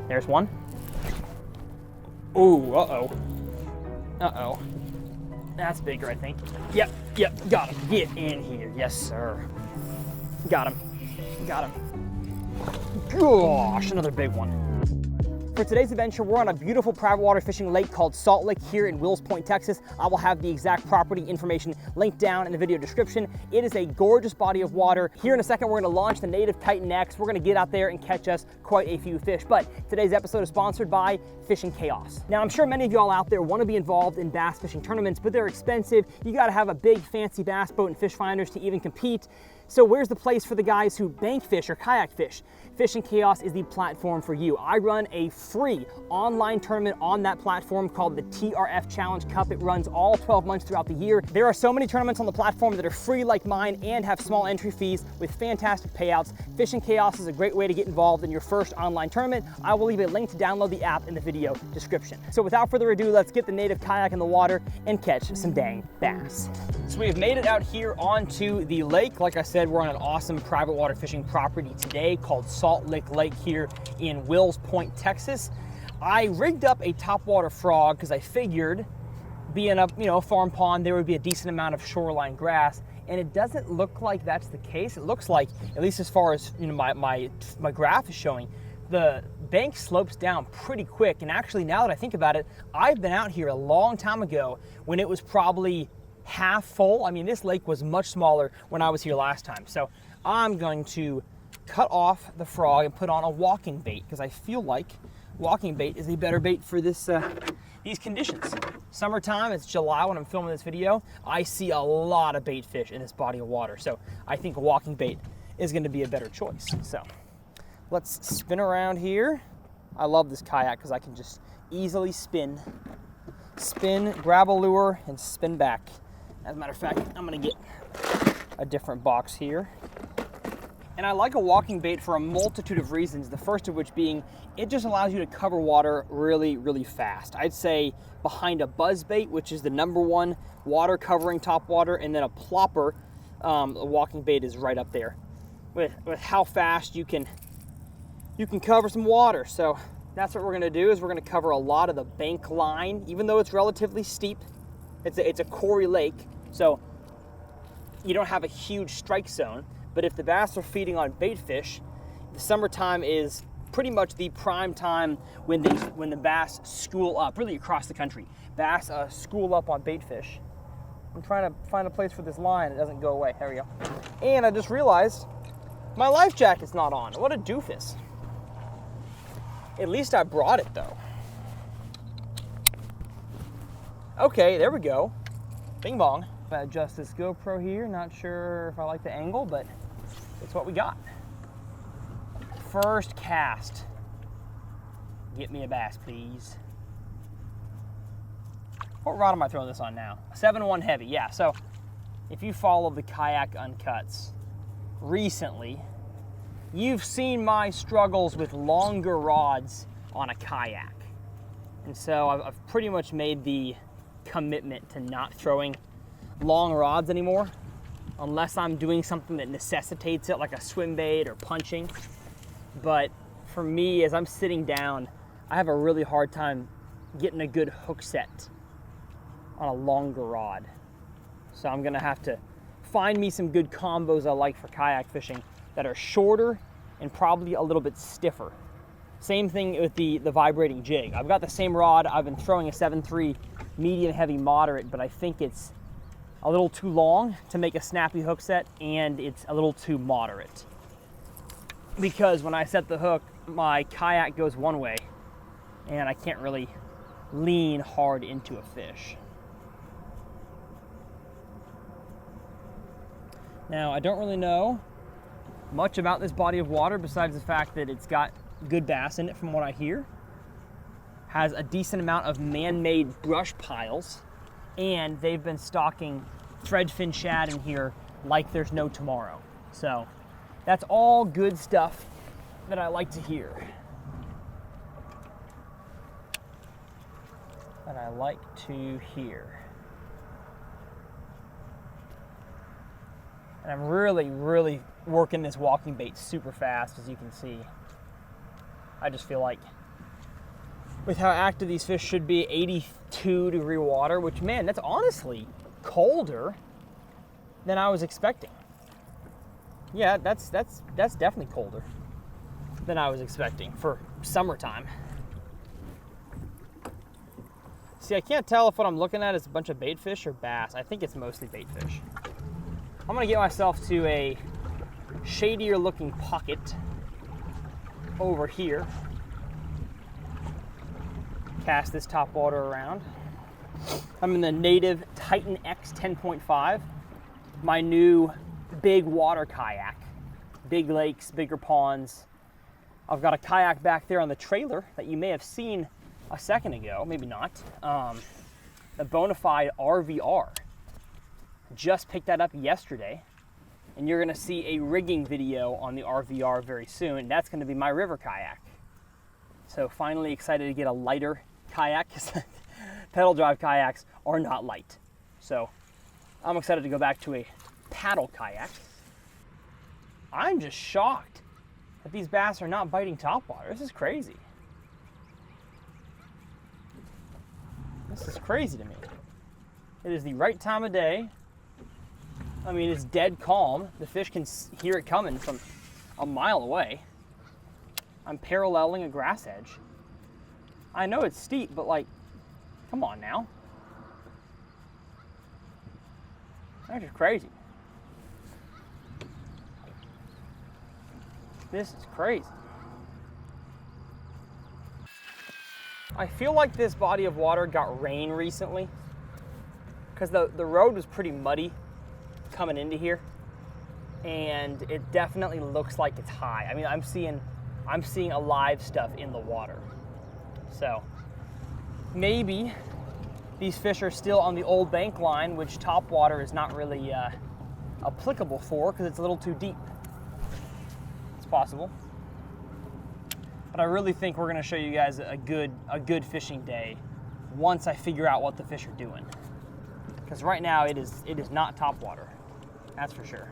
There's one. Ooh, uh-oh. Uh-oh. That's bigger, I think. Yep, got him. Get in here. Yes, sir. Got him. Got him. Gosh, another big one. For today's adventure, we're on a beautiful private water fishing lake called Salt Lake here in Wills Point, Texas. I will have the exact property information linked down in the video description. It is a gorgeous body of water. Here in a second, we're gonna launch the native Titan X. We're gonna get out there and catch us quite a few fish. But today's episode is sponsored by Fishing Chaos. Now, I'm sure many of y'all out there wanna be involved in bass fishing tournaments, but they're expensive. You gotta have a big fancy bass boat and fish finders to even compete. So where's the place for the guys who bank fish or kayak fish? Fishing Chaos is the platform for you. I run a free online tournament on that platform called the TRF Challenge Cup. It runs all 12 months throughout the year. There are so many tournaments on the platform that are free like mine and have small entry fees with fantastic payouts. Fishing Chaos is a great way to get involved in your first online tournament. I will leave a link to download the app in the video description. So without further ado, let's get the native kayak in the water and catch some dang bass. So we've made it out here onto the lake. Like I said, we're on an awesome private water fishing property today called Salt Lake here in Wills Point, Texas. I rigged up a topwater frog because I figured being a farm pond, there would be a decent amount of shoreline grass, and it doesn't look like that's the case. It looks like, at least as far as my graph is showing, the bank slopes down pretty quick. And actually, now that I think about it, I've been out here a long time ago when it was probably half full. I mean, this lake was much smaller when I was here last time. So I'm going to cut off the frog and put on a walking bait because I feel like walking bait is a better bait for this these conditions. Summertime, it's July when I'm filming this video. I see a lot of bait fish in this body of water. So I think a walking bait is going to be a better choice. So let's spin around here. I love this kayak because I can just easily spin, grab a lure, and spin back. As a matter of fact, I'm gonna get a different box here. And I like a walking bait for a multitude of reasons, the first of which being it just allows you to cover water really, really fast. I'd say behind a buzz bait, which is the #1 water covering topwater, and then a plopper, a walking bait is right up there with how fast you can cover some water. So that's what we're gonna do, is we're gonna cover a lot of the bank line, even though it's relatively steep. It's a quarry lake, so you don't have a huge strike zone. But if the bass are feeding on bait fish, the summertime is pretty much the prime time when the bass school up, really across the country. Bass school up on bait fish. I'm trying to find a place for this line. It doesn't go away. There we go. And I just realized my life jacket's not on. What a doofus. At least I brought it though. Okay, there we go. Bing bong. If I adjust this GoPro here, not sure if I like the angle, but it's what we got. First cast. Get me a bass, please. What rod am I throwing this on now? 7-1 heavy, yeah. So if you follow the Kayak Uncuts recently, you've seen my struggles with longer rods on a kayak. And so I've pretty much made the commitment to not throwing long rods anymore unless I'm doing something that necessitates it, like a swim bait or punching. But for me, as I'm sitting down, I have a really hard time getting a good hook set on a longer rod. So I'm gonna have to find me some good combos I like for kayak fishing that are shorter and probably a little bit stiffer. Same thing with the vibrating jig. I've got the same rod. I've been throwing a 7.3 medium heavy moderate, but I think it's a little too long to make a snappy hook set, and it's a little too moderate. Because when I set the hook, my kayak goes one way, and I can't really lean hard into a fish. Now, I don't really know much about this body of water besides the fact that it's got good bass in it from what I hear. Has a decent amount of man-made brush piles, and they've been stocking threadfin shad in here like there's no tomorrow. So that's all good stuff that I like to hear. And I'm really working this walking bait super fast, as you can see. I just feel like with how active these fish should be, 82-degree water, which, man, that's honestly colder than I was expecting. Yeah, that's definitely colder than I was expecting for summertime. See, I can't tell if what I'm looking at is a bunch of bait fish or bass. I think it's mostly bait fish. I'm gonna get myself to a shadier looking pocket over here. Cast this top water around. I'm in the Native Titan X 10.5, my new big water kayak. Big lakes, bigger ponds. I've got a kayak back there on the trailer that you may have seen a second ago, maybe not. The Bonafide RVR. Just picked that up yesterday, and you're gonna see a rigging video on the RVR very soon. That's gonna be my river kayak. So finally excited to get a lighter kayak, because pedal drive kayaks are not light. So I'm excited to go back to a paddle kayak. I'm just shocked that these bass are not biting topwater. This is crazy. This is crazy to me. It is the right time of day. I mean, it's dead calm. The fish can hear it coming from a mile away. I'm paralleling a grass edge. I know it's steep, but like, come on now. That's just crazy. This is crazy. I feel like this body of water got rain recently, because the road was pretty muddy coming into here, and it definitely looks like it's high. I mean, I'm seeing alive stuff in the water. So maybe these fish are still on the old bank line, which top water is not really applicable for, because it's a little too deep. It's possible. But I really think we're gonna show you guys a good fishing day once I figure out what the fish are doing. Because right now it is not top water. That's for sure.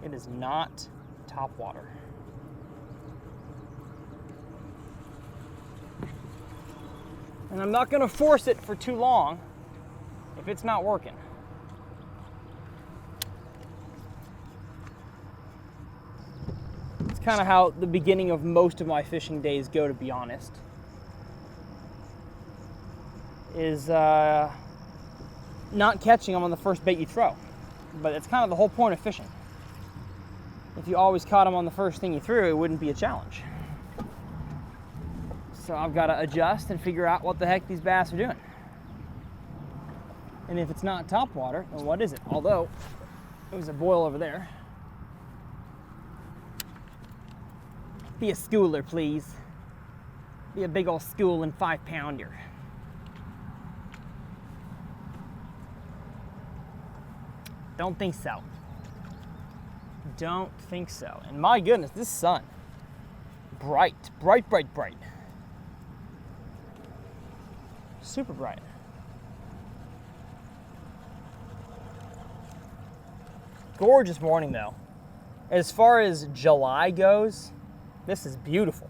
It is not top water. And I'm not gonna force it for too long if it's not working. It's kind of how the beginning of most of my fishing days go, to be honest. Is not catching them on the first bait you throw. But it's kind of the whole point of fishing. If you always caught them on the first thing you threw, it wouldn't be a challenge. So I've got to adjust and figure out what the heck these bass are doing. And if it's not top water, then what is it? Although, there's a boil over there. Be a schooler, please. Be a big old school and 5-pounder. Don't think so. Don't think so. And my goodness, this sun. Bright, bright, bright, bright. Super bright. Gorgeous morning though. As far as July goes, this is beautiful.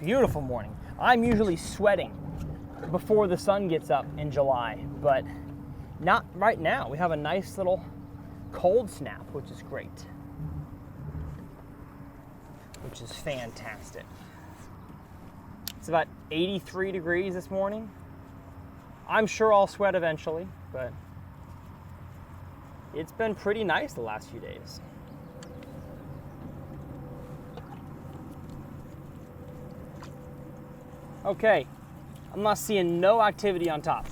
Beautiful morning. I'm usually sweating before the sun gets up in July, but not right now. We have a nice little cold snap, which is great. Which is fantastic. It's about 83 degrees this morning. I'm sure I'll sweat eventually, but it's been pretty nice the last few days. Okay, I'm not seeing no activity on top.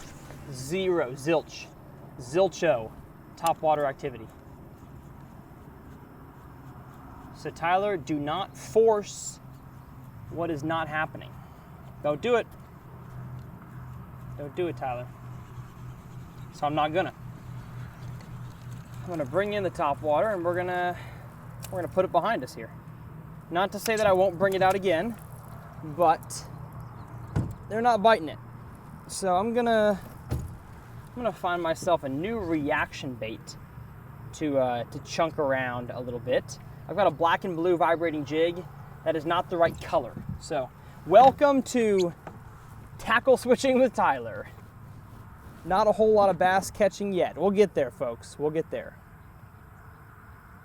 Zero, zilch, zilcho, top water activity. So Tyler, do not force what is not happening. Don't do it. Don't do it, Tyler. So I'm not gonna. I'm gonna bring in the top water and we're gonna put it behind us here. Not to say that I won't bring it out again, but they're not biting it. So I'm gonna find myself a new reaction bait to chunk around a little bit. I've got a black and blue vibrating jig, That is not the right color. So, welcome to Tackle Switching with Tyler. Not a whole lot of bass catching yet. We'll get there, folks. We'll get there.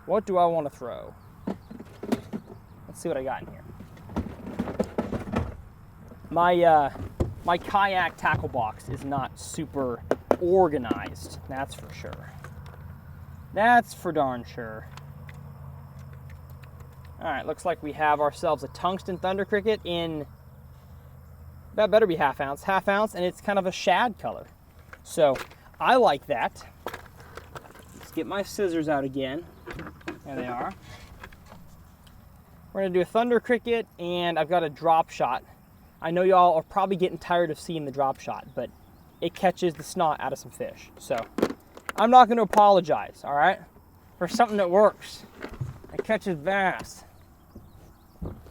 What do I want to throw? Let's see what I got in here. My kayak tackle box is not super organized. That's for sure. That's for darn sure. All right, looks like we have ourselves a tungsten thunder cricket in, that better be half ounce, and it's kind of a shad color. So I like that. Let's get my scissors out again. There they are. We're gonna do a thunder cricket, and I've got a drop shot. I know y'all are probably getting tired of seeing the drop shot, but it catches the snot out of some fish. So I'm not gonna apologize, all right? For something that works. That catches bass.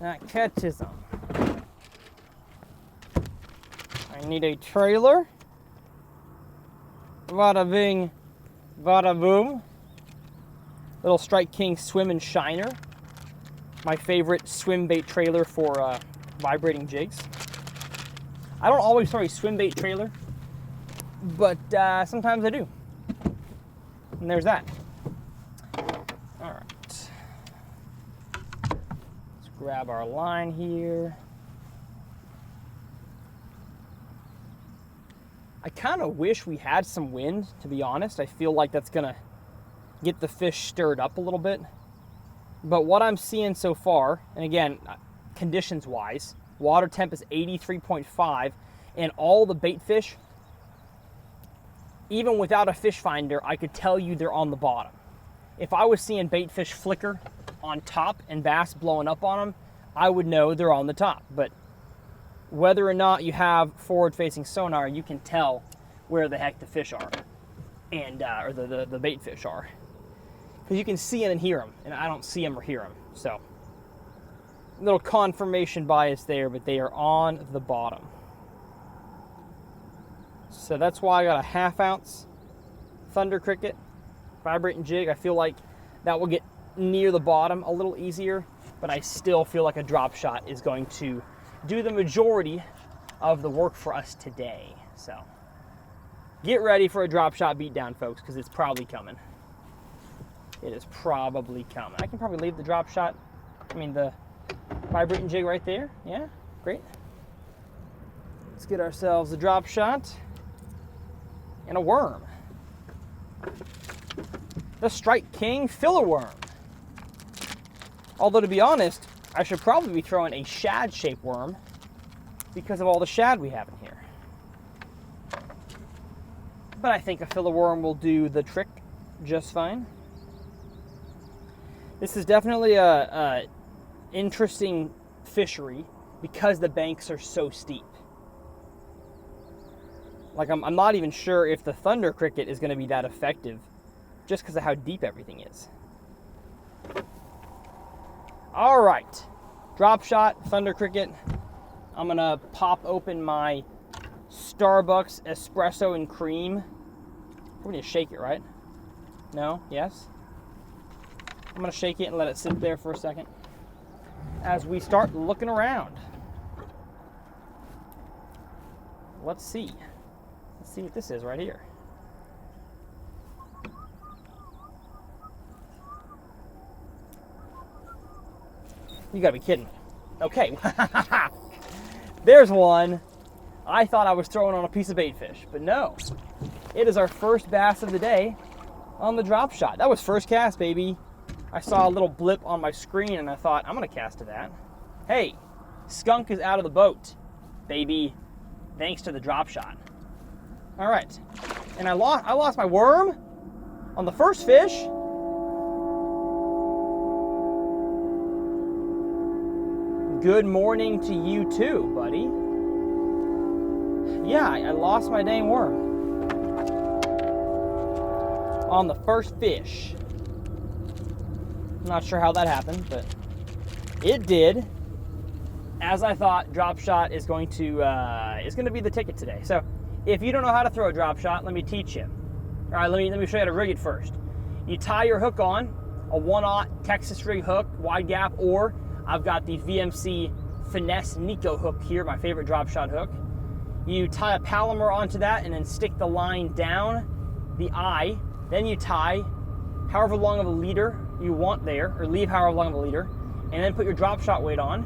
That catches them. I need a trailer. Bada bing, bada boom. Little Strike King Swim and Shiner. My favorite swim bait trailer for vibrating jigs. I don't always throw a swim bait trailer, but sometimes I do. And there's that. All right. Let's grab our line here. I kind of wish we had some wind, to be honest. I feel like that's gonna get the fish stirred up a little bit. But what I'm seeing so far, and again, conditions wise, water temp is 83.5, and all the bait fish, even without a fish finder, I could tell you they're on the bottom. If I was seeing bait fish flicker on top and bass blowing up on them, I would know they're on the top. But whether or not you have forward-facing sonar, you can tell where the heck the fish are, and or the bait fish are. Because you can see them and hear them, and I don't see them or hear them. So, little confirmation bias there, but they are on the bottom. So that's why I got a half ounce thunder cricket vibrating jig. I feel like that will get near the bottom a little easier, but I still feel like a drop shot is going to do the majority of the work for us today. So get ready for a drop shot beatdown, folks, because it's probably coming. It is probably coming. I can probably leave the drop shot, the vibrating jig right there. Yeah, great. Let's get ourselves a drop shot and a worm. The Strike King filler worm. Although, to be honest, I should probably be throwing a shad-shaped worm because of all the shad we have in here. But I think a filler worm will do the trick just fine. This is definitely a interesting fishery because the banks are so steep. Like, I'm not even sure if the thunder cricket is going to be that effective just because of how deep everything is. All right, drop shot, thunder cricket. I'm going to pop open my Starbucks espresso and cream. We need to shake it, right? No? Yes? I'm going to shake it and let it sit there for a second as we start looking around. Let's see. Let's see what this is right here. You gotta be kidding me. Okay. There's one. I thought I was throwing on a piece of bait fish, but no. It is our first bass of the day on the drop shot. That was first cast, baby. I saw a little blip on my screen and I thought, I'm gonna cast to that. Hey, skunk is out of the boat, baby, thanks to the drop shot. All right, and I lost my worm on the first fish. Good morning to you too, buddy. Yeah, I lost my dang worm on the first fish. I'm not sure how that happened, but it did. As I thought, drop shot is going to be the ticket today. So if you don't know how to throw a drop shot, let me teach you. All right, let me show you how to rig it first. You tie your hook on a 1/0 Texas rig hook, wide gap, or I've got the VMC Finesse Nico hook here, my favorite drop shot hook. You tie a Palomar onto that and then stick the line down the eye. Then you tie however long of a leader you want there, or leave however long of a leader, and then put your drop shot weight on,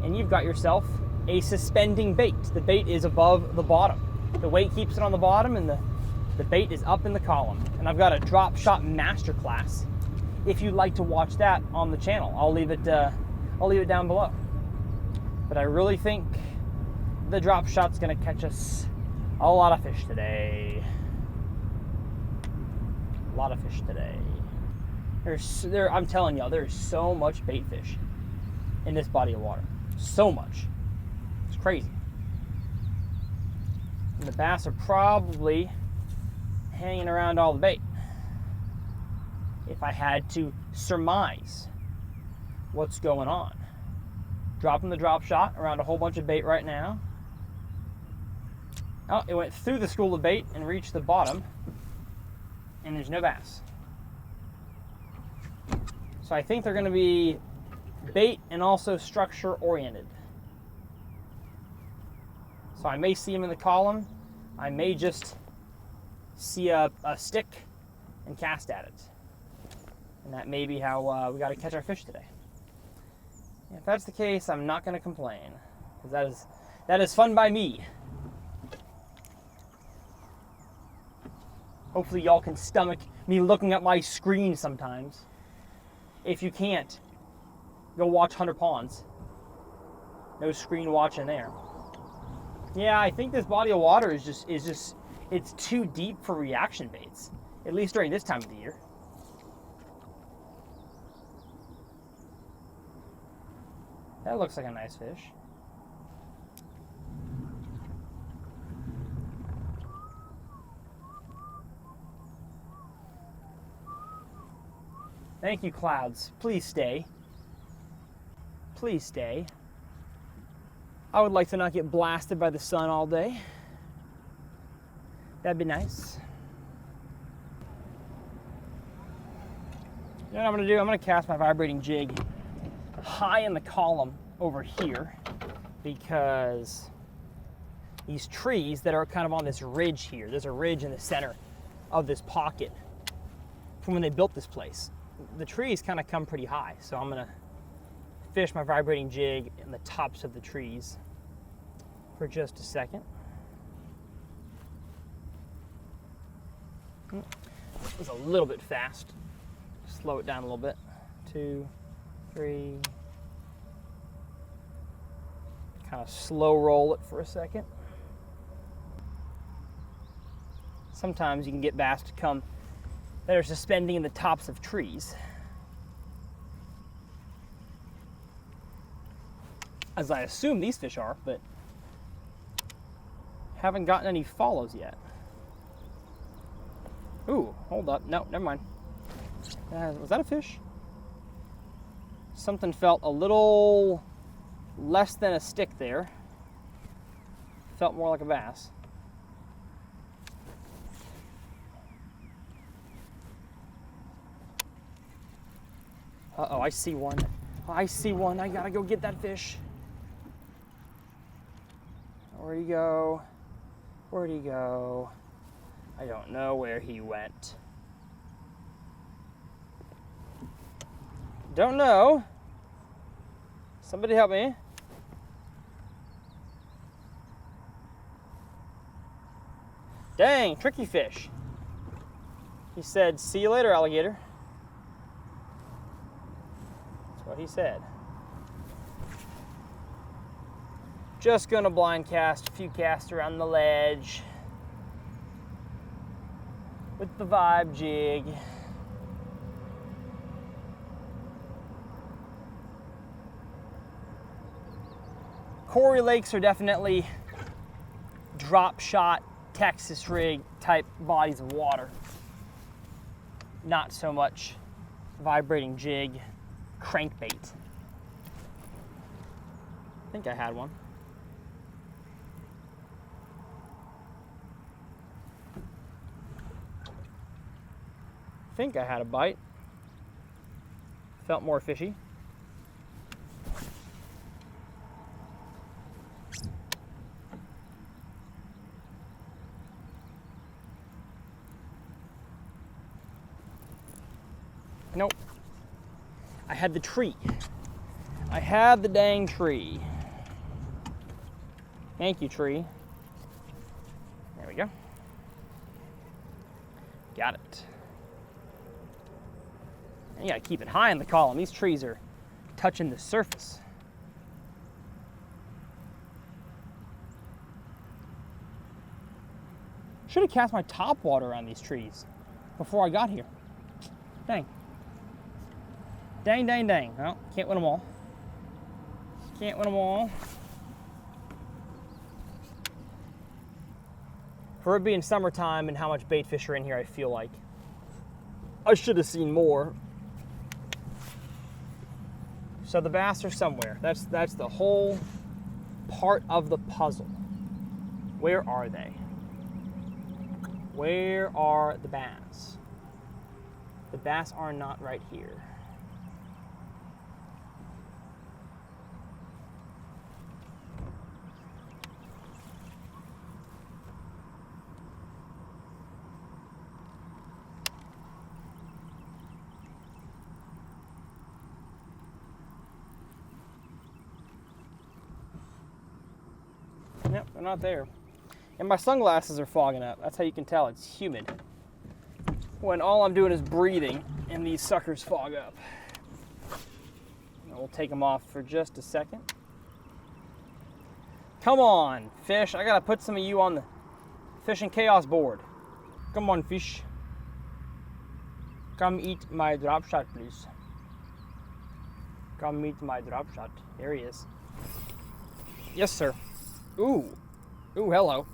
and you've got yourself a suspending bait. The bait is above the bottom. The weight keeps it on the bottom, and the bait is up in the column. And I've got a drop shot masterclass. If you'd like to watch that on the channel, I'll leave it down below. But I really think the drop shot's gonna catch us a lot of fish today. A lot of fish today. I'm telling y'all, there's so much bait fish in this body of water. So much. It's crazy. And the bass are probably hanging around all the bait. If I had to surmise what's going on. Dropping the drop shot around a whole bunch of bait right now. Oh, it went through the school of bait and reached the bottom, and there's no bass. So I think they're going to be bait and also structure oriented. So I may see them in the column. I may just see a stick and cast at it. And that may be how we got to catch our fish today. If that's the case, I'm not going to complain, because that is fun by me. Hopefully y'all can stomach me looking at my screen sometimes. If you can't, go watch Hunter Ponds. No screen watching there. Yeah, I think this body of water is just it's too deep for reaction baits, at least during this time of the year. That looks like a nice fish. Thank you, clouds. Please stay. Please stay. I would like to not get blasted by the sun all day. That'd be nice. You know what I'm gonna do? I'm gonna cast my vibrating jig high in the column over here, because these trees that are kind of on this ridge here, there's a ridge in the center of this pocket from when they built this place. The trees kind of come pretty high, so I'm gonna fish my vibrating jig in the tops of the trees for just a second. It was a little bit fast. Slow it down a little bit. 2, 3. Kind of slow roll it for a second. Sometimes you can get bass to come that are suspending in the tops of trees. As I assume these fish are, but haven't gotten any follows yet. Ooh, hold up. No, never mind. Was that a fish? Something felt a little less than a stick there. Felt more like a bass. Uh-oh, I see one. I see one. I gotta go get that fish. Where'd he go? Where'd he go? I don't know where he went. Don't know. Somebody help me. Dang, tricky fish. He said, "See you later, alligator." That's what he said. Just gonna blind cast a few casts around the ledge with the vibe jig. Quarry lakes are definitely drop shot, Texas rig type bodies of water. Not so much vibrating jig, crankbait. I think I had one. I think I had a bite. Felt more fishy. had the tree. I had the dang tree. Thank you, tree. There we go. Got it. And you gotta keep it high in the column. These trees are touching the surface. Should have cast my top water on these trees before I got here. Dang. Dang, dang, dang. Well, can't win them all. Can't win them all. For it being summertime and how much bait fish are in here, I feel like I should have seen more. So the bass are somewhere. That's the whole part of the puzzle. Where are they? Where are the bass? The bass are not right here. Yep, they're not there. And my sunglasses are fogging up. That's how you can tell it's humid. When all I'm doing is breathing and these suckers fog up. We'll take them off for just a second. Come on, fish. I gotta put some of you on the Fishing Chaos board. Come on, fish. Come eat my drop shot, please. Come eat my drop shot. There he is. Yes, sir. Ooh. Ooh, hello.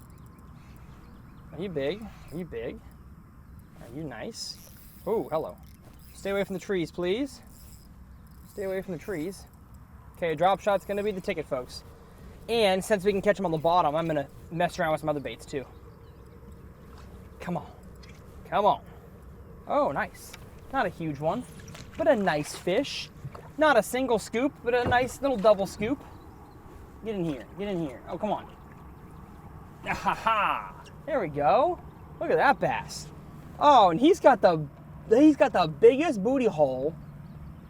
Are you big? Are you big? Are you nice? Ooh, hello. Stay away from the trees, please. Stay away from the trees. Okay, drop shot's gonna be the ticket, folks. And since we can catch them on the bottom, I'm gonna mess around with some other baits too. Come on. Come on. Oh, nice. Not a huge one, but a nice fish. Not a single scoop, but a nice little double scoop. Get in here. Get in here. Oh, come on. Ah, ha, ha. There we go. Look at that bass. Oh, and he's got the biggest booty hole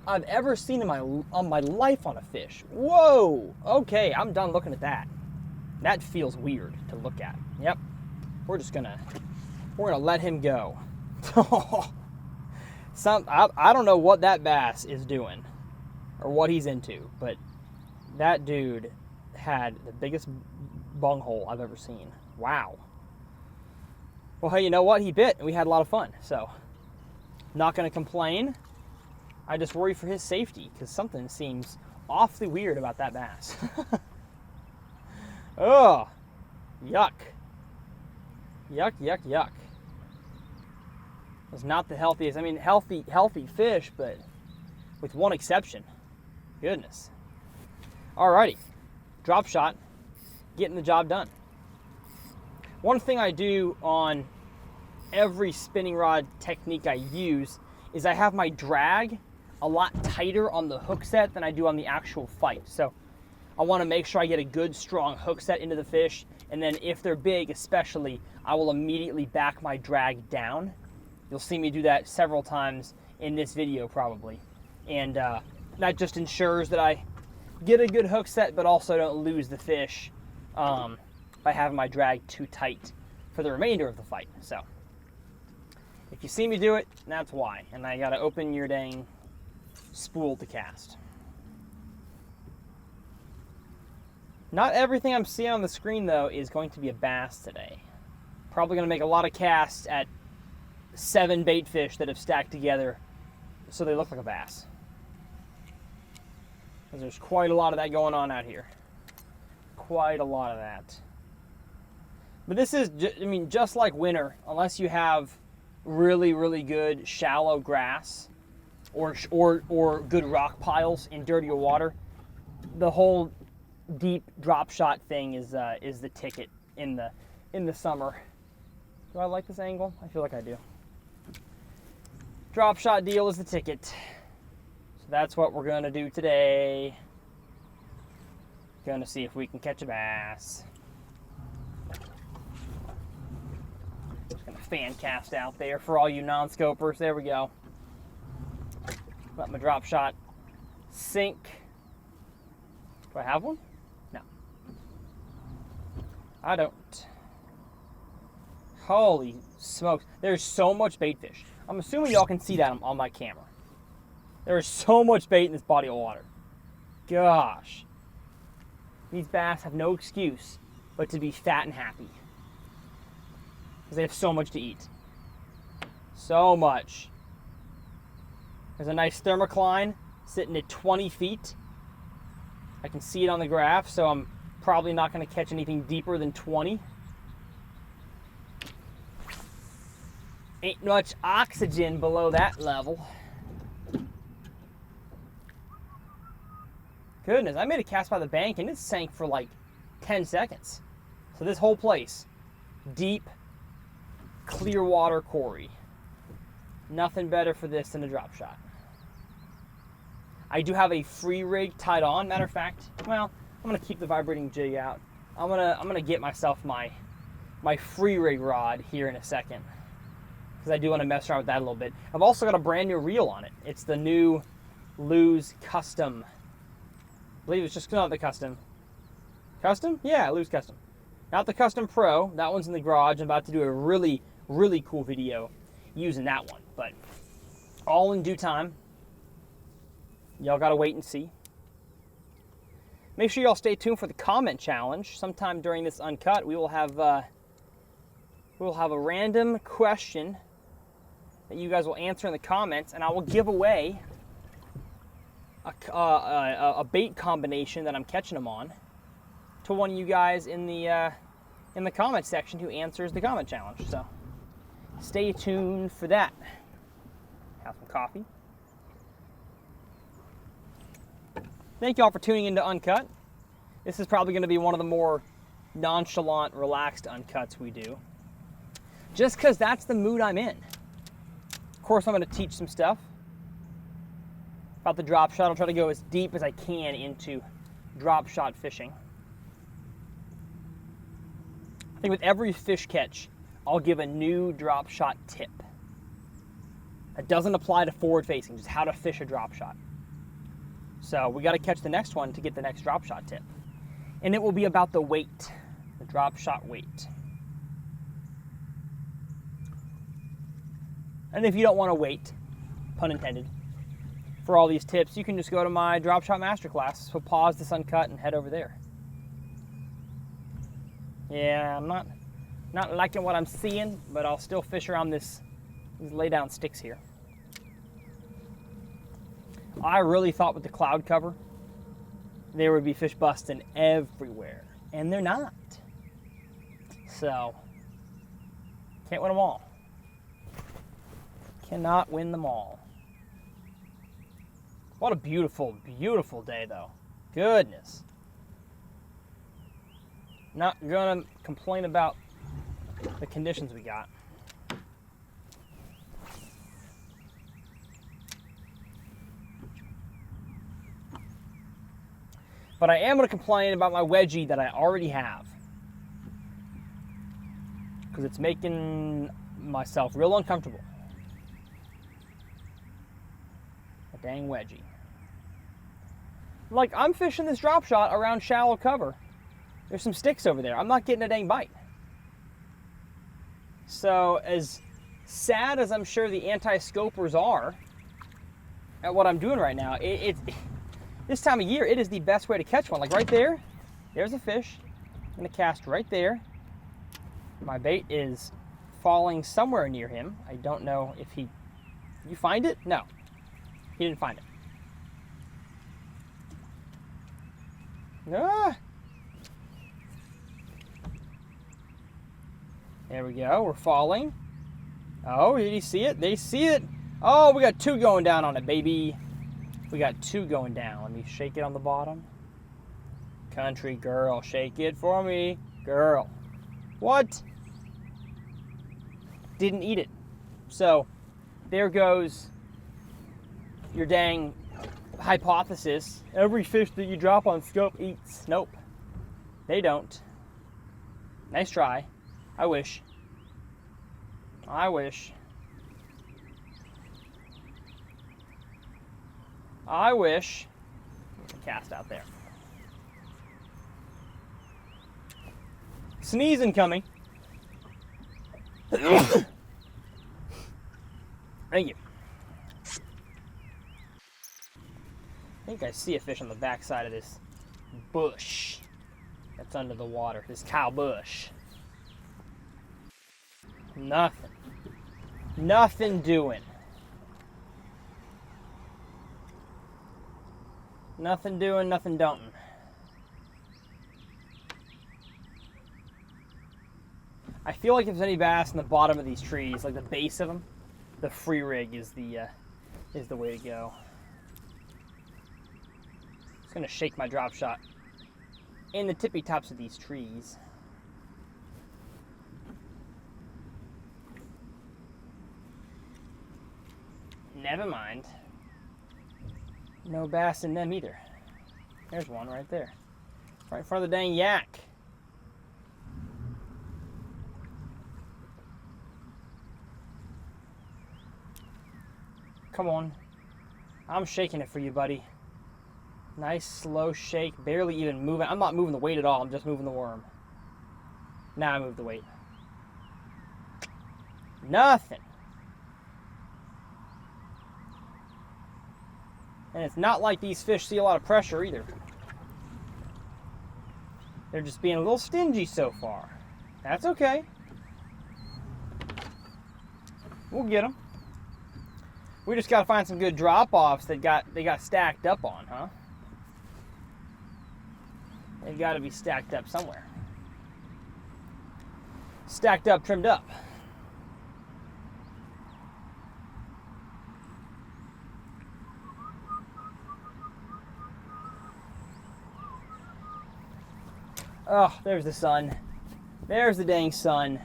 I've ever seen in my life on a fish. Whoa. Okay, I'm done looking at that. That feels weird to look at. Yep. We're gonna let him go. I don't know what that bass is doing or what he's into, but that dude had the biggest bunghole I've ever seen. Wow. Well, hey, you know what? He bit, and we had a lot of fun. So, not going to complain. I just worry for his safety, because something seems awfully weird about that bass. Oh, yuck. Yuck, yuck, yuck. It was not the healthiest. I mean, healthy fish, but with one exception. Goodness. Alrighty. Drop shot. Getting the job done. One thing I do on every spinning rod technique I use is I have my drag a lot tighter on the hook set than I do on the actual fight. So I want to make sure I get a good strong hook set into the fish, and then if they're big especially, I will immediately back my drag down. You'll see me do that several times in this video probably. And that just ensures that I get a good hook set but also don't lose the fish by having my drag too tight for the remainder of the fight. So if you see me do it, that's why. And I gotta open your dang spool to cast. Not everything I'm seeing on the screen though is going to be a bass today. Probably gonna make a lot of casts at 7 bait fish that have stacked together so they look like a bass. Because there's quite a lot of that going on out here. Quite a lot of that. But this is, I mean, just like winter, unless you have really, really good shallow grass or good rock piles in dirtier water, the whole deep drop shot thing is the ticket in the summer. Do I like this angle? I feel like I do. Drop shot deal is the ticket. So that's what we're gonna do today. Gonna see if we can catch a bass. Just gonna fan cast out there for all you non-scopers. There we go. Let my drop shot sink. Do I have one? No. I don't. Holy smokes. There's so much bait fish. I'm assuming y'all can see that on my camera. There is so much bait in this body of water. Gosh. These bass have no excuse but to be fat and happy. Because they have so much to eat. So much. There's a nice thermocline sitting at 20 feet. I can see it on the graph, so I'm probably not going to catch anything deeper than 20. Ain't much oxygen below that level. Goodness, I made a cast by the bank and it sank for like 10 seconds. So this whole place, deep, clear water quarry. Nothing better for this than a drop shot. I do have a free rig tied on. Matter of fact, well, I'm gonna keep the vibrating jig out. I'm gonna get myself my free rig rod here in a second, because I do want to mess around with that a little bit. I've also got a brand new reel on it. It's the new Lew's Custom. I believe it's just not the Custom. Custom? Yeah, Lew's Custom. Not the Custom Pro. That one's in the garage. I'm about to do a really, really cool video using that one. But all in due time. Y'all gotta wait and see. Make sure y'all stay tuned for the comment challenge. Sometime during this Uncut, we will have a random question that you guys will answer in the comments, and I will give away a bait combination that I'm catching them on to one of you guys in the comment section who answers the comment challenge. So stay tuned for that. Have some coffee. Thank you all for tuning into Uncut. This is probably going to be one of the more nonchalant, relaxed Uncuts we do. Just because that's the mood I'm in. Of course, I'm going to teach some stuff about the drop shot. I'll try to go as deep as I can into drop shot fishing. I think with every fish catch, I'll give a new drop shot tip. That doesn't apply to forward facing, just how to fish a drop shot. So we got to catch the next one to get the next drop shot tip. And it will be about the weight, the drop shot weight. And if you don't want to wait, pun intended, for all these tips, you can just go to my drop shot masterclass. So pause this Uncut and head over there. Yeah, I'm not liking what I'm seeing, but I'll still fish around these lay down sticks here. I really thought with the cloud cover, there would be fish busting everywhere, and they're not. So, can't win them all. Cannot win them all. What a beautiful, beautiful day, though. Goodness. Not gonna complain about the conditions we got. But I am going to complain about my wedgie that I already have, because it's making myself real uncomfortable. A dang wedgie. Like, I'm fishing this drop shot around shallow cover. There's some sticks over there. I'm not getting a dang bite. So, as sad as I'm sure the anti-scopers are at what I'm doing right now, this time of year, it is the best way to catch one. Like right there, there's a fish. I'm going to cast right there. My bait is falling somewhere near him. I don't know if he... You find it? No. He didn't find it. Ah! There we go. We're falling. Oh, did he see it? They see it. Oh, we got two going down on it, baby. We got two going down. Let me shake it on the bottom. Country girl, shake it for me. Girl. What? Didn't eat it. So, there goes your dang hypothesis. Every fish that you drop on scope eats. Nope. They don't. Nice try. I wish. I wish. I wish. cast out there. Sneezing coming. Thank you. I think I see a fish on the backside of this bush that's under the water. This cow bush. Nothing. Nothing doing. Nothing doing, nothing don't. I feel like if there's any bass in the bottom of these trees, like the base of them, the free rig is the way to go. Just gonna shake my drop shot in the tippy tops of these trees. Never mind. No bass in them either. There's one right there. Right in front of the dang yak. Come on. I'm shaking it for you, buddy. Nice slow shake. Barely even moving. I'm not moving the weight at all. I'm just moving the worm. Now I move the weight. Nothing. And it's not like these fish see a lot of pressure either. They're just being a little stingy so far. That's okay. We'll get them. We just got to find some good drop-offs that they got stacked up on, huh? They've got to be stacked up somewhere. Stacked up, trimmed up. Oh, there's the sun. There's the dang sun.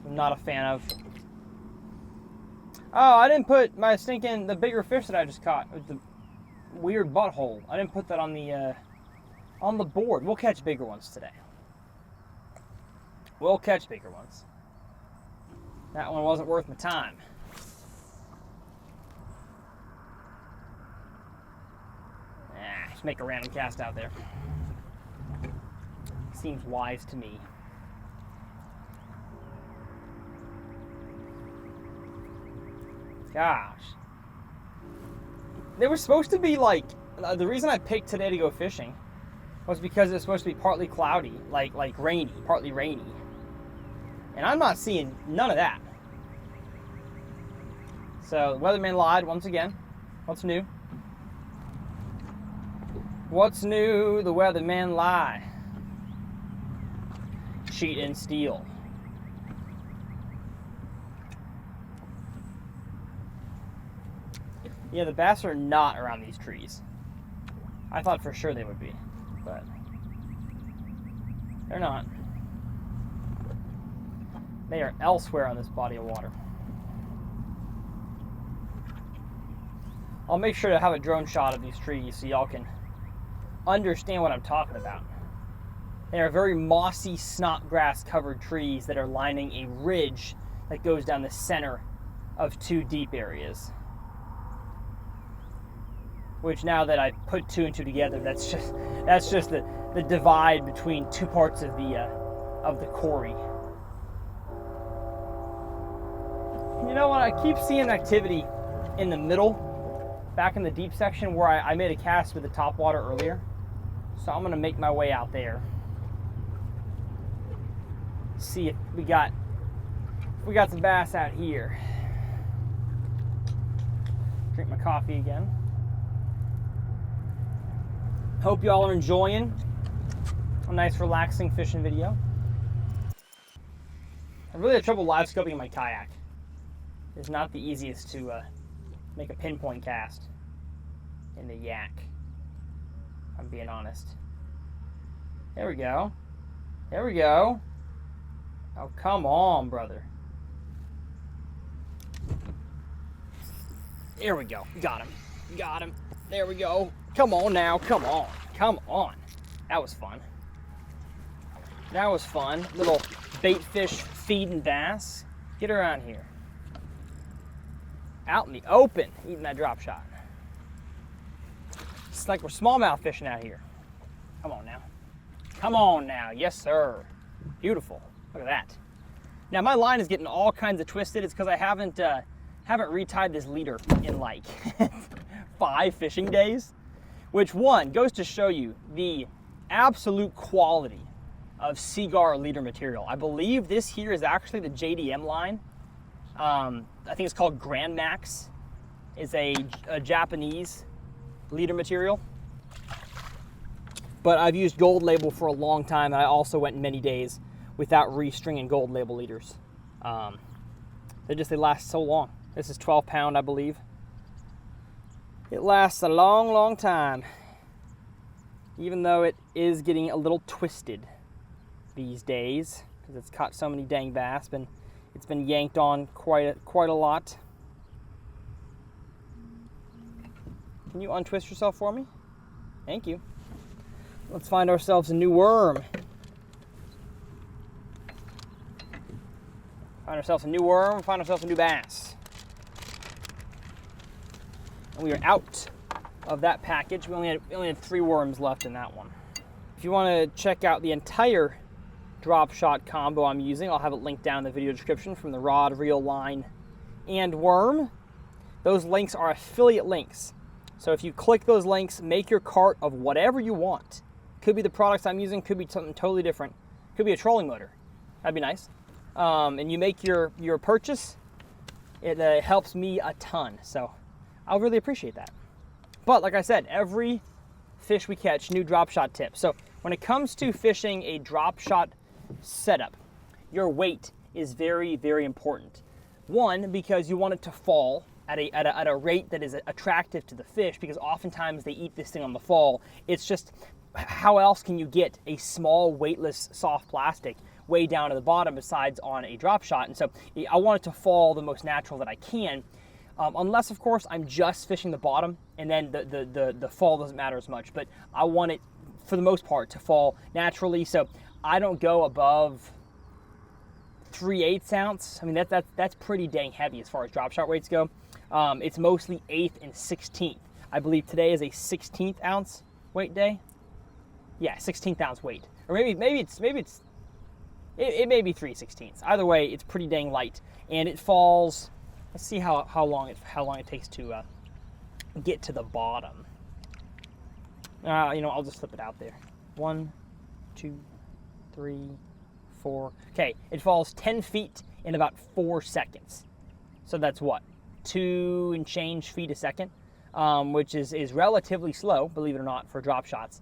I'm not a fan of. Oh, I didn't put the bigger fish that I just caught with the weird butthole. I didn't put that on the board. We'll catch bigger ones today. We'll catch bigger ones. That one wasn't worth my time. Just make a random cast out there. Seems wise to me. Gosh. They were supposed to be like, the reason I picked today to go fishing was because it was supposed to be partly cloudy, like rainy, partly rainy. And I'm not seeing none of that. So, the weatherman lied once again. What's new? What's new? The weatherman lied. Cheat and steal. Yeah, the bass are not around these trees. I thought for sure they would be, but they're not. They are elsewhere on this body of water. I'll make sure to have a drone shot of these trees so y'all can understand what I'm talking about. They are very mossy, snotgrass covered trees that are lining a ridge that goes down the center of two deep areas. Which, now that I put two and two together, that's just the divide between two parts of the quarry. You know what? I keep seeing activity in the middle, back in the deep section where I made a cast with the top water earlier. So I'm gonna make my way out there. See if we got some bass out here. Drink my coffee again. Hope y'all are enjoying a nice relaxing fishing video. I really had trouble live scoping my kayak. It's not the easiest to make a pinpoint cast in the yak. I'm being honest. There we go. There we go. Oh, come on, brother. There we go. Got him. Got him. There we go. Come on now. Come on. Come on. That was fun. That was fun. Little bait fish feeding bass. Get around here. Out in the open, eating that drop shot. It's like we're smallmouth fishing out here. Come on now. Come on now. Yes, sir. Beautiful. Look at that. Now my line is getting all kinds of twisted. It's because I haven't retied this leader in like 5 fishing days, which one goes to show you the absolute quality of Seagar leader material. I believe this here is actually the JDM line. I think it's called Grand Max. It's a Japanese leader material. But I've used Gold Label for a long time, and I also went many days without restringing Gold Label leaders. They last so long. This is 12 pound, I believe. It lasts a long, long time, even though it is getting a little twisted these days because it's caught so many dang bass. It's been yanked on quite a lot. Can you untwist yourself for me? Thank you. Let's find ourselves a new worm. Find ourselves a new worm, find ourselves a new bass. And we are out of that package. We only had 3 worms left in that one. If you want to check out the entire drop shot combo I'm using, I'll have it linked down in the video description from the rod, reel, line, and worm. Those links are affiliate links. So if you click those links, make your cart of whatever you want. Could be the products I'm using, could be something totally different. Could be a trolling motor. That'd be nice. And you make your purchase, it helps me a ton. So I'll really appreciate that. But like I said, every fish we catch, new drop shot tip. So when it comes to fishing a drop shot setup, your weight is very, very important. One, because you want it to fall at a rate that is attractive to the fish, because oftentimes they eat this thing on the fall. It's just, how else can you get a small weightless soft plastic way down to the bottom besides on a drop shot? And so I want it to fall the most natural that I can, unless of course I'm just fishing the bottom and then the fall doesn't matter as much. But I want it for the most part to fall naturally, so I don't go above 3/8 ounce. I mean that's pretty dang heavy as far as drop shot weights go. It's mostly 1/8 and 1/16. I believe today is a 16th ounce weight day. Yeah, 16th ounce weight, or maybe it may be 3/16. Either way, it's pretty dang light, and it falls. Let's see how long it takes to get to the bottom. I'll just slip it out there. 1, 2, 3, 4. Okay, it falls 10 feet in about 4 seconds. So that's what, 2 and change feet a second, which is relatively slow, believe it or not, for drop shots.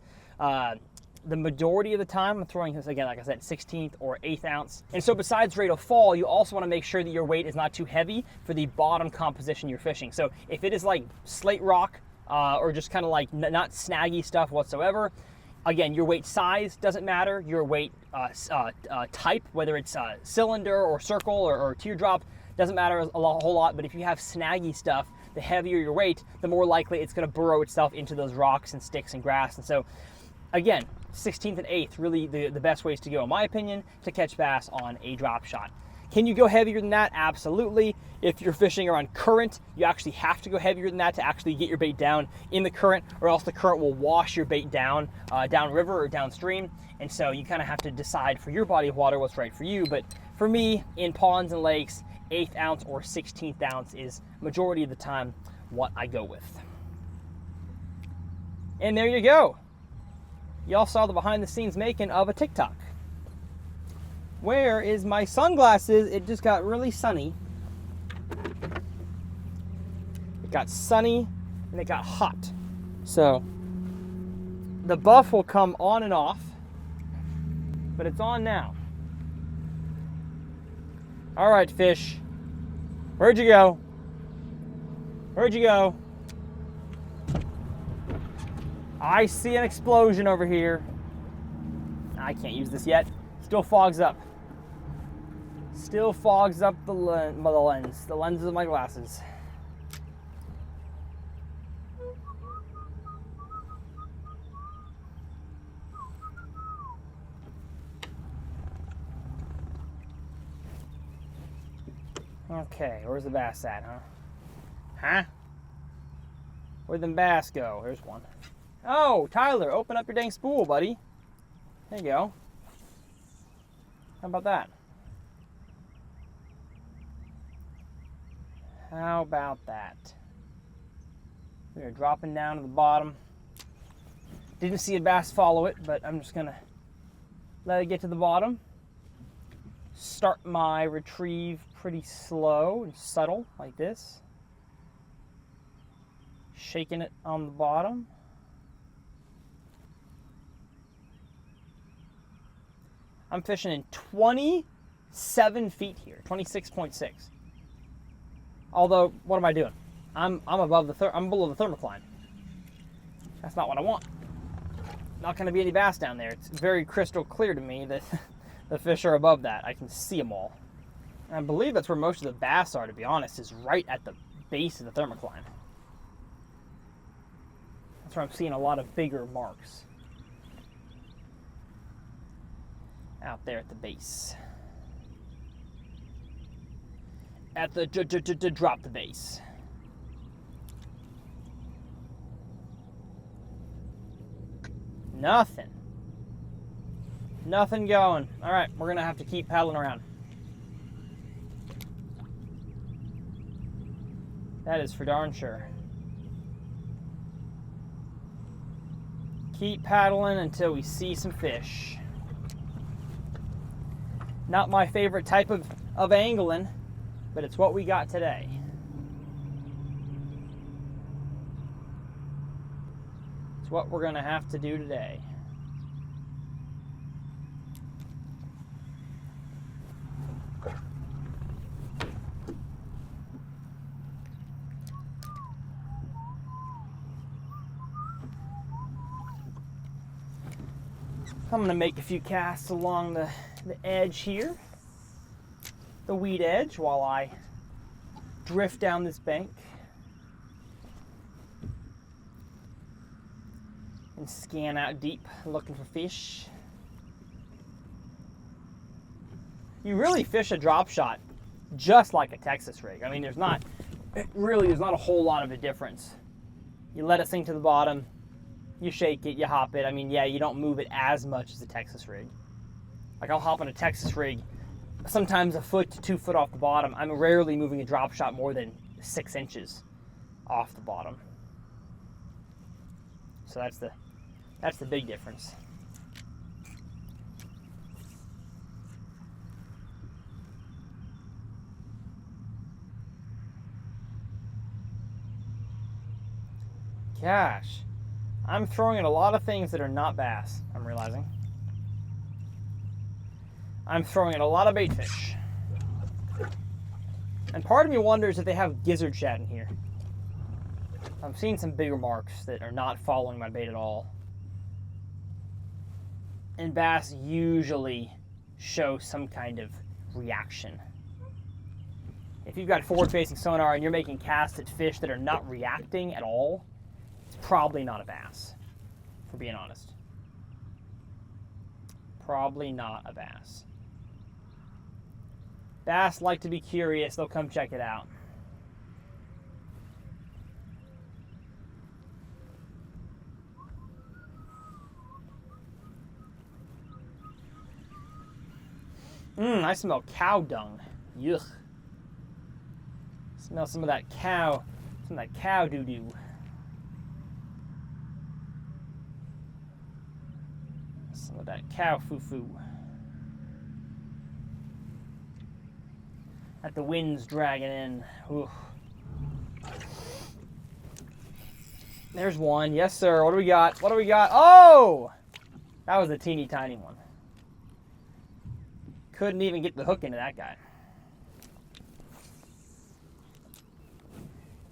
The majority of the time, I'm throwing this, again, like I said, 16th or 1/8 ounce. And so besides rate of fall, you also want to make sure that your weight is not too heavy for the bottom composition you're fishing. So if it is like slate rock, or just kind of like not snaggy stuff whatsoever, again, your weight size doesn't matter. Your weight type, whether it's cylinder or circle or teardrop, doesn't matter a whole lot. But if you have snaggy stuff, the heavier your weight, the more likely it's going to burrow itself into those rocks and sticks and grass. And so, again, 16th and 1/8, really the best ways to go, in my opinion, to catch bass on a drop shot. Can you go heavier than that? Absolutely. If you're fishing around current, you actually have to go heavier than that to actually get your bait down in the current, or else the current will wash your bait down downriver or downstream. And so you kind of have to decide for your body of water what's right for you. But for me, in ponds and lakes, 1/8 ounce or 16th ounce is majority of the time what I go with. And there you go. Y'all saw the behind the scenes making of a TikTok. Where is my sunglasses? It just got really sunny. It got sunny and it got hot. So the buff will come on and off, but it's on now. All right, fish. Where'd you go? Where'd you go? I see an explosion over here. I can't use this yet. Still fogs up. Still fogs up the lenses of my glasses. Okay, where's the bass at, huh? Huh? Where'd the bass go? There's one. Oh, Tyler, open up your dang spool, buddy. There you go. How about that? How about that? We are dropping down to the bottom. Didn't see a bass follow it, but I'm just gonna let it get to the bottom. Start my retrieve pretty slow and subtle, like this. Shaking it on the bottom. I'm fishing in 27 feet here, 26.6. Although, what am I doing? I'm below the thermocline. That's not what I want. Not going to be any bass down there. It's very crystal clear to me that the fish are above that. I can see them all. And I believe that's where most of the bass are, to be honest, is right at the base of the thermocline. That's where I'm seeing a lot of bigger marks. Out there at the base. At the drop the base. Nothing. Nothing going. All right, we're gonna have to keep paddling around. That is for darn sure. Keep paddling until we see some fish. Not my favorite type of angling, but it's what we got today. It's what we're gonna have to do today. I'm gonna make a few casts along the edge here, the weed edge, while I drift down this bank and scan out deep looking for fish. You really fish a drop shot just like a Texas rig. I mean, there's not a whole lot of a difference. You let it sink to the bottom, you shake it, you hop it. I mean, yeah, you don't move it as much as a Texas rig. Like, I'll hop on a Texas rig sometimes a foot to 2 foot off the bottom. I'm rarely moving a drop shot more than 6 inches off the bottom. So that's the big difference. Gosh, I'm throwing in a lot of things that are not bass, I'm realizing. I'm throwing in a lot of bait fish. And part of me wonders if they have gizzard shad in here. I'm seeing some bigger marks that are not following my bait at all. And bass usually show some kind of reaction. If you've got forward-facing sonar and you're making casts at fish that are not reacting at all, it's probably not a bass, for being honest. Probably not a bass. Bass like to be curious, they'll come check it out. I smell cow dung. Yuck. Smell some of that cow doo-doo. Some of that cow foo-foo. That the wind's dragging in. Oof. There's one. Yes, sir. What do we got? What do we got? Oh! That was a teeny tiny one. Couldn't even get the hook into that guy.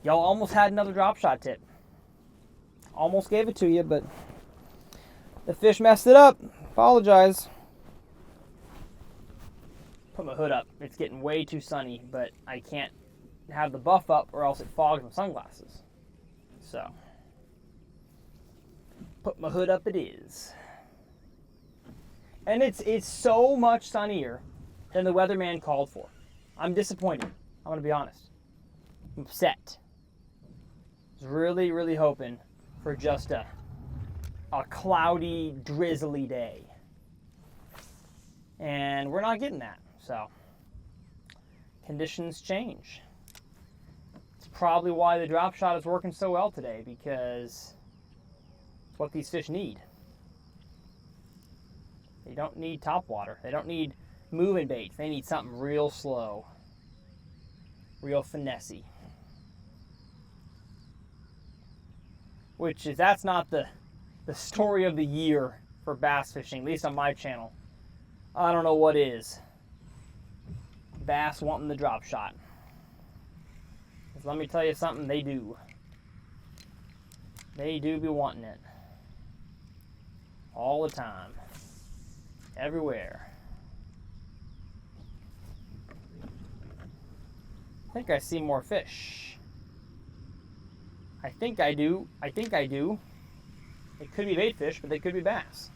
Y'all almost had another drop shot tip. Almost gave it to you, but the fish messed it up. Apologize. Put my hood up. It's getting way too sunny, but I can't have the buff up or else it fogs my sunglasses. So, put my hood up it is. And it's so much sunnier than the weatherman called for. I'm disappointed. I'm going to be honest. I'm upset. I was really, really hoping for just a a cloudy, drizzly day. And we're not getting that, so conditions change. It's probably why the drop shot is working so well today, because it's what these fish need. They don't need top water. They don't need moving baits. They need something real slow, real finessey. Which is, that's not the story of the year for bass fishing, at least on my channel. I don't know what is. Bass wanting the drop shot. 'Cause let me tell you something, they do. They do be wanting it. All the time. Everywhere. I think I see more fish. I think I do. I think I do. It could be bait fish, but they could be bass.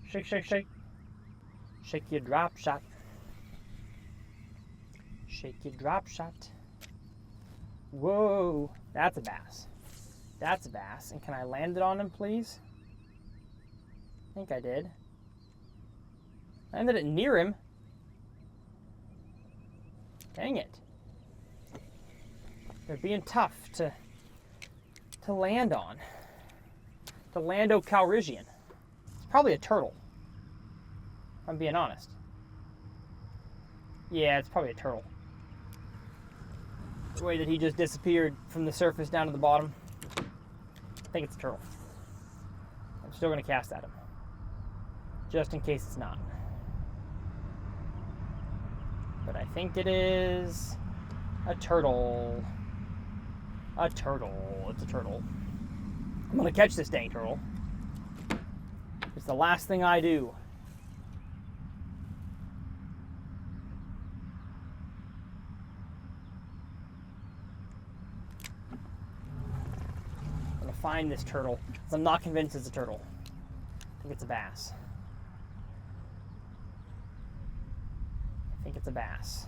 Shake, shake, shake. Shake your drop shot. Shake your drop shot. Whoa, that's a bass. That's a bass. And can I land it on him, please? I think I did. I landed it near him. Dang it. They're being tough to land on. The Lando Calrissian. It's probably a turtle. If I'm being honest. Yeah, it's probably a turtle. The way that he just disappeared from the surface down to the bottom. I think it's a turtle. I'm still going to cast at him. Just in case it's not. But I think it is a turtle. A turtle. It's a turtle. I'm going to catch this dang turtle. It's the last thing I do. I'm going to find this turtle. I'm not convinced it's a turtle. I think it's a bass. I think it's a bass.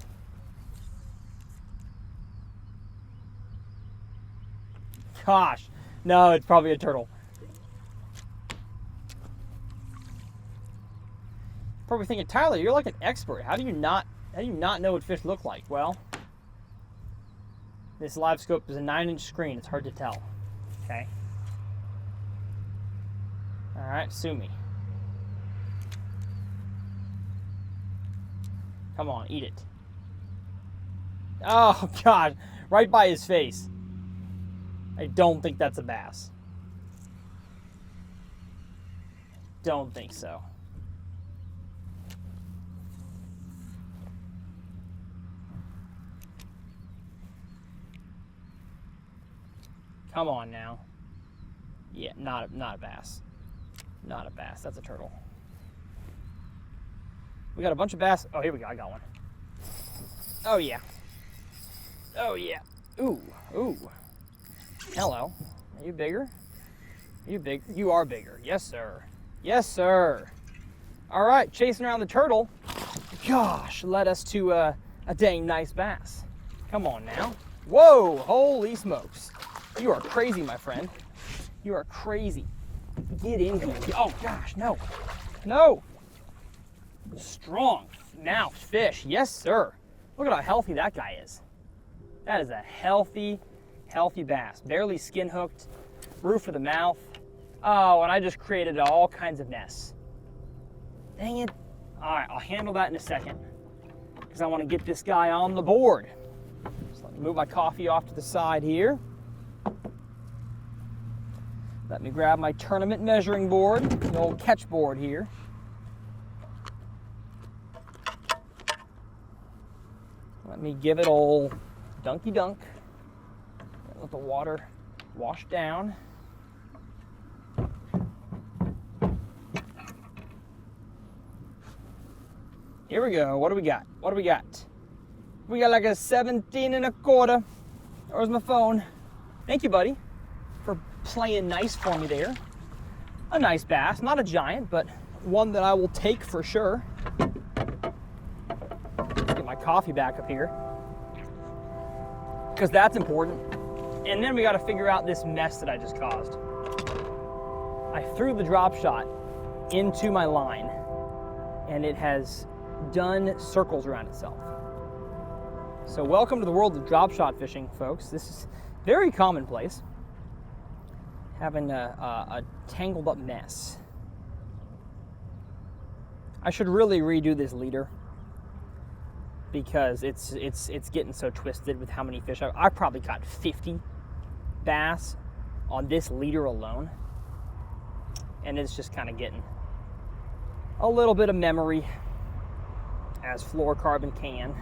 Gosh, no, it's probably a turtle. Probably thinking, Tyler, you're like an expert. How do you not know what fish look like? Well, this live scope is a 9-inch screen. It's hard to tell. Okay. All right, sue me. Come on, eat it. Oh, God. Right by his face. I don't think that's a bass. Don't think so. Come on now. Yeah, not a bass. Not a bass. That's a turtle. We got a bunch of bass. Oh, here we go. I got one. Oh, yeah. Oh, yeah. Ooh. Ooh. Hello. Are you bigger? Are you bigger? You are bigger. Yes, sir. Yes, sir. All right. Chasing around the turtle. Gosh, led us to a dang nice bass. Come on now. Whoa. Holy smokes. You are crazy, my friend. You are crazy. Get in here. Oh, gosh. No. No. Strong. Now, fish. Yes, sir. Look at how healthy that guy is. That is a healthy bass. Barely skin hooked. Roof of the mouth. Oh, and I just created all kinds of nests. Dang it. All right, I'll handle that in a second because I want to get this guy on the board. So let me move my coffee off to the side here. Let me grab my tournament measuring board, the old catch board here. Let me give it old dunky dunk. Let the water wash down. Here we go. What do we got? What do we got? We got like a 17 1/4. Where's my phone? Thank you, buddy, for playing nice for me there. A nice bass, not a giant, but one that I will take for sure. Let's get my coffee back up here. because that's important. And then we got to figure out this mess that I just caused. I threw the drop shot into my line, and it has done circles around itself. So welcome to the world of drop shot fishing, folks. This is very commonplace, having a tangled up mess. I should really redo this leader because it's getting so twisted with how many fish I've probably caught 50 bass on this leader alone, and it's just kind of getting a little bit of memory, as fluorocarbon can.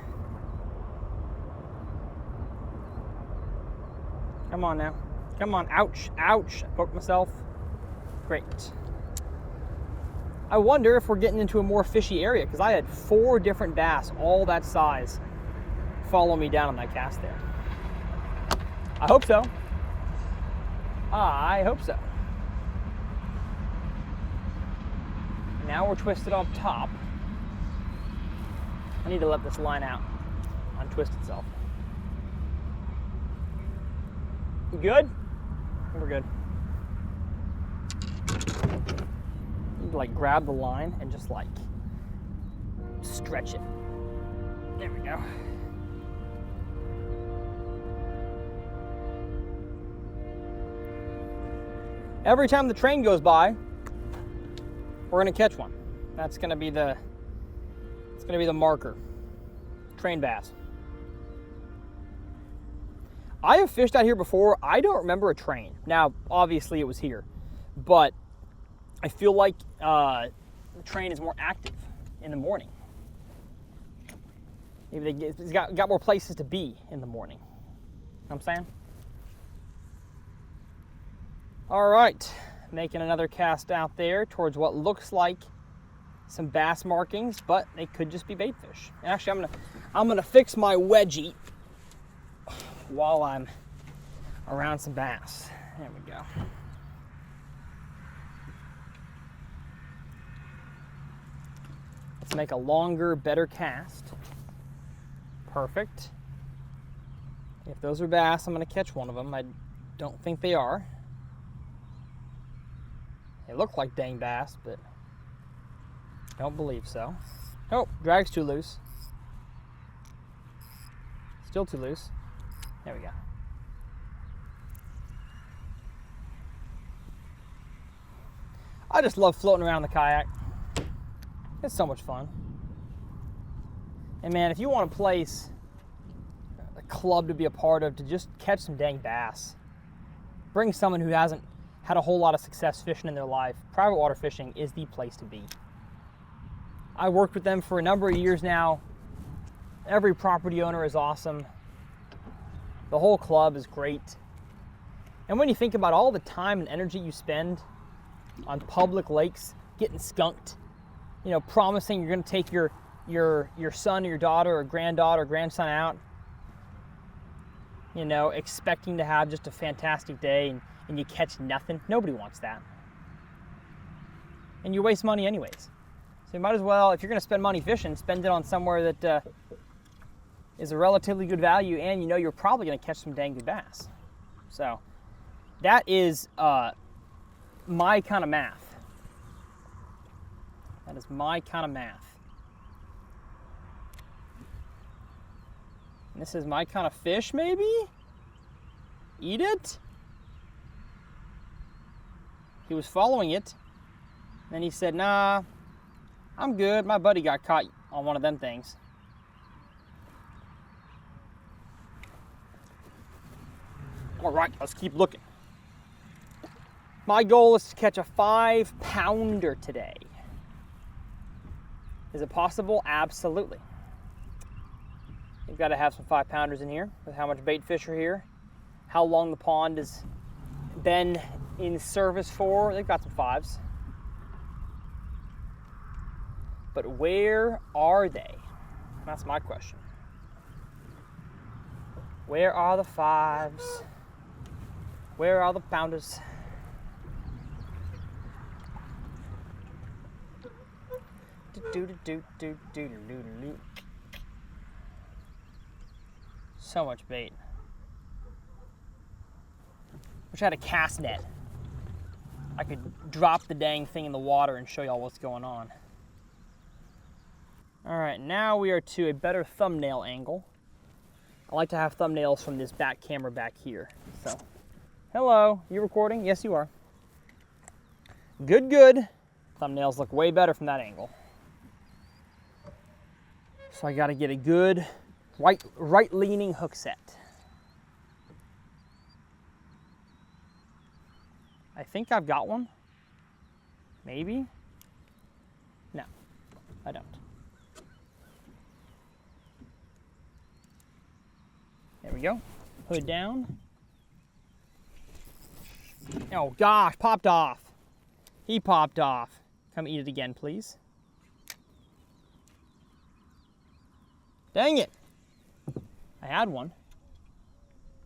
Come on now. Come on. Ouch. Ouch. I poked myself. Great. I wonder if we're getting into a more fishy area, because I had 4 different bass, all that size, follow me down on that cast there. I hope so. I hope so. Now we're twisted on top. I need to let this line out, untwist itself. You good? We're good. You like grab the line and just like stretch it. There we go. Every time the train goes by, we're gonna catch one. That's gonna be the marker. Train bass. I have fished out here before. I don't remember a train. Now, obviously it was here, but I feel like the train is more active in the morning. Maybe it's got more places to be in the morning. You know what I'm saying? All right, making another cast out there towards what looks like some bass markings, but they could just be bait fish. Actually, I'm gonna fix my wedgie while I'm around some bass. There we go. Let's make a longer, better cast. Perfect. If those are bass, I'm gonna catch one of them. I don't think they are. They look like dang bass, but don't believe so. Oh, drag's too loose. Still too loose. There we go. I just love floating around the kayak. It's so much fun. And man, if you want a place, a club to be a part of, to just catch some dang bass, bring someone who hasn't had a whole lot of success fishing in their life. Private water fishing is the place to be. I worked with them for a number of years now. Every property owner is awesome. The whole club is great. And when you think about all the time and energy you spend on public lakes, getting skunked, you know, promising you're going to take your son or your daughter or granddaughter or grandson out, you know, expecting to have just a fantastic day, and you catch nothing. Nobody wants that. And you waste money anyways. So you might as well, if you're going to spend money fishing, spend it on somewhere that is a relatively good value, and you know you're probably going to catch some dang good bass. So that is my kind of math. That is my kind of math. And this is my kind of fish, maybe? Eat it? He was following it. Then he said, nah, I'm good. My buddy got caught on one of them things. All right, let's keep looking. My goal is to catch a 5-pounder today. Is it possible? Absolutely. You've got to have some 5-pounders in here with how much bait fish are here, how long the pond has been in service for. They've got some 5s. But where are they? That's my question. Where are the 5s? Where are the pounders? So much bait. Wish I had a cast net. I could drop the dang thing in the water and show y'all what's going on. All right, now we are to a better thumbnail angle. I like to have thumbnails from this back camera back here. So, hello, you recording? Yes, you are. Good, good. Thumbnails look way better from that angle. So I gotta get a good right-leaning hook set. I think I've got one. Maybe? No, I don't. There we go. Hood down. Oh gosh, popped off. He popped off. Come eat it again, please. Dang it. I had one.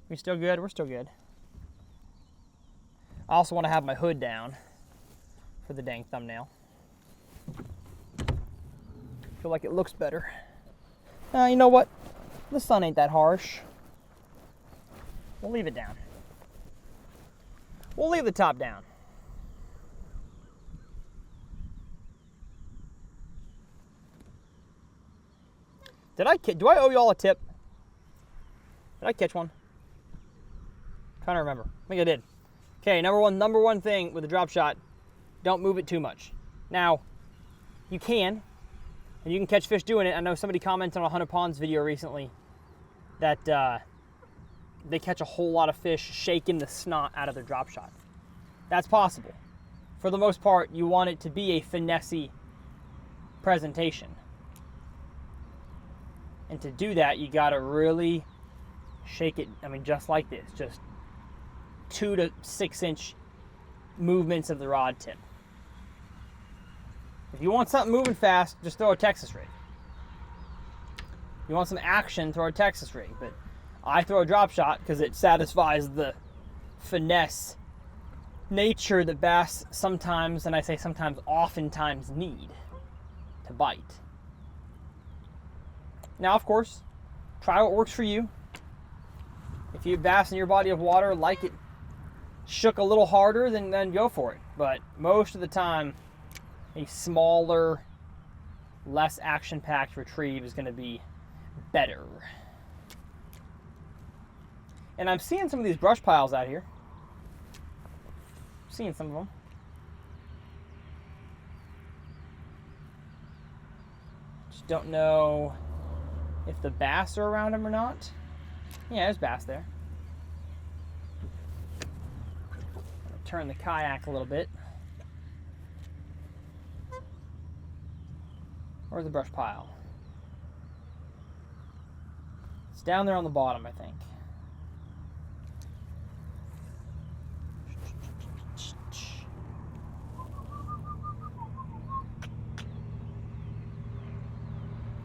We still good? We're still good. I also want to have my hood down for the dang thumbnail. Feel like it looks better. You know what? The sun ain't that harsh. We'll leave it down. We'll leave the top down. Do I owe y'all a tip? Did I catch one? Trying to remember. I think I did. Okay, number one thing with a drop shot, don't move it too much. Now, you can, and you can catch fish doing it. I know somebody commented on a 100 Ponds video recently that they catch a whole lot of fish shaking the snot out of their drop shot. That's possible. For the most part, you want it to be a finessey presentation. And to do that, you gotta really shake it, just like this. Just 2 to 6 inch movements of the rod tip. If you want something moving fast, just throw a Texas rig. If you want some action, throw a Texas rig. But I throw a drop shot because it satisfies the finesse nature that bass sometimes, and I say sometimes, oftentimes need to bite. Now, of course, try what works for you. If you bass in your body of water like it shook a little harder, then go for it. But most of the time, a smaller, less action-packed retrieve is going to be better. And I'm seeing some of these brush piles out here. Seeing some of them. Just don't know if the bass are around them or not. Yeah, there's bass there. I'm gonna turn the kayak a little bit. Where's the brush pile? It's down there on the bottom, I think.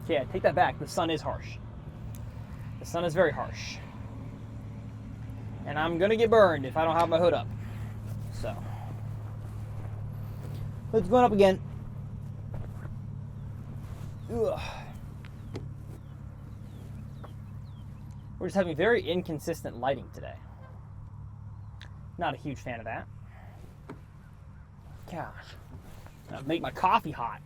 Okay, I take that back. The sun is harsh. The sun is very harsh. And I'm gonna get burned if I don't have my hood up. So, hood's going up again. Ugh. We're just having very inconsistent lighting today. Not a huge fan of that. Gosh, that'll make my coffee hot.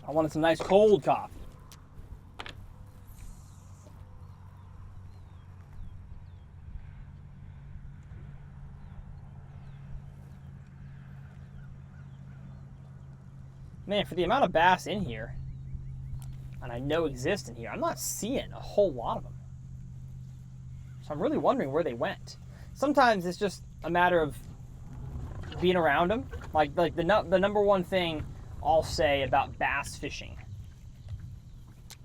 I wanted some nice cold coffee. Man, for the amount of bass in here, and I know exist in here, I'm not seeing a whole lot of them. So I'm really wondering where they went. Sometimes it's just a matter of being around them. Like the number one thing I'll say about bass fishing.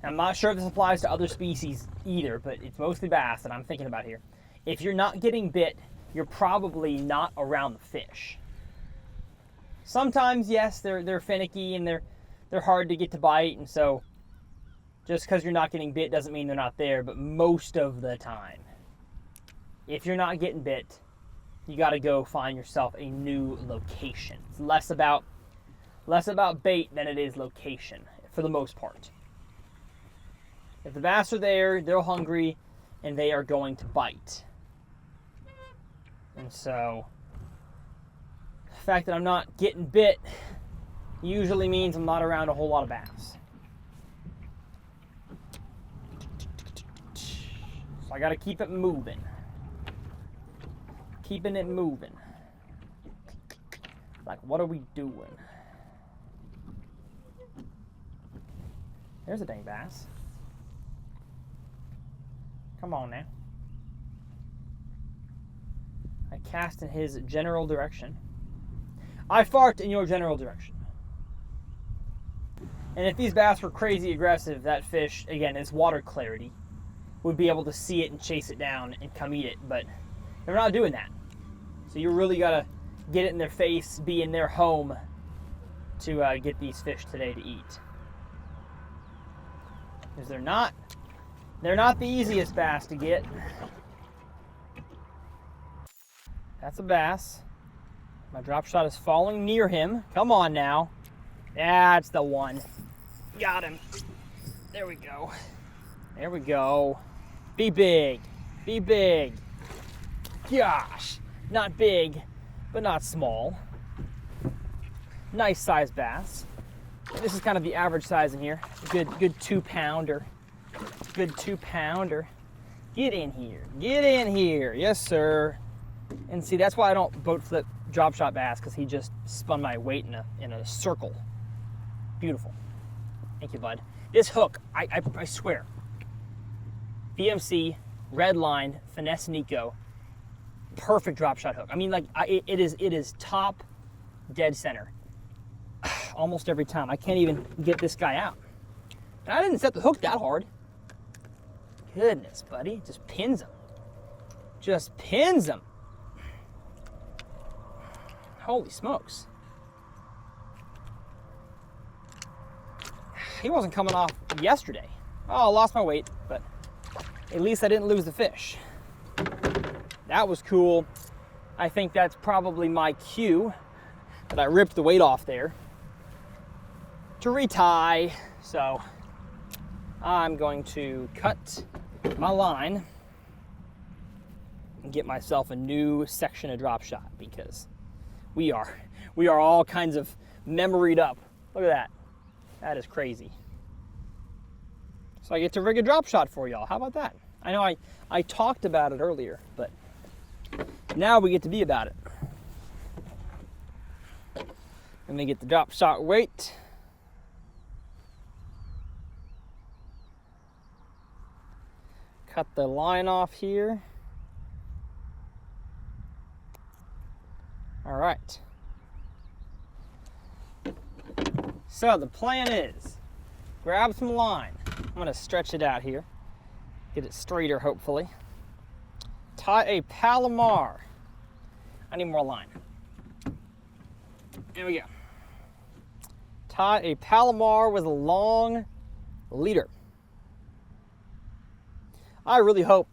I'm not sure if this applies to other species either, but it's mostly bass that I'm thinking about here. If you're not getting bit, you're probably not around the fish. Sometimes, yes, they're finicky and they're hard to get to bite, and so just because you're not getting bit doesn't mean they're not there, but most of the time, if you're not getting bit, you got to go find yourself a new location. It's less about bait than it is location, for the most part. If the bass are there, they're hungry, and they are going to bite. And so the fact that I'm not getting bit usually means I'm not around a whole lot of bass. So I got to keep it moving. Keeping it moving. Like, what are we doing? There's a dang bass. Come on now. I cast in his general direction. I fart in your general direction. And if these bass were crazy aggressive, that fish, again, is water clarity, would be able to see it and chase it down and come eat it. But they're not doing that. So you really got to get it in their face, be in their home to get these fish today to eat. Because they're not the easiest bass to get. That's a bass. My drop shot is falling near him. Come on now. That's the one. Got him. There we go. There we go. Be big. Be big. Gosh. Not big, but not small. Nice sized bass. This is kind of the average size in here. Good 2-pounder. Good 2-pounder. Get in here. Get in here. Yes, sir. And see, that's why I don't boat flip drop shot bass, because he just spun my weight in a circle. Beautiful. Thank you, bud. This hook, I swear, BMC, red line, finesse Nico, perfect drop shot hook. I mean, like, it is top dead center almost every time. I can't even get this guy out. And I didn't set the hook that hard. Goodness, buddy. Just pins him. Just pins him. Holy smokes. He wasn't coming off yesterday. Oh, I lost my weight, but at least I didn't lose the fish. That was cool. I think that's probably my cue that I ripped the weight off there to retie. So I'm going to cut my line and get myself a new section of drop shot, because we are all kinds of memoried up. Look at that. That is crazy. So I get to rig a drop shot for y'all. How about that? I know I talked about it earlier, but now we get to be about it. Let me get the drop shot weight. Cut the line off here. All right. So the plan is, grab some line. I'm gonna stretch it out here, get it straighter hopefully. Tie a Palomar. I need more line. There we go. Tie a Palomar with a long leader. I really hope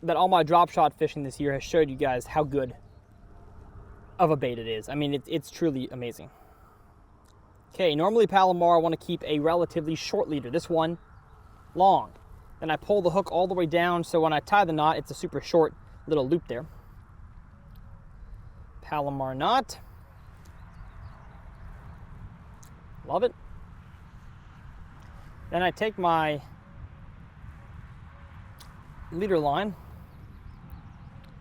that all my drop shot fishing this year has showed you guys how good of a bait it is. I mean, it's truly amazing. Okay, normally Palomar, I want to keep a relatively short leader. This one, long. Then I pull the hook all the way down, so when I tie the knot, it's a super short little loop there. Palomar knot. Love it. Then I take my leader line,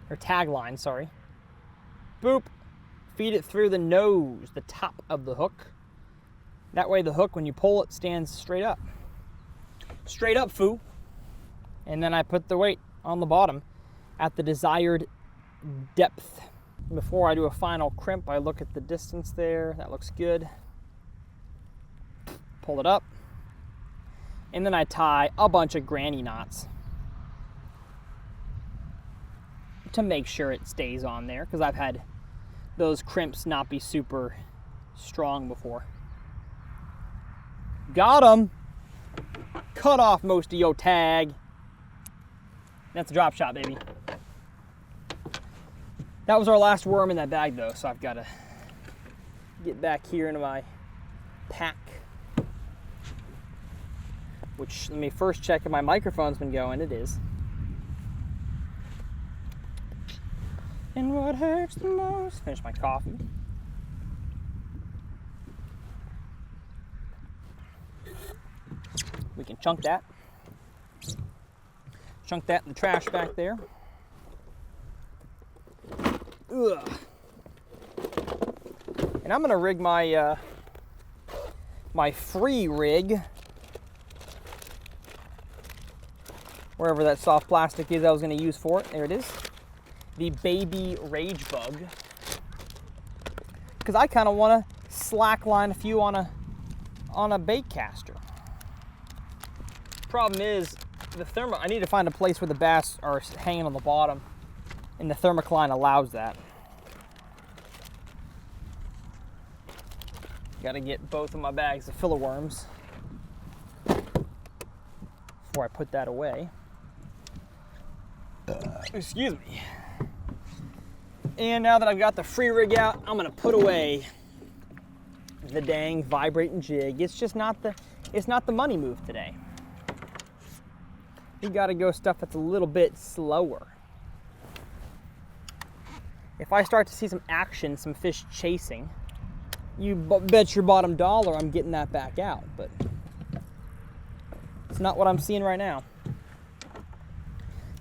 or tag line, sorry. Boop. Feed it through the nose, the top of the hook. That way the hook, when you pull it, stands straight up. Straight up, foo. And then I put the weight on the bottom at the desired depth. Before I do a final crimp, I look at the distance there. That looks good. Pull it up. And then I tie a bunch of granny knots to make sure it stays on there, because I've had those crimps not be super strong before. Got him. Cut off most of your tag. That's a drop shot, baby. That was our last worm in that bag, though, so I've got to get back here into my pack. Which, let me first check if my microphone's been going. It is. And what hurts the most? Finish my coffee. We can chunk that. Chunk that in the trash back there. Ugh. And I'm gonna rig my my free rig, wherever that soft plastic is I was gonna use for it. There it is. The Baby Rage Bug. Because I kind of want to slackline a few on a bait caster. Problem is, I need to find a place where the bass are hanging on the bottom, and the thermocline allows that. Got to get both of my bags of filler worms before I put that away. Excuse me. And now that I've got the free rig out, I'm gonna put away the dang vibrating jig. It's just not the money move today. You gotta go stuff that's a little bit slower. If I start to see some action, some fish chasing, you bet your bottom dollar I'm getting that back out, but it's not what I'm seeing right now.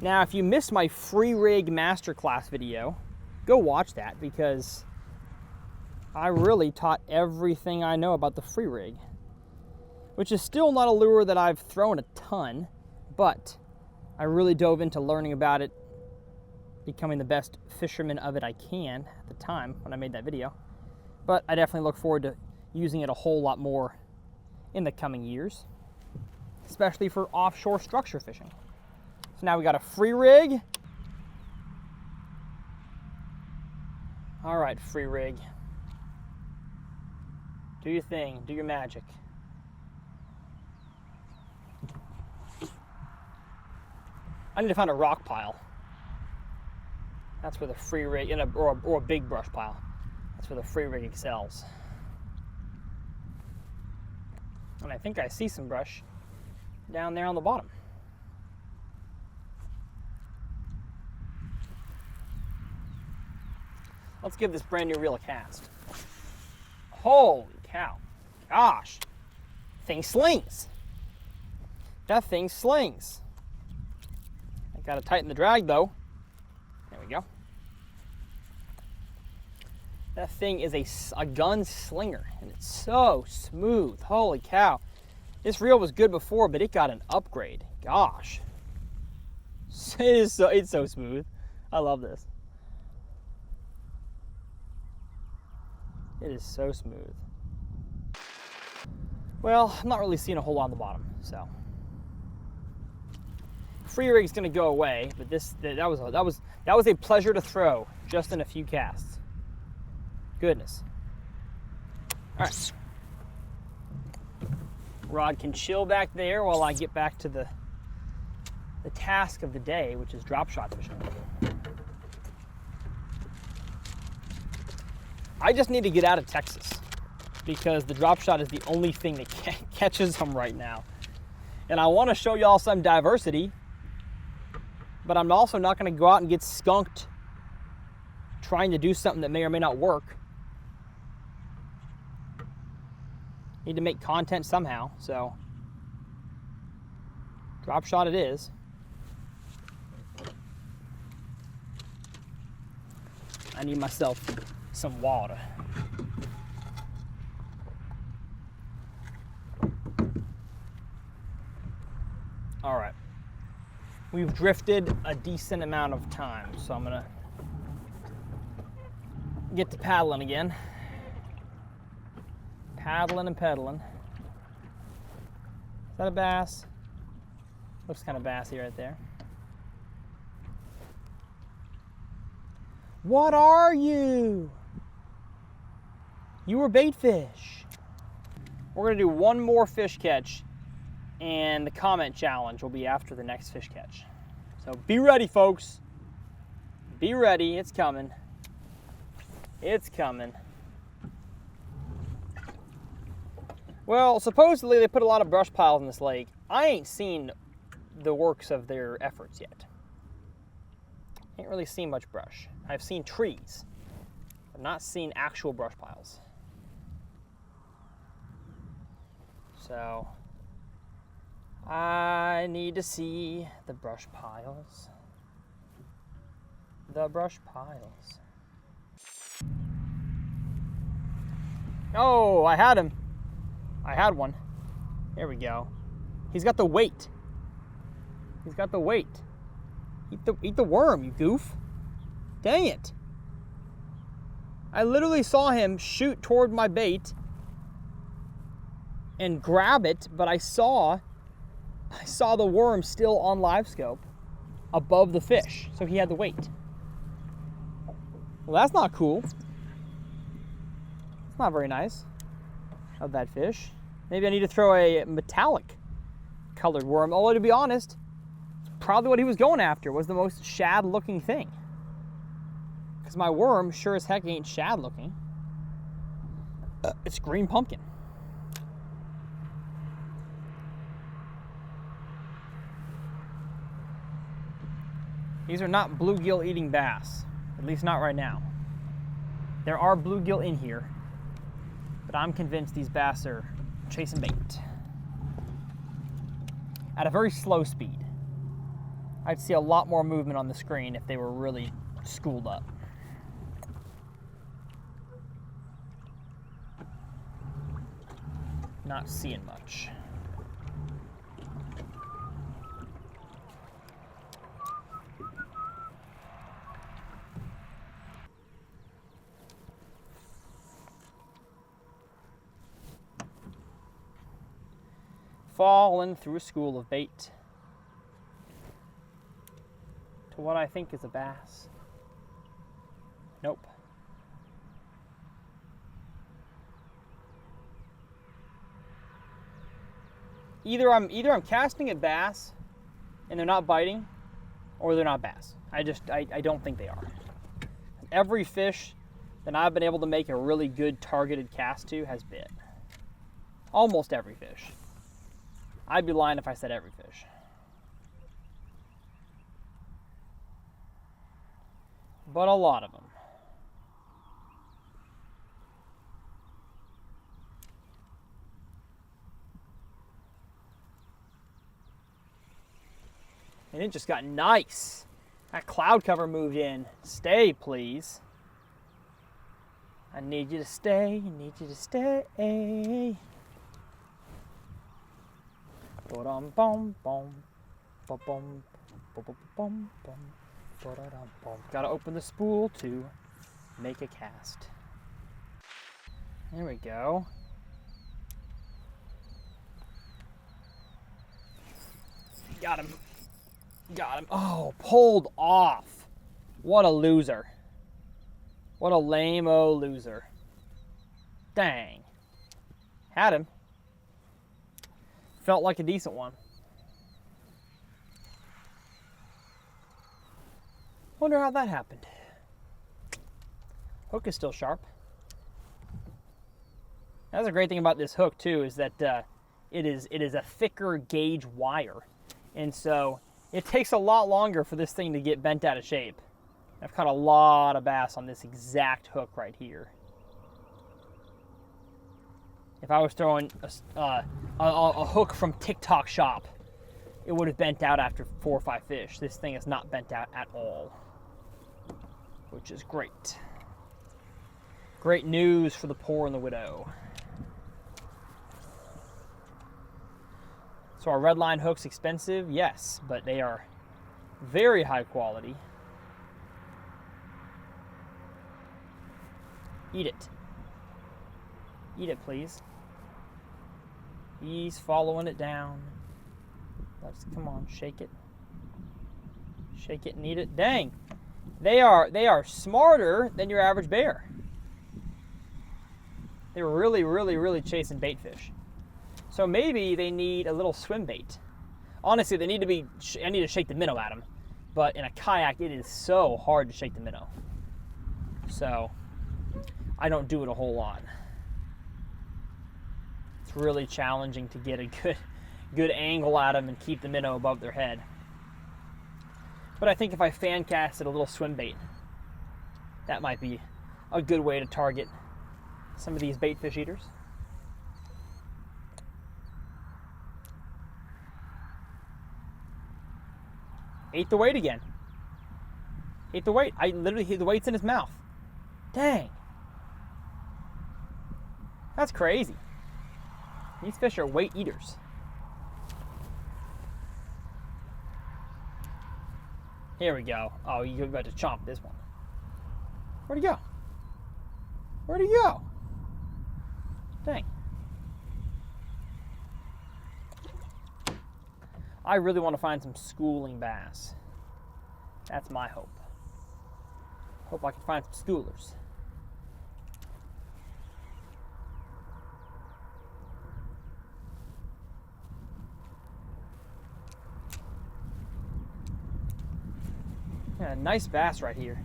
Now, if you missed my free rig masterclass video, go watch that, because I really taught everything I know about the free rig, which is still not a lure that I've thrown a ton, but I really dove into learning about it, becoming the best fisherman of it I can at the time when I made that video. But I definitely look forward to using it a whole lot more in the coming years, especially for offshore structure fishing. So now we got a free rig. All right, free rig. Do your thing, do your magic. I need to find a rock pile. That's where the free rig, or a big brush pile. That's where the free rig excels. And I think I see some brush down there on the bottom. Let's give this brand new reel a cast. Holy cow. Gosh. Thing slings. That thing slings. I gotta tighten the drag though. There we go. That thing is a gun slinger, and it's so smooth. Holy cow. This reel was good before, but it got an upgrade. Gosh. It's so smooth. I love this. It is so smooth. Well, I'm not really seeing a whole lot on the bottom, so. Free rig's gonna go away, but that was a pleasure to throw just in a few casts. Goodness. All right. Rod can chill back there while I get back to the task of the day, which is drop shot fishing. I just need to get out of Texas because the drop shot is the only thing that catches them right now. And I want to show y'all some diversity, but I'm also not going to go out and get skunked trying to do something that may or may not work. Need to make content somehow, so drop shot it is. I need myself some water. All right. We've drifted a decent amount of time, so I'm gonna get to paddling again. Paddling and pedaling. Is that a bass? Looks kind of bassy right there. What are you? You were bait fish. We're gonna do one more fish catch, and the comment challenge will be after the next fish catch. So be ready, folks. Be ready, it's coming. It's coming. Well, supposedly they put a lot of brush piles in this lake. I ain't seen the works of their efforts yet. Can't really see much brush. I've seen trees. I've not seen actual brush piles. So I need to see the brush piles. The brush piles. Oh, I had him. I had one. There we go. He's got the weight. He's got the weight. Eat the worm, you goof. Dang it. I literally saw him shoot toward my bait and grab it, but I saw the worm still on live scope above the fish, so he had the weight. Well, that's not cool. It's not very nice of that fish. Maybe I need to throw a metallic colored worm, although to be honest, probably what he was going after was the most shad looking thing. Because my worm sure as heck ain't shad looking. It's green pumpkin. These are not bluegill eating bass, at least not right now. There are bluegill in here, but I'm convinced these bass are chasing bait at a very slow speed. I'd see a lot more movement on the screen if they were really schooled up. Not seeing much. Fallen through a school of bait to what I think is a bass. Nope. Either I'm casting at bass and they're not biting, or they're not bass. I don't think they are. Every fish that I've been able to make a really good targeted cast to has bit. Almost every fish. I'd be lying if I said every fish. But a lot of them. And it just got nice. That cloud cover moved in. Stay, please. I need you to stay. I need you to stay. Gotta open the spool to make a cast. There we go. Got him. Got him. Oh, pulled off. What a loser. What a lame-o loser. Dang. Had him. Felt like a decent one. Wonder how that happened. Hook is still sharp. That's a great thing about this hook too, is that it is a thicker gauge wire, and so it takes a lot longer for this thing to get bent out of shape. I've caught a lot of bass on this exact hook right here. If I was throwing a hook from TikTok shop, it would have bent out after 4 or 5 fish. This thing is not bent out at all, which is great. Great news for the poor and the widow. So are red line hooks expensive? Yes, but they are very high quality. Eat it. Eat it, please. He's following it down. Come on, shake it. Shake it and eat it. Dang. They are smarter than your average bear. They're really, really, really chasing bait fish. So maybe they need a little swim bait. Honestly, I need to shake the minnow at them. But in a kayak, it is so hard to shake the minnow. So I don't do it a whole lot. It's really challenging to get a good angle at them and keep the minnow above their head. But I think if I fan casted a little swim bait, that might be a good way to target some of these bait fish eaters. Ate the weight again. Ate the weight. The weight's in his mouth. Dang. That's crazy. These fish are weight eaters. Here we go. Oh, you're about to chomp this one. Where'd he go? Where'd he go? Dang. I really want to find some schooling bass. That's my hope. Hope I can find some schoolers. Yeah, a nice bass right here.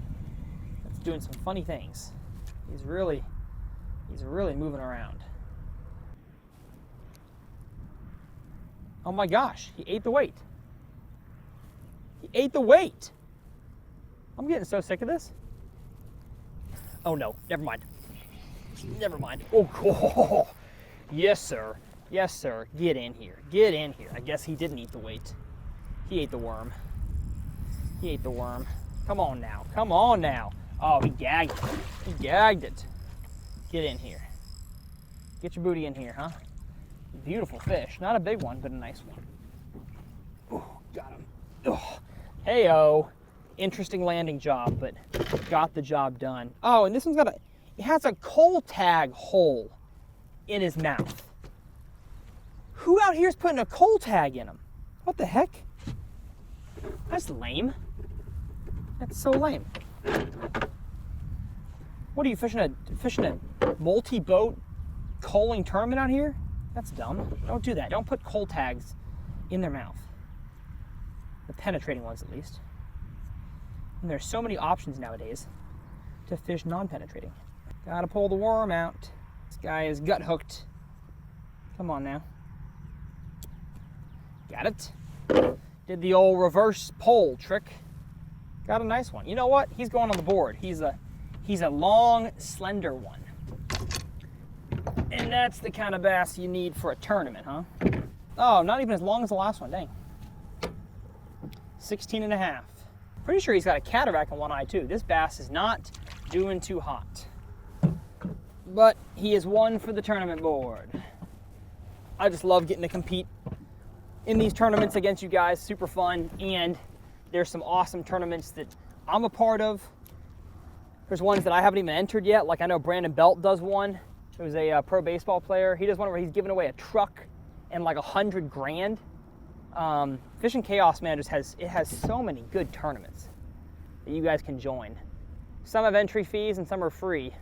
That's doing some funny things. He's really moving around. Oh my gosh, he ate the weight. He ate the weight. I'm getting so sick of this. Oh no, never mind. Never mind. Oh, yes sir. Yes sir, get in here. Get in here. I guess he didn't eat the weight. He ate the worm. He ate the worm. Come on now, come on now. Oh, he gagged it. He gagged it. Get in here. Get your booty in here, huh? Beautiful fish. Not a big one, but a nice one. Oh, got him. Oh, hey-oh. Interesting landing job, but got the job done. Oh, and this one's got it has a coal tag hole in his mouth. Who out here is putting a coal tag in him? What the heck? That's lame. That's so lame. What are you fishing a multi-boat coaling tournament out here? That's dumb. Don't do that. Don't put coal tags in their mouth. The penetrating ones, at least. And there's so many options nowadays to fish non-penetrating. Gotta pull the worm out. This guy is gut hooked. Come on now. Got it. Did the old reverse pole trick. Got a nice one. You know what? He's going on the board. He's a long, slender one. And that's the kind of bass you need for a tournament, huh? Oh, not even as long as the last one, dang. 16 and a half. Pretty sure he's got a cataract in one eye too. This bass is not doing too hot. But he is one for the tournament board. I just love getting to compete in these tournaments against you guys. Super fun. And there's some awesome tournaments that I'm a part of. There's ones that I haven't even entered yet. Like I know Brandon Belt does one. It was a pro baseball player. He does one where he's giving away a truck and like 100 grand. Fishing Chaos, man, it has so many good tournaments that you guys can join. Some have entry fees and some are free,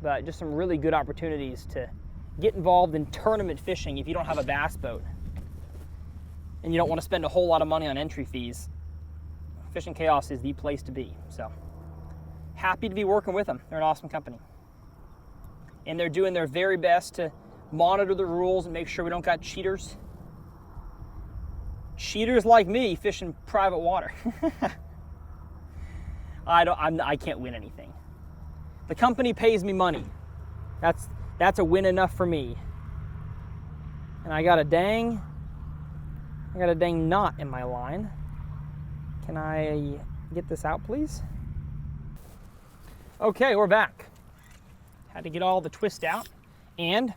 but just some really good opportunities to get involved in tournament fishing if you don't have a bass boat and you don't want to spend a whole lot of money on entry fees. Fishing Chaos is the place to be. So happy to be working with them. They're an awesome company. And they're doing their very best to monitor the rules and make sure we don't got cheaters. Cheaters like me fishing private water. I can't win anything. The company pays me money. That's a win enough for me. And I got a dang knot in my line. Can I get this out, please? Okay, we're back. Had to get all the twist out, and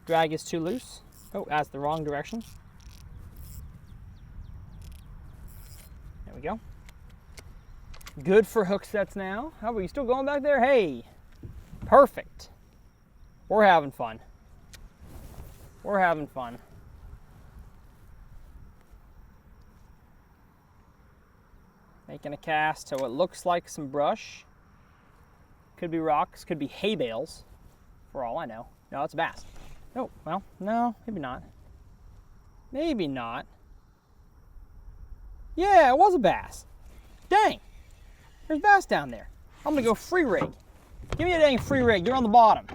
drag is too loose. Oh, that's the wrong direction. There we go. Good for hook sets now. How are you still going back there? Hey, perfect. We're having fun. We're having fun. Making a cast so it looks like some brush. Could be rocks, could be hay bales, for all I know. No, it's a bass. Oh, well, no, maybe not. Maybe not. Yeah, it was a bass. Dang, there's bass down there. I'm gonna go free rig. Give me a dang free rig, you're on the bottom.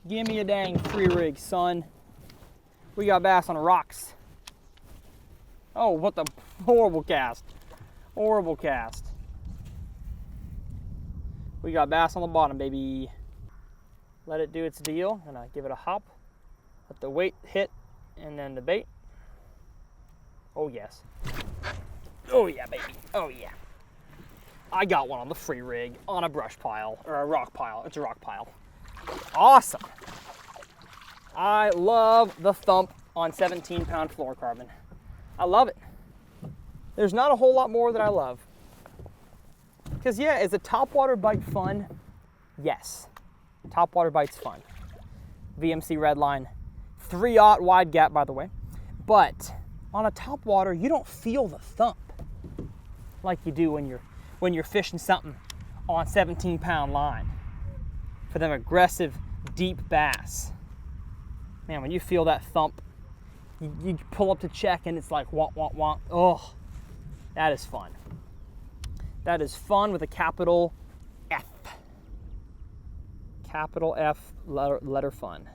Give me a dang free rig, son. We got bass on the rocks. Oh, what the horrible cast. Horrible cast. We got bass on the bottom, baby. Let it do its deal. I'm gonna give it a hop. Let the weight hit, and then the bait. Oh yes. Oh yeah, baby. Oh yeah. I got one on the free rig on a brush pile, or a rock pile. It's a rock pile. Awesome. I love the thump on 17-pound fluorocarbon. I love it. There's not a whole lot more that I love. Because yeah, is a topwater bite fun? Yes. Topwater bite's fun. VMC Redline. 3/0 wide gap, by the way. But on a topwater, you don't feel the thump like you do when you're fishing something on 17-pound line for them aggressive, deep bass. Man, when you feel that thump, you pull up to check and it's like womp, womp, womp. Oh, that is fun. That is fun with a capital F. Capital F, letter fun.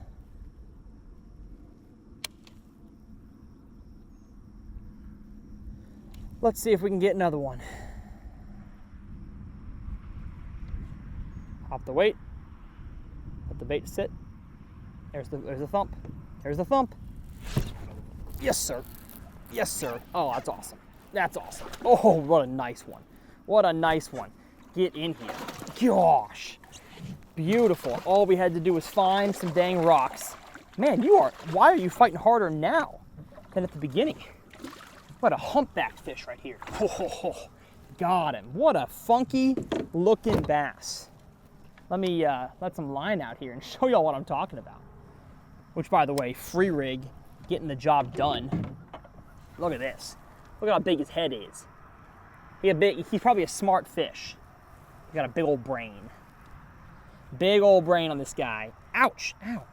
Let's see if we can get another one. Hop the weight. Let the bait sit. There's the thump. There's the thump. Yes, sir. Yes, sir. Oh, that's awesome. That's awesome. Oh, what a nice one. What a nice one. Get in here. Gosh. Beautiful. All we had to do was find some dang rocks. Man, why are you fighting harder now than at the beginning? What a humpback fish right here. Oh, got him. What a funky looking bass. Let me let some line out here and show y'all what I'm talking about. Which, by the way, free rig, getting the job done. Look at this. Look at how big his head is. He's probably a smart fish. He's got a big old brain. Big old brain on this guy. Ouch, ow.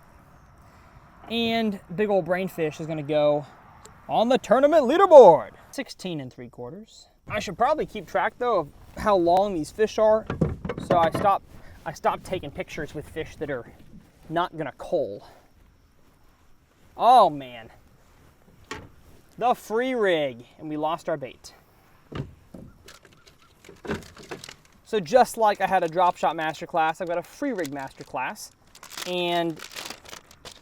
And big old brain fish is gonna go on the tournament leaderboard. 16 3/4. I should probably keep track though of how long these fish are. So I stopped taking pictures with fish that are not gonna cull. Oh man. The free rig, and we lost our bait. So just like I had a drop shot masterclass, I've got a free rig masterclass. And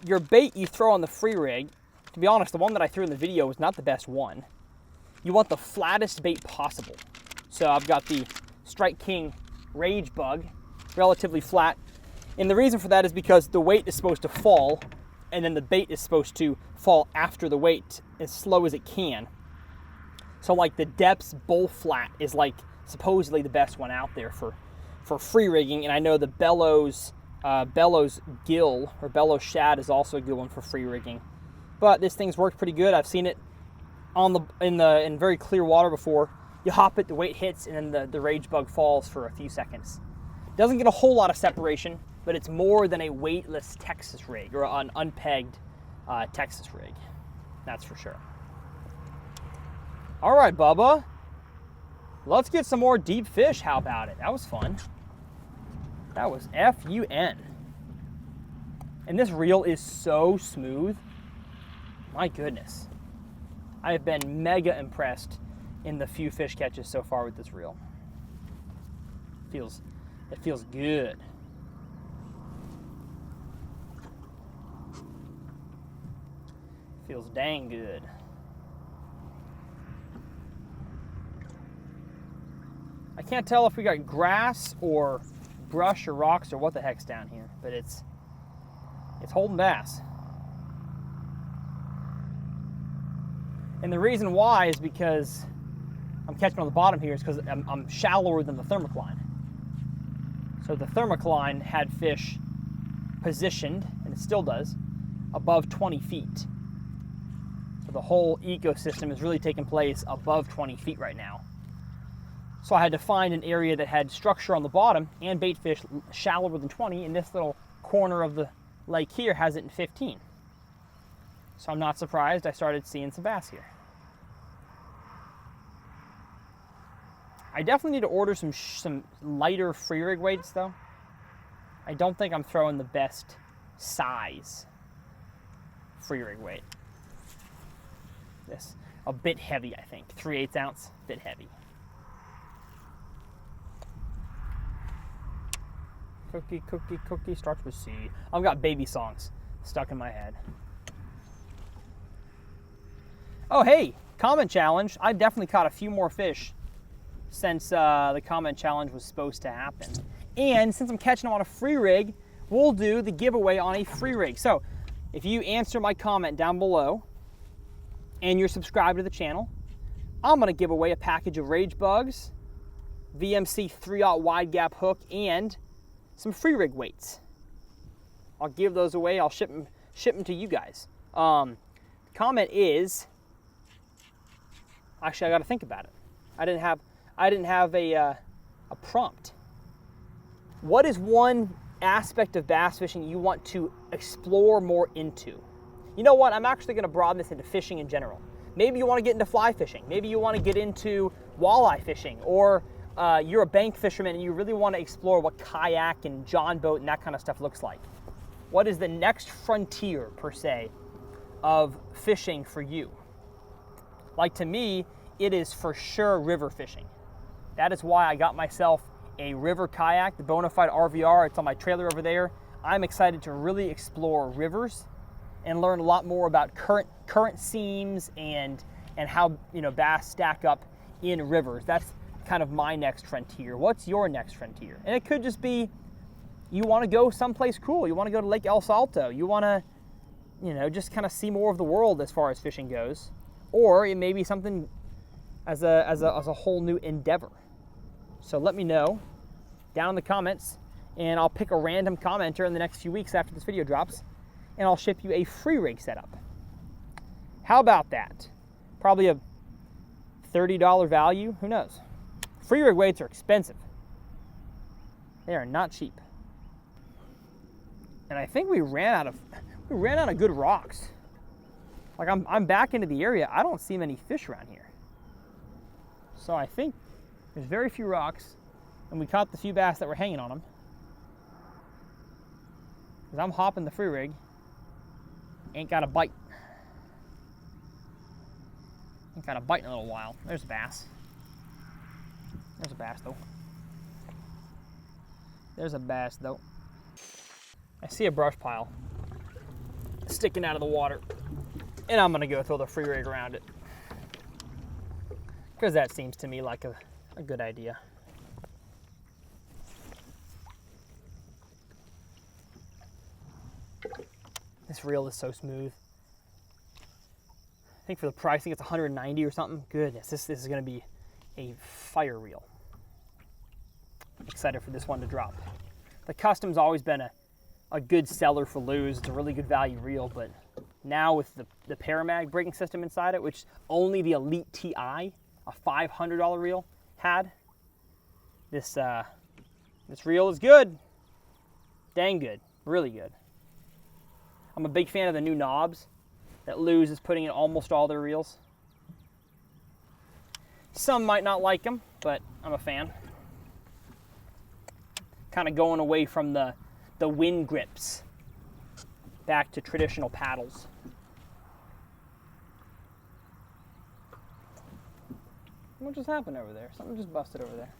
your bait you throw on the free rig, to be honest, the one that I threw in the video was not the best one. You want the flattest bait possible. So I've got the Strike King Rage Bug, relatively flat. And the reason for that is because the weight is supposed to fall, and then the bait is supposed to fall after the weight as slow as it can. So like the Depths Bull Flat is like supposedly the best one out there for free rigging, and I know the Bellows Gill or Bellows Shad is also a good one for free rigging. But this thing's worked pretty good. I've seen it in very clear water before. You hop it, the weight hits, and then the Rage Bug falls for a few seconds. Doesn't get a whole lot of separation, but it's more than a weightless Texas rig or an unpegged Texas rig. That's for sure. All right, Bubba. Let's get some more deep fish. How about it? That was fun. That was F-U-N. And this reel is so smooth. My goodness. I have been mega impressed in the few fish catches so far with this reel. It feels good. Feels dang good. I can't tell if we got grass or brush or rocks or what the heck's down here, but it's holding bass. And the reason why is because I'm catching on the bottom here is because I'm shallower than the thermocline. So the thermocline had fish positioned, and it still does, above 20 feet. So the whole ecosystem is really taking place above 20 feet right now. So I had to find an area that had structure on the bottom and bait fish shallower than 20, and this little corner of the lake here has it in 15. So I'm not surprised I started seeing some bass here. I definitely need to order some lighter free rig weights though. I don't think I'm throwing the best size free rig weight. This, a bit heavy I think, 3/8 ounce, bit heavy. Cookie, cookie, cookie starts with C. I've got baby songs stuck in my head. Oh, hey, comment challenge. I definitely caught a few more fish since the comment challenge was supposed to happen. And since I'm catching them on a free rig, we'll do the giveaway on a free rig. So if you answer my comment down below and you're subscribed to the channel, I'm gonna give away a package of Rage Bugs, VMC 3/0 wide gap hook, and some free rig weights. I'll give those away. I'll ship them to you guys. Comment is, actually I got to think about it. I didn't have a prompt. What is one aspect of bass fishing you want to explore more into? You know what? I'm actually going to broaden this into fishing in general. Maybe you want to get into fly fishing. Maybe you want to get into walleye fishing, or you're a bank fisherman and you really want to explore what kayak and john boat and that kind of stuff looks like. What is the next frontier, per se, of fishing for you? Like, to me, it is for sure river fishing. That is why I got myself a river kayak, the Bonafide RVR. It's on my trailer over there. I'm excited to really explore rivers and learn a lot more about current seams and how, you know, bass stack up in rivers. That's kind of my next frontier. What's your next frontier? And it could just be you want to go someplace cool. You want to go to Lake El Salto. You want to, you know, just kind of see more of the world as far as fishing goes. Or it may be something as a whole new endeavor. So let me know down in the comments, and I'll pick a random commenter in the next few weeks after this video drops, and I'll ship you a free rig setup. How about that? Probably a $30 value, who knows? Free rig weights are expensive. They are not cheap. And I think we ran out of good rocks. Like, I'm back into the area. I don't see many fish around here. So I think there's very few rocks, and we caught the few bass that were hanging on them. Because I'm hopping the free rig. Ain't got a bite. Ain't got a bite in a little while. There's a bass. There's a bass, though. There's a bass, though. I see a brush pile sticking out of the water, and I'm gonna go throw the free rig around it, because that seems to me like a good idea. This reel is so smooth. I think for the price, I think it's 190 or something. Goodness, this is gonna be a fire reel. I'm excited for this one to drop. The Custom's always been a good seller for Lew's. It's a really good value reel, but now with the Paramag braking system inside it, which only the Elite TI, a $500 reel, had, this reel is good. Dang good, really good. I'm a big fan of the new knobs that Lew's is putting in almost all their reels. Some might not like them, but I'm a fan. Kind of going away from the wind grips back to traditional paddles. What just happened over there? Something just busted over there.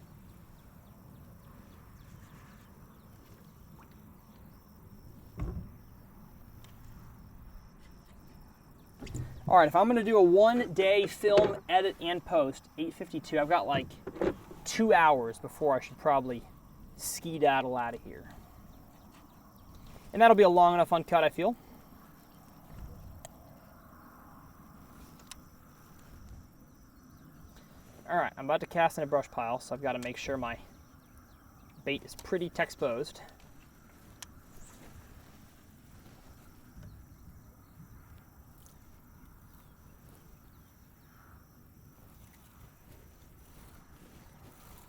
All right, if I'm gonna do a 1-day film, edit, and post, 8:52, I've got like 2 hours before I should probably skedaddle out of here. And that'll be a long enough uncut, I feel. All right, I'm about to cast in a brush pile, so I've got to make sure my bait is pretty exposed.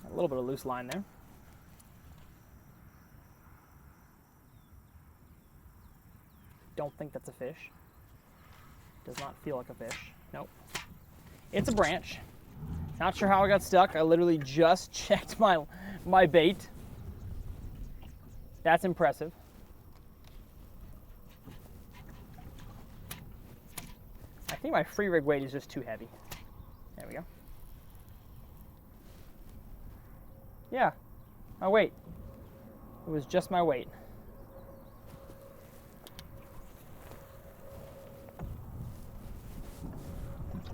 A little bit of loose line there. Don't think that's a fish. Does not feel like a fish. Nope. It's a branch. Not sure how I got stuck. I literally just checked my bait. That's impressive. I think my free rig weight is just too heavy. There we go. Yeah. Oh, wait. It was just my weight.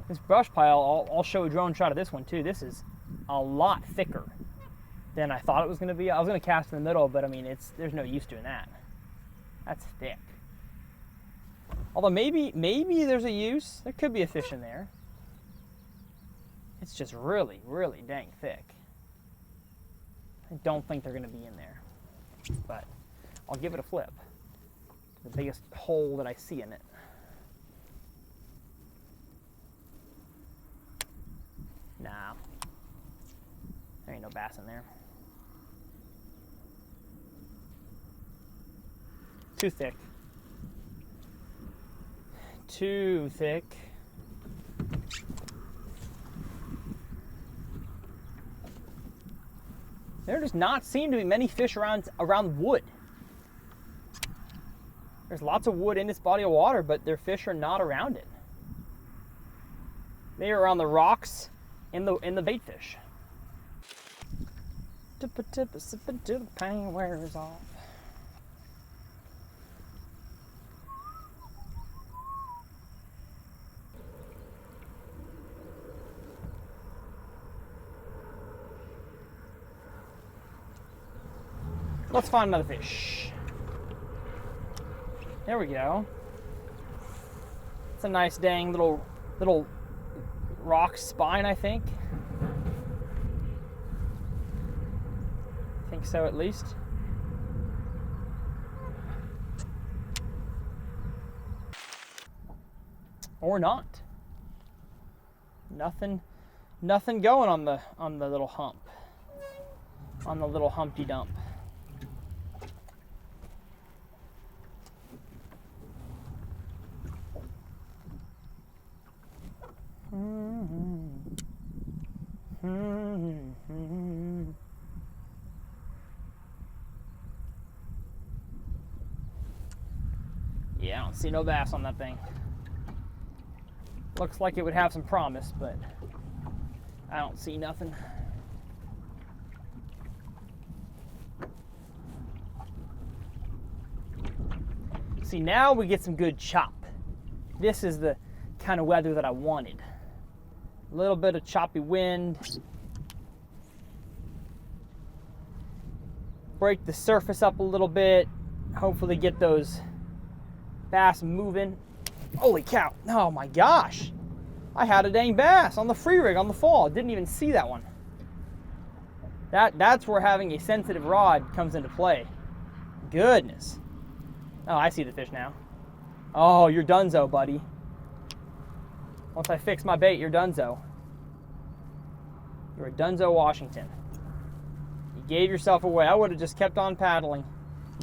This brush pile, I'll show a drone shot of this one too. This is a lot thicker than I thought it was going to be. I was going to cast in the middle, but I mean, there's no use doing that. That's thick. Although maybe there's a use. There could be a fish in there. It's just really, really dang thick. I don't think they're going to be in there, but I'll give it a flip. The biggest hole that I see in it. Nah, there ain't no bass in there. Too thick. Too thick. There does not seem to be many fish around wood. There's lots of wood in this body of water, but their fish are not around it. They are around the rocks in the bait fish. The pain wears off. Let's find another fish. There we go. It's a nice dang little rock spine, I think. I think so, at least. Or not. Nothing going on the little hump. On the little Humpty Dump. Yeah, I don't see no bass on that thing. Looks like it would have some promise, but I don't see nothing. See, now we get some good chop. This is the kind of weather that I wanted. A little bit of choppy wind. Break the surface up a little bit. Hopefully get those bass moving. Holy cow. Oh my gosh. I had a dang bass on the free rig on the fall. Didn't even see that one. That's where having a sensitive rod comes into play. Goodness. Oh, I see the fish now. Oh, you're donezo, buddy. Once I fix my bait, you're donezo. You're a donezo Washington. You gave yourself away. I would have just kept on paddling.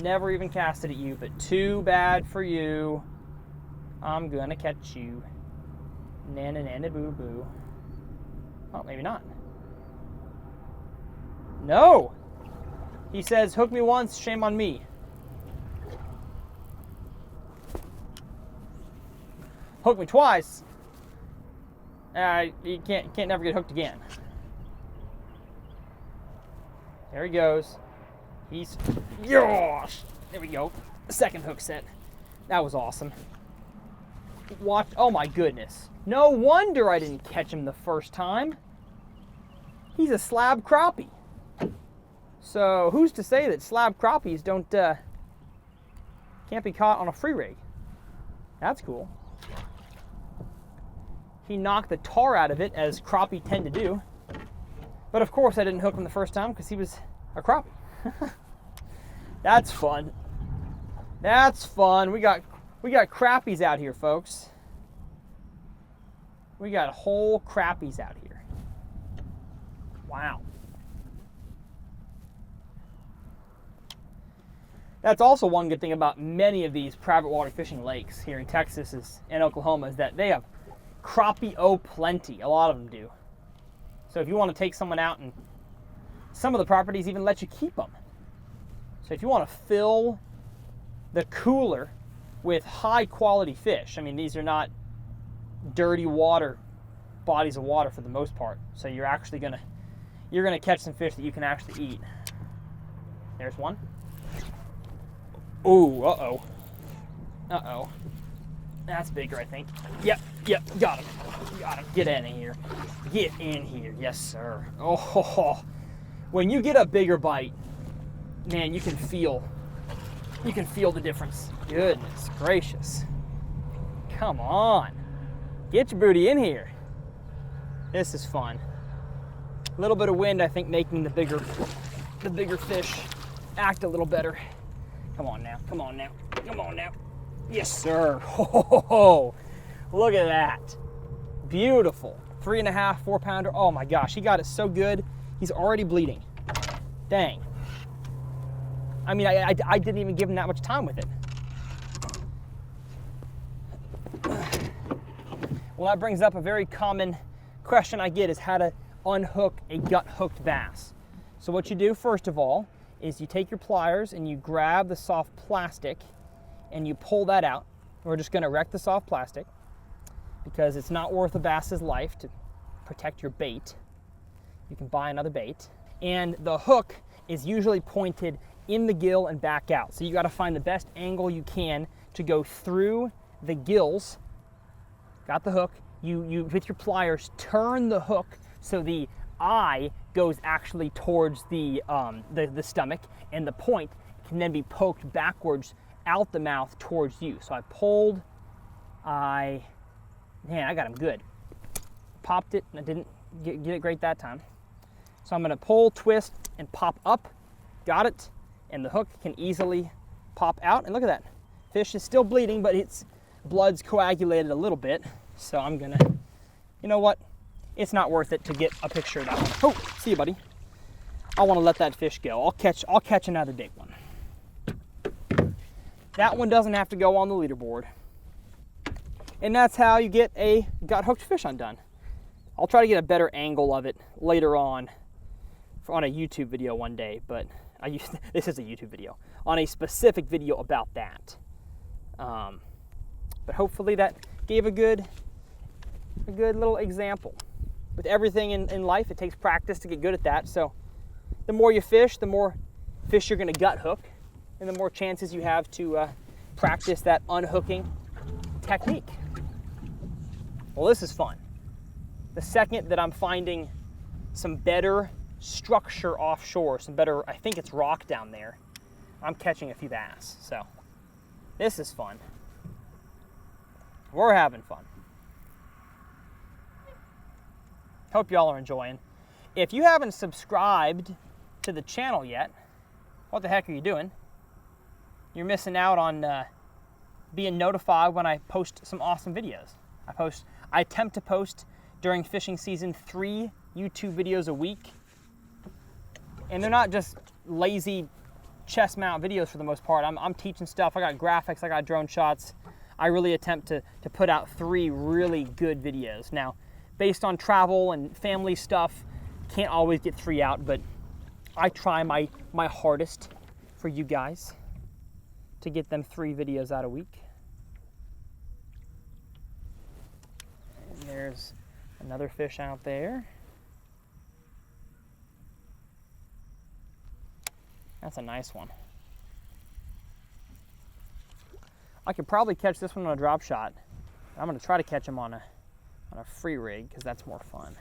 Never even casted at you, but too bad for you. I'm gonna catch you. Nana nana boo boo. Oh, maybe not. No! He says, hook me once, shame on me. Hook me twice. You can't never get hooked again. There he goes. He's, yosh! There we go. The second hook set. That was awesome. Watch, oh my goodness. No wonder I didn't catch him the first time. He's a slab crappie. So who's to say that slab crappies can't be caught on a free rig? That's cool. He knocked the tar out of it, as crappie tend to do. But of course I didn't hook him the first time because he was a crappie. That's fun. That's fun. We got crappies out here, folks. We got whole crappies out here. Wow. That's also one good thing about many of these private water fishing lakes here in Texas and Oklahoma, is that they have crappie plenty. A lot of them do. So if you want to take someone out, and some of the properties even let you keep them. So if you want to fill the cooler with high quality fish, I mean, these are not dirty water, bodies of water for the most part. So you're actually gonna catch some fish that you can actually eat. There's one. Ooh, uh-oh. Uh-oh. That's bigger, I think. Yep, yep, got him. Got him. Get in here. Get in here. Yes, sir. Oh, when you get a bigger bite, man, you can feel the difference. Goodness gracious. Come on. Get your booty in here. This is fun. A little bit of wind, I think, making the bigger fish act a little better. Come on now, come on now, come on now. Yes, sir. Oh, look at that. Beautiful. 3.5, 4 pounder. Oh my gosh, he got it so good. He's already bleeding. Dang. I mean, I didn't even give him that much time with it. Well, that brings up a very common question I get, is how to unhook a gut-hooked bass. So what you do, first of all, is you take your pliers and you grab the soft plastic and you pull that out. We're just gonna wreck the soft plastic because it's not worth a bass's life to protect your bait. You can buy another bait. And the hook is usually pointed in the gill and back out. So you gotta find the best angle you can to go through the gills. Got the hook, you with your pliers, turn the hook so the eye goes actually towards the stomach, and the point can then be poked backwards out the mouth towards you. So I pulled, man, I got him good. Popped it, and I didn't get it great that time. So I'm gonna pull, twist, and pop up. Got it, and the hook can easily pop out. And look at that, fish is still bleeding, but its blood's coagulated a little bit. So I'm gonna, you know what? It's not worth it to get a picture of that one. Oh, see you, buddy. I want to let that fish go. I'll catch another big one. That one doesn't have to go on the leaderboard. And that's how you get a gut-hooked fish undone. I'll try to get a better angle of it later on a YouTube video one day, but this is a YouTube video, on a specific video about that. But hopefully that gave a good little example. With everything in life, it takes practice to get good at that. So the more you fish, the more fish you're going to gut hook, and the more chances you have to practice that unhooking technique. Well, this is fun. The second that I'm finding some better structure offshore, some better, I think it's rock down there, I'm catching a few bass. So this is fun. We're having fun. Hope y'all are enjoying. If you haven't subscribed to the channel yet, what the heck are you doing? You're missing out on being notified when I post some awesome videos. I attempt to post during fishing season 3 YouTube videos a week. And they're not just lazy chest mount videos for the most part. I'm teaching stuff. I got graphics, I got drone shots. I really attempt to put out 3 really good videos. Now, based on travel and family stuff, can't always get 3 out, but I try my hardest for you guys to get them 3 videos out a week. And there's another fish out there. That's a nice one. I could probably catch this one on a drop shot. I'm gonna try to catch him on a free rig, because that's more fun.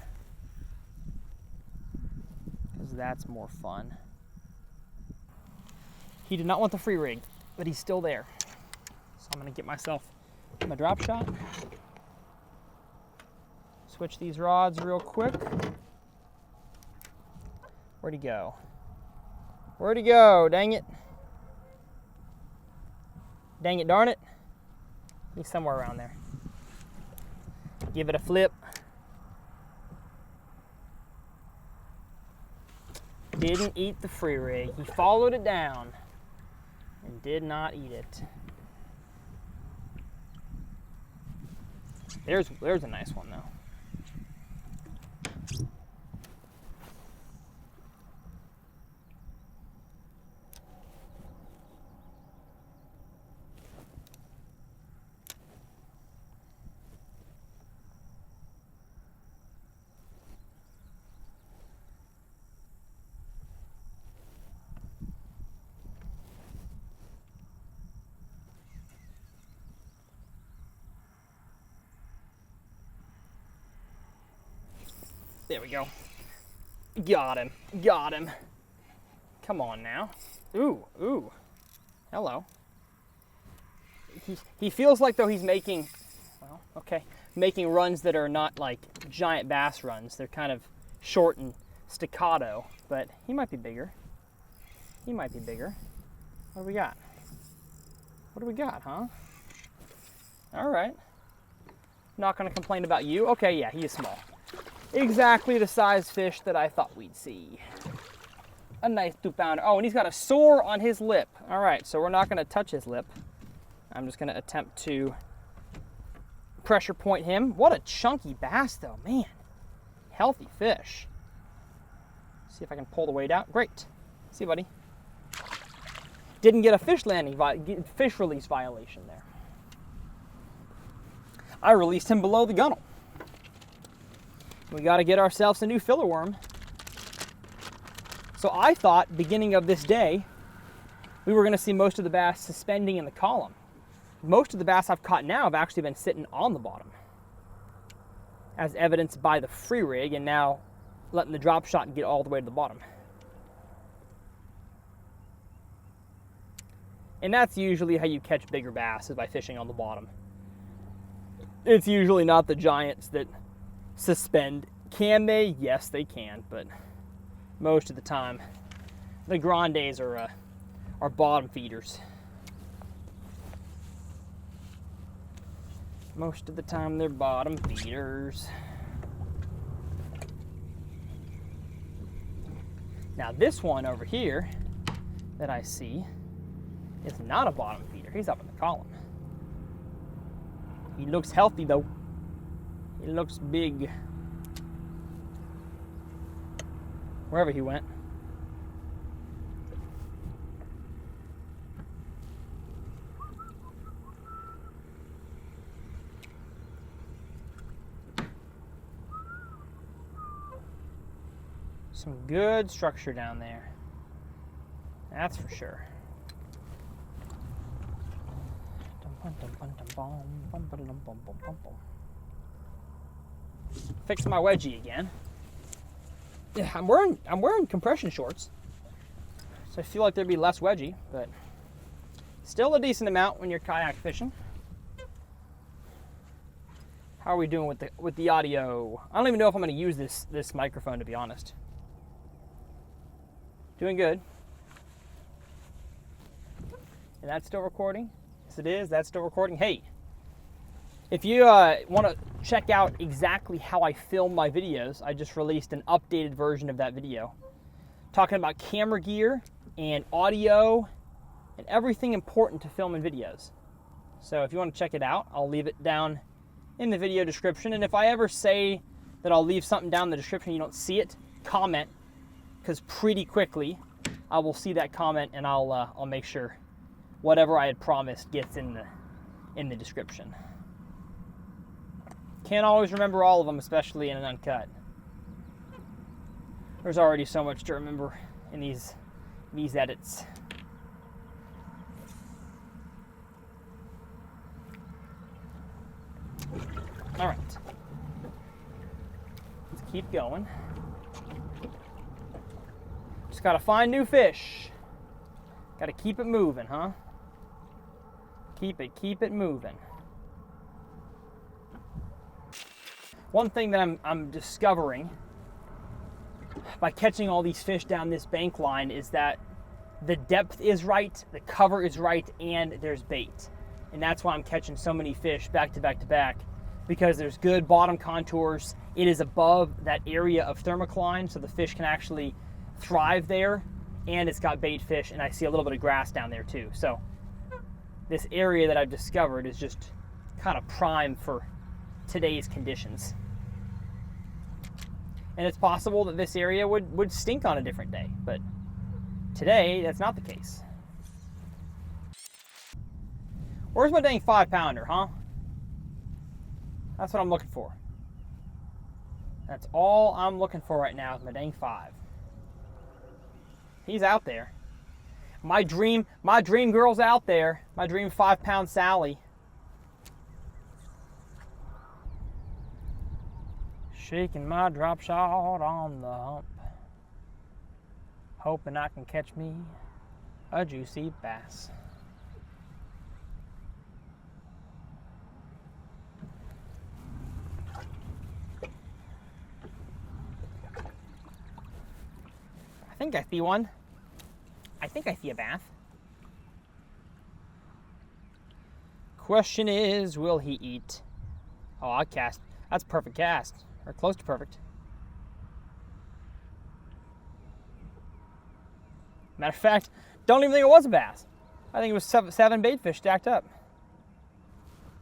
He did not want the free rig, but he's still there. So I'm gonna get myself my drop shot. Switch these rods real quick. Where'd he go? Where'd he go? Dang it. Dang it, darn it. He's somewhere around there. Give it a flip. Didn't eat the free rig. He followed it down and did not eat it. There's a nice one though. There we go. Got him. Got him. Come on now. Ooh, ooh. Hello. He feels like though he's making, well, okay, making runs that are not like giant bass runs. They're kind of short and staccato, but he might be bigger. He might be bigger. What do we got? What do we got, huh? All right. Not gonna complain about you. Okay, yeah, he is small. Exactly the size fish that I thought we'd see. A nice 2-pounder. Oh, and he's got a sore on his lip. All right, so we're not gonna touch his lip. I'm just gonna attempt to pressure point him. What a chunky bass though, man. Healthy fish. See if I can pull the weight out. Great. See, buddy. Didn't get a fish release violation there. I released him below the gunnel. We got to get ourselves a new filler worm. So I thought, beginning of this day, we were going to see most of the bass suspending in the column. Most of the bass I've caught now have actually been sitting on the bottom, as evidenced by the free rig, and now letting the drop shot get all the way to the bottom. And that's usually how you catch bigger bass, is by fishing on the bottom. It's usually not the giants that suspend. Can they? Yes, they can, but most of the time, the grandes are bottom feeders. Most of the time, they're bottom feeders. Now, this one over here that I see is not a bottom feeder. He's up in the column. He looks healthy, though. He looks big. Wherever he went. Some good structure down there. That's for sure. Fix my wedgie again. Yeah, I'm wearing compression shorts, so I feel like there'd be less wedgie, but still a decent amount when you're kayak fishing. How are we doing with the audio? I don't even know if I'm going to use this microphone, to be honest. Doing good. And that's still recording? Yes, it is. That's still recording. Hey, if you want to check out exactly how I film my videos, I just released an updated version of that video, talking about camera gear and audio and everything important to film in videos. So if you want to check it out, I'll leave it down in the video description. And if I ever say that I'll leave something down in the description, you don't see it, comment, because pretty quickly I will see that comment, and I'll make sure whatever I had promised gets in the description. Can't always remember all of them, especially in an uncut. There's already so much to remember in these edits. All right, let's keep going. Just gotta find new fish. Gotta keep it moving, huh? Keep it moving. One thing that I'm discovering by catching all these fish down this bank line is that the depth is right, the cover is right, and there's bait. And that's why I'm catching so many fish back to back to back, because there's good bottom contours. It is above that area of thermocline, so the fish can actually thrive there, and it's got bait fish, and I see a little bit of grass down there too. So this area that I've discovered is just kind of prime for today's conditions. And it's possible that this area would stink on a different day, but today that's not the case. Where's my dang 5-pounder, huh? That's what I'm looking for. That's all I'm looking for right now is my dang 5. He's out there. My dream girl's out there. My dream 5-pound Sally. Shaking my drop shot on the hump, hoping I can catch me a juicy bass. I think I see one. I think I see a bass. Question is, will he eat? Oh, I'll cast. That's perfect cast, or close to perfect. Matter of fact, don't even think it was a bass. I think it was seven bait fish stacked up.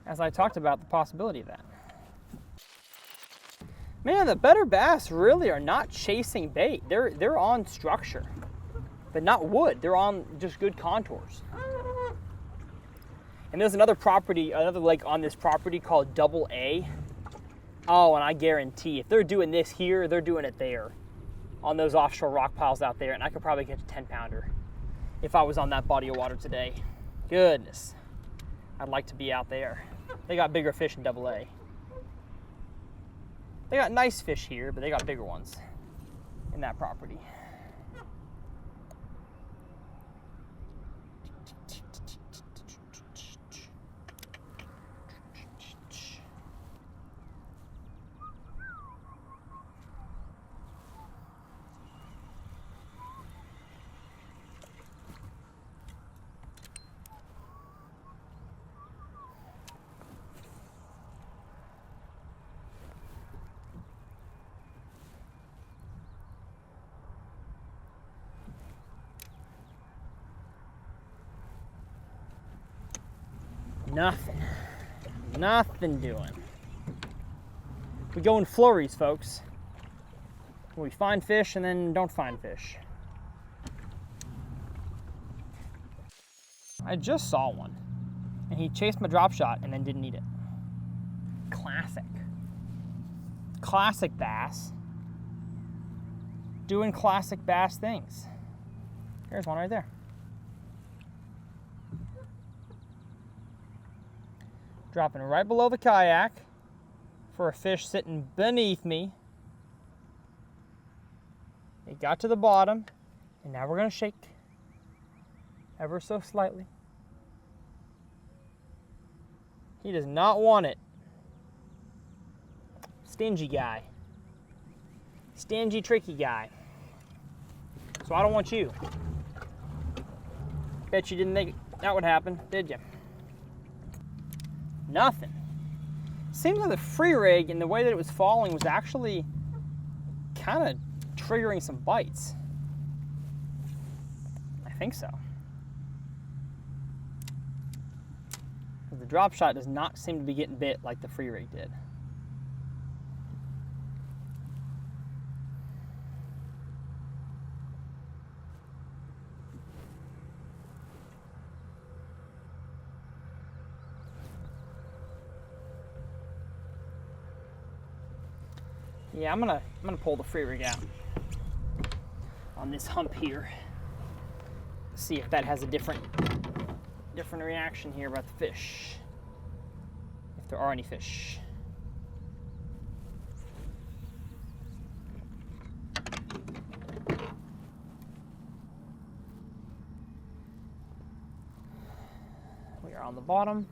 As I talked about the possibility of that. Man, the better bass really are not chasing bait. They're on structure, but not wood. They're on just good contours. And there's another lake on this property called Double A. Oh, and I guarantee if they're doing this here, they're doing it there on those offshore rock piles out there. And I could probably catch a 10-pounder if I was on that body of water today. Goodness, I'd like to be out there. They got bigger fish in Double A. They got nice fish here, but they got bigger ones in that property. Nothing doing. We go in flurries, folks. We find fish and then don't find fish. I just saw one, and he chased my drop shot and then didn't eat it. Classic bass. Doing classic bass things. Here's one right there. Dropping right below the kayak for a fish sitting beneath me. It got to the bottom, and now we're going to shake ever so slightly. He does not want it. Stingy guy. Stingy, tricky guy. So I don't want you. Bet you didn't think that would happen, did you? Nothing. Seems like the free rig and the way that it was falling was actually kind of triggering some bites. I think so. The drop shot does not seem to be getting bit like the free rig did. Yeah, I'm gonna pull the free rig out on this hump here. See if that has a different reaction here about the fish. If there are any fish. We are on the bottom.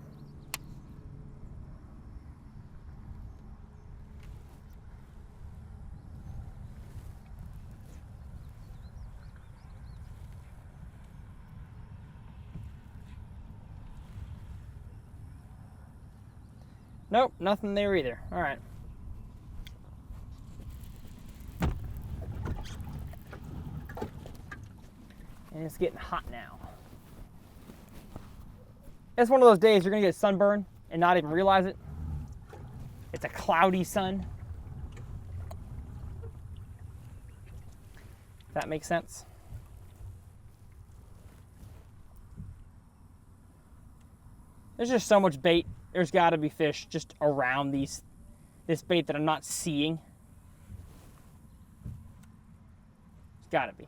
Nope, nothing there either. All right. And it's getting hot now. It's one of those days you're gonna get sunburn and not even realize it. It's a cloudy sun. If that makes sense. There's just so much bait. There's got to be fish just around this bait that I'm not seeing. It's got to be.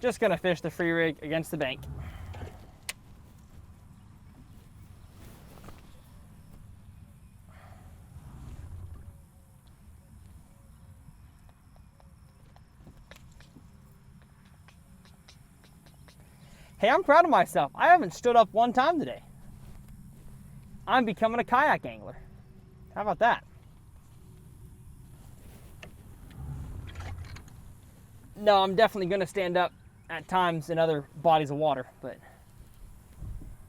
Just gonna fish the free rig against the bank. Hey, I'm proud of myself. I haven't stood up one time today. I'm becoming a kayak angler. How about that? No, I'm definitely going to stand up at times in other bodies of water, but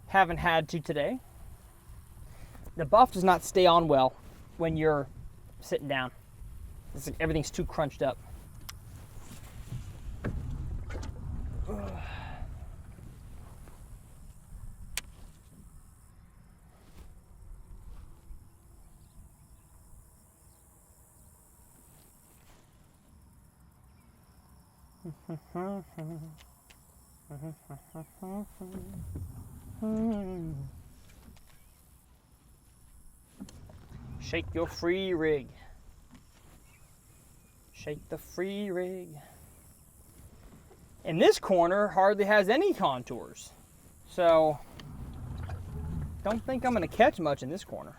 haven't had to today. The buff does not stay on well when you're sitting down. It's like everything's too crunched up. Shake your free rig. Shake the free rig. And this corner hardly has any contours. So, don't think I'm going to catch much in this corner.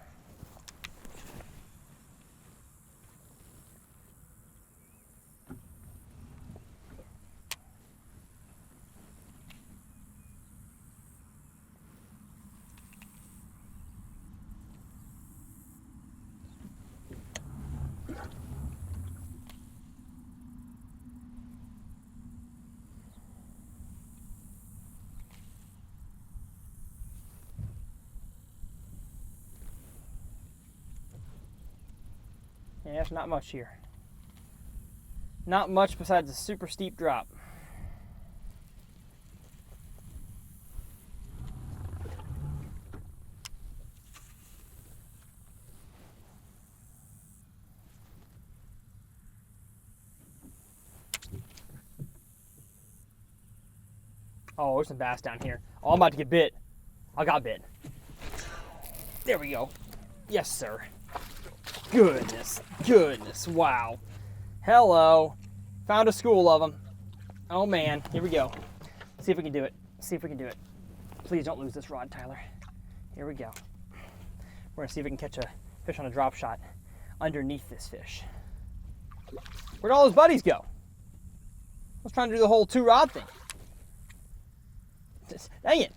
Yeah, there's not much here. Not much besides a super steep drop. Oh, there's some bass down here. Oh, I'm about to get bit. I got bit. There we go. Yes, sir. Goodness, goodness, wow. Hello. Found a school of them. Oh man, here we go. See if we can do it. See if we can do it. Please don't lose this rod, Tyler. Here we go. We're gonna see if we can catch a fish on a drop shot underneath this fish. Where'd all those buddies go? I was trying to do the whole 2-rod thing. Dang it.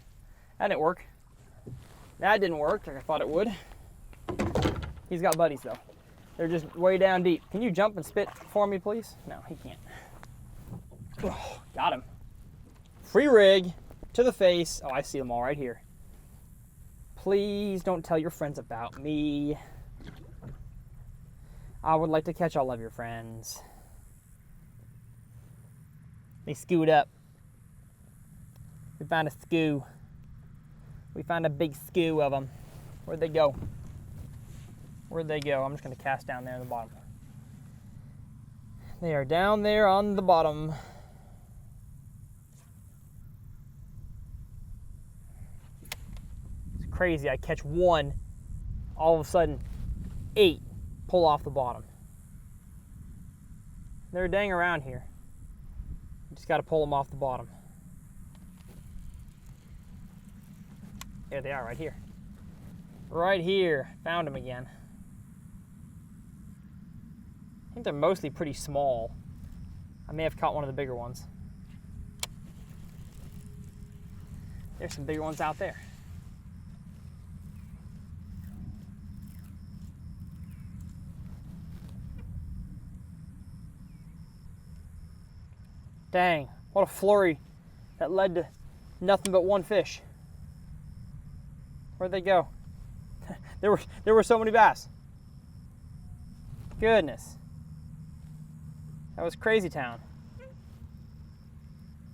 That didn't work. That didn't work like I thought it would. He's got buddies though. They're just way down deep. Can you jump and spit for me, please? No, he can't. Oh, got him. Free rig to the face. Oh, I see them all right here. Please don't tell your friends about me. I would like to catch all of your friends. They scoot up. We found a skoo. We found a big skoo of them. Where'd they go? Where'd they go? I'm just going to cast down there on the bottom. They are down there on the bottom. It's crazy. I catch one, all of a sudden 8 pull off the bottom. They're dang around here. You just got to pull them off the bottom. There they are, right here. Right here. Found them again. I think they're mostly pretty small. I may have caught one of the bigger ones. There's some bigger ones out there. Dang, what a flurry that led to nothing but one fish. Where'd they go? There were so many bass. Goodness. That was crazy town.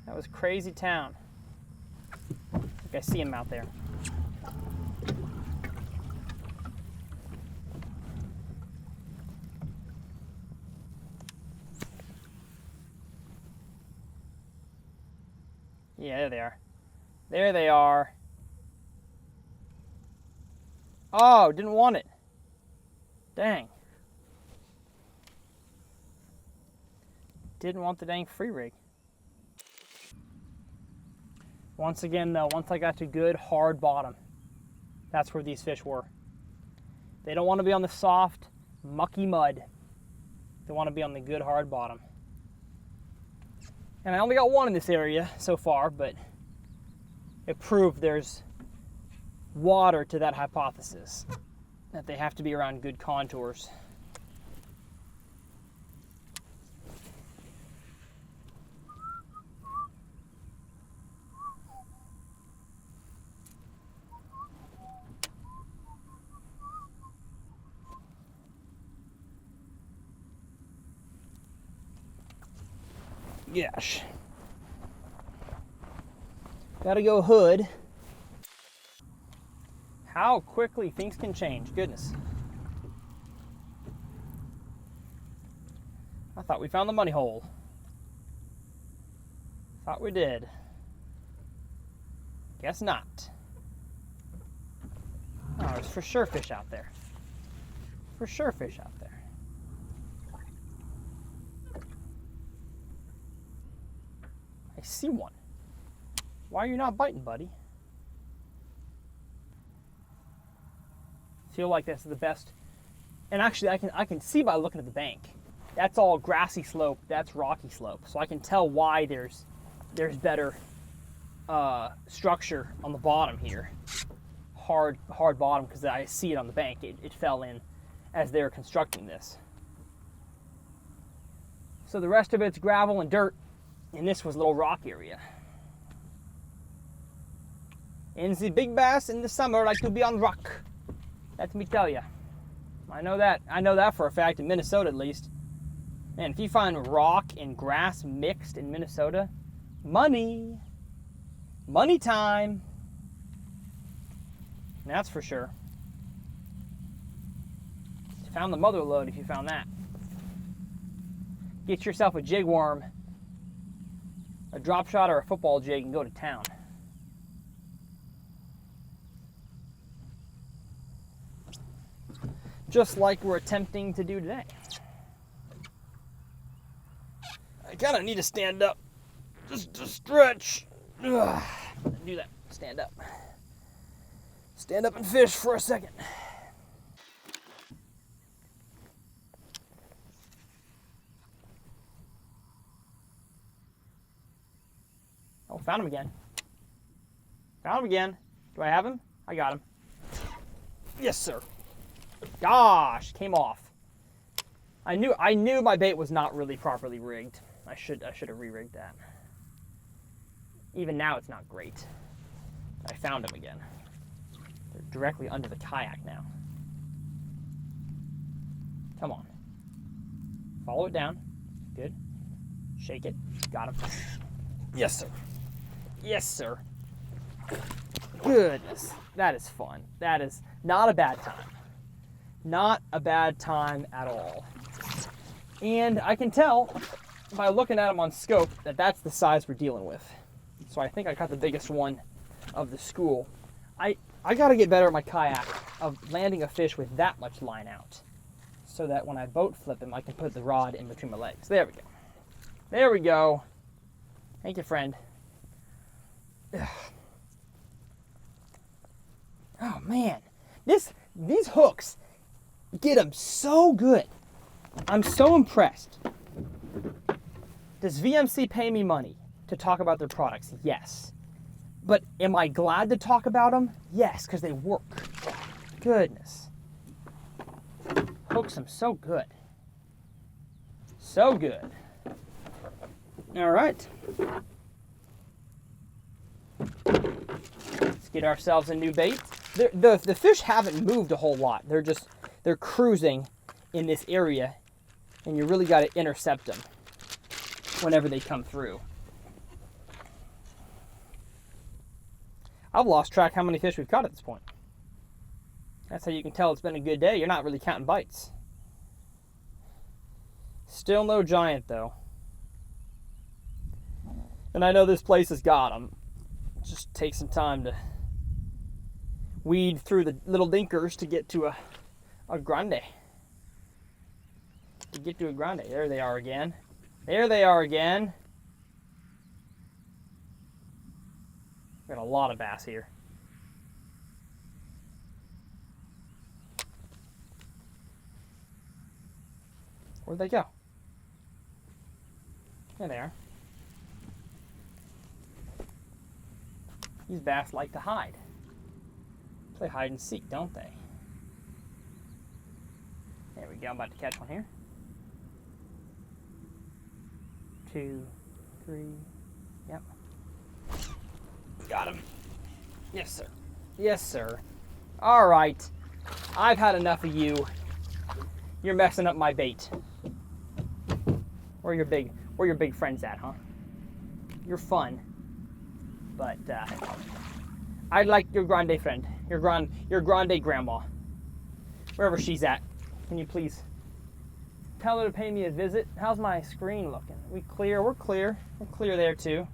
That was crazy town. I think I see him out there. Yeah, there they are. There they are. Oh, didn't want it. Dang. Didn't want the dang free rig. Once again though, once I got to good hard bottom, that's where these fish were. They don't want to be on the soft, mucky mud. They want to be on the good hard bottom. And I only got one in this area so far, but it proved there's water to that hypothesis, that they have to be around good contours. Gosh. Gotta go hood. How quickly things can change. Goodness. I thought we found the money hole. Thought we did. Guess not. Oh, there's for sure fish out there. For sure fish out there. I see one. Why are you not biting, buddy? Feel like this is the best. And actually, I can see by looking at the bank. That's all grassy slope. That's rocky slope. So I can tell why there's better structure on the bottom here. Hard bottom, because I see it on the bank. It fell in as they were constructing this. So the rest of it's gravel and dirt. And this was a little rock area. And the big bass in the summer like to be on rock. Let me tell you. I know that. I know that for a fact in Minnesota at least. Man, if you find rock and grass mixed in Minnesota, money. Money time. That's for sure. You found the mother lode if you found that. Get yourself a jig worm, a drop shot, or a football jig and go to town. Just like we're attempting to do today. I kind of need to stand up just to stretch. Ugh. Do that. Stand up. Stand up and fish for a second. Oh, found him again. Found him again. Do I have him? I got him. Yes, sir. Gosh, came off. I knew my bait was not really properly rigged. I should have re-rigged that. Even now it's not great. I found him again. They're directly under the kayak now. Come on. Follow it down. Good. Shake it. Got him. Yes, sir. Yes, sir. Goodness. That is fun. That is not a bad time. Not a bad time at all. And I can tell by looking at them on scope that that's the size we're dealing with. So I think I caught the biggest one of the school. I got to get better at my kayak of landing a fish with that much line out, so that when I boat flip him, I can put the rod in between my legs. There we go. There we go. Thank you, friend. Ugh. Oh man, these hooks get them so good. I'm so impressed. Does VMC pay me money to talk about their products? Yes. But am I glad to talk about them? Yes, because they work. Goodness. Hooks them so good. So good. All right. Let's get ourselves a new bait. The fish haven't moved a whole lot. They're cruising in this area, and you really got to intercept them whenever they come through. I've lost track how many fish we've caught at this point. That's how you can tell it's been a good day. You're not really counting bites. Still no giant, though. And I know this place has got them. Just take some time to weed through the little dinkers to get to a grande. To get to a grande. There they are again. There they are again. Got a lot of bass here. Where'd they go? There they are. These bass like to hide. Play hide and seek, don't they? There we go. I'm about to catch one here. 2, 3. Yep. Got him. Yes, sir. Yes, sir. All right. I've had enough of you. You're messing up my bait. Where your big friends at, huh? You're fun. But I like your grande friend. Your grande grandma. Wherever she's at. Can you please tell her to pay me a visit? How's my screen looking? We clear? We're clear. We're clear there too.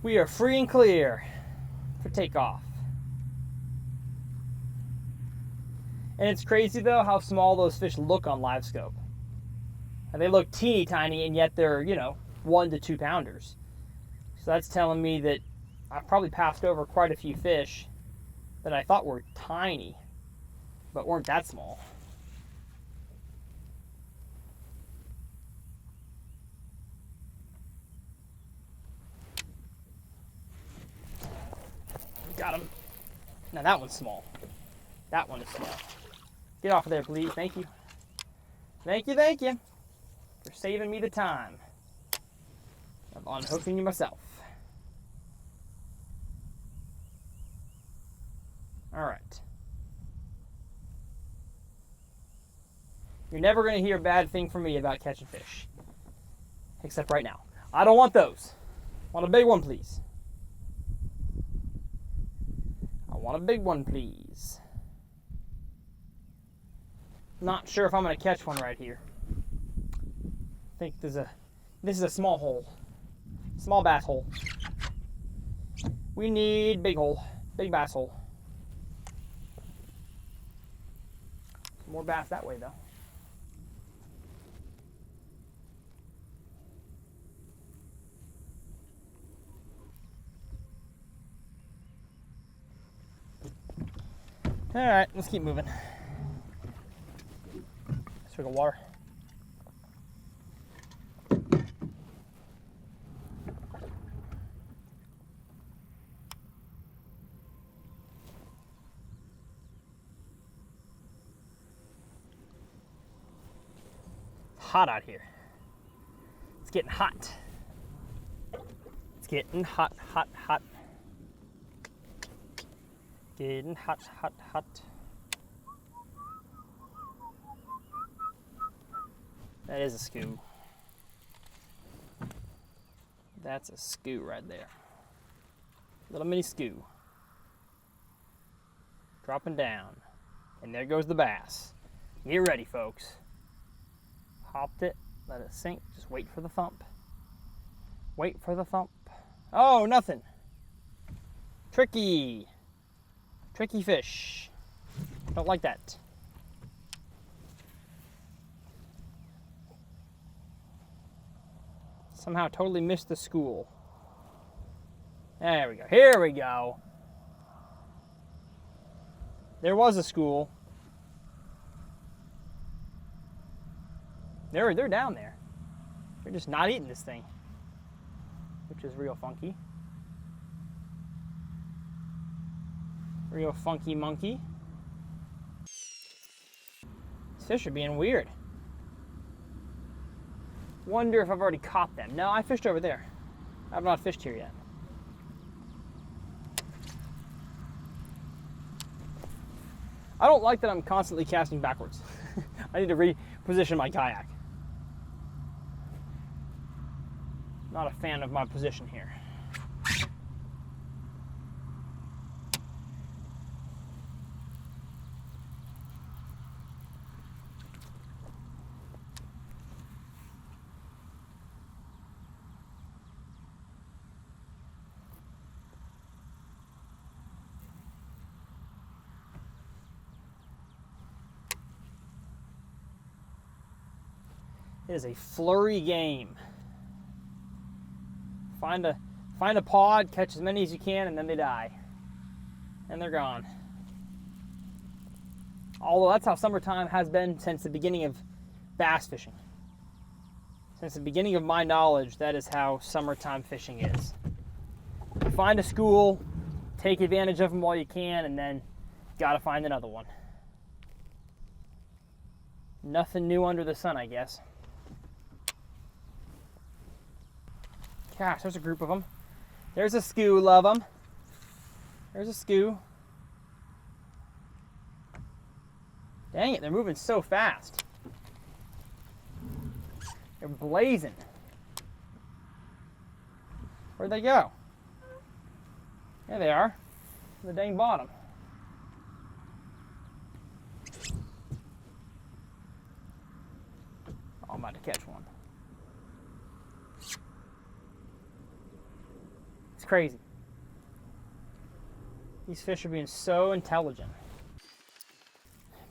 We are free and clear for takeoff. And it's crazy though how small those fish look on live scope. And they look teeny tiny, and yet they're, 1 to 2 pounders. So that's telling me that I've probably passed over quite a few fish that I thought were tiny, but weren't that small. Got him. Now that one's small. That one is small. Get off of there, please. Thank you. Thank you, thank you. For saving me the time of unhooking you myself. All right. You're never going to hear a bad thing from me about catching fish. Except right now. I don't want those. I want a big one, please. I want a big one, please. Not sure if I'm going to catch one right here. I think this is a small hole. Small bass hole. We need big hole. Big bass hole. More bass that way though. All right, let's keep moving. Let's drink of water. Hot out here. It's getting hot. It's getting hot, hot, hot. Getting hot, hot, hot. That is a skoo. That's a skoo right there. Little mini skoo. Dropping down. And there goes the bass. Get ready, folks. Hopped it, let it sink, just wait for the thump. Wait for the thump. Oh, nothing. Tricky. Tricky fish. Don't like that. Somehow totally missed the school. There we go. Here we go. There was a school. They're down there. They're just not eating this thing, which is real funky. Real funky monkey. These fish are being weird. Wonder if I've already caught them. No, I fished over there. I've not fished here yet. I don't like that I'm constantly casting backwards. I need to reposition my kayak. Not a fan of my position here. It is a flurry game. Find a pod, catch as many as you can, and then they die. And they're gone. Although that's how summertime has been since the beginning of bass fishing. Since the beginning of my knowledge, that is how summertime fishing is. find a school, take advantage of them while you can, and then gotta find another one. Nothing new under the sun, I guess. Gosh, there's a group of them. There's a skoo, love them. There's a skoo. Dang it, they're moving so fast. They're blazing. Where'd they go? There they are. The dang bottom. Oh, I'm about to catch one. It's crazy. These fish are being so intelligent.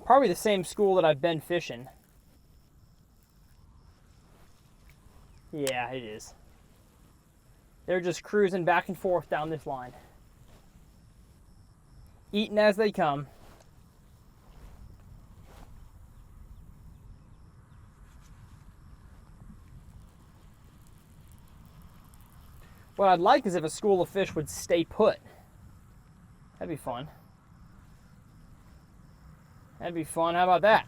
Probably the same school that I've been fishing. Yeah, it is. They're just cruising back and forth down this line. Eating as they come. What I'd like is if a school of fish would stay put. That'd be fun. That'd be fun. How about that?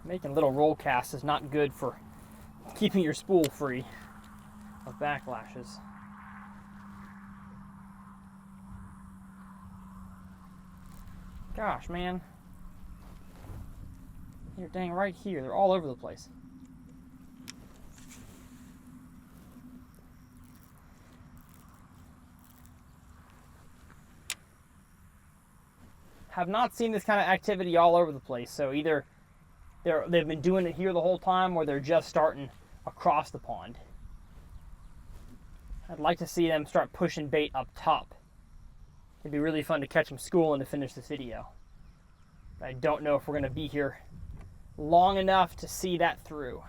Making little roll casts is not good for keeping your spool free of backlashes. Gosh, man. They're dang right here. They're all over the place. Have not seen this kind of activity all over the place, so either they've been doing it here the whole time or they're just starting across the pond. I'd like to see them start pushing bait up top. It'd be really fun to catch them schooling to finish this video. But I don't know if we're going to be here long enough to see that through.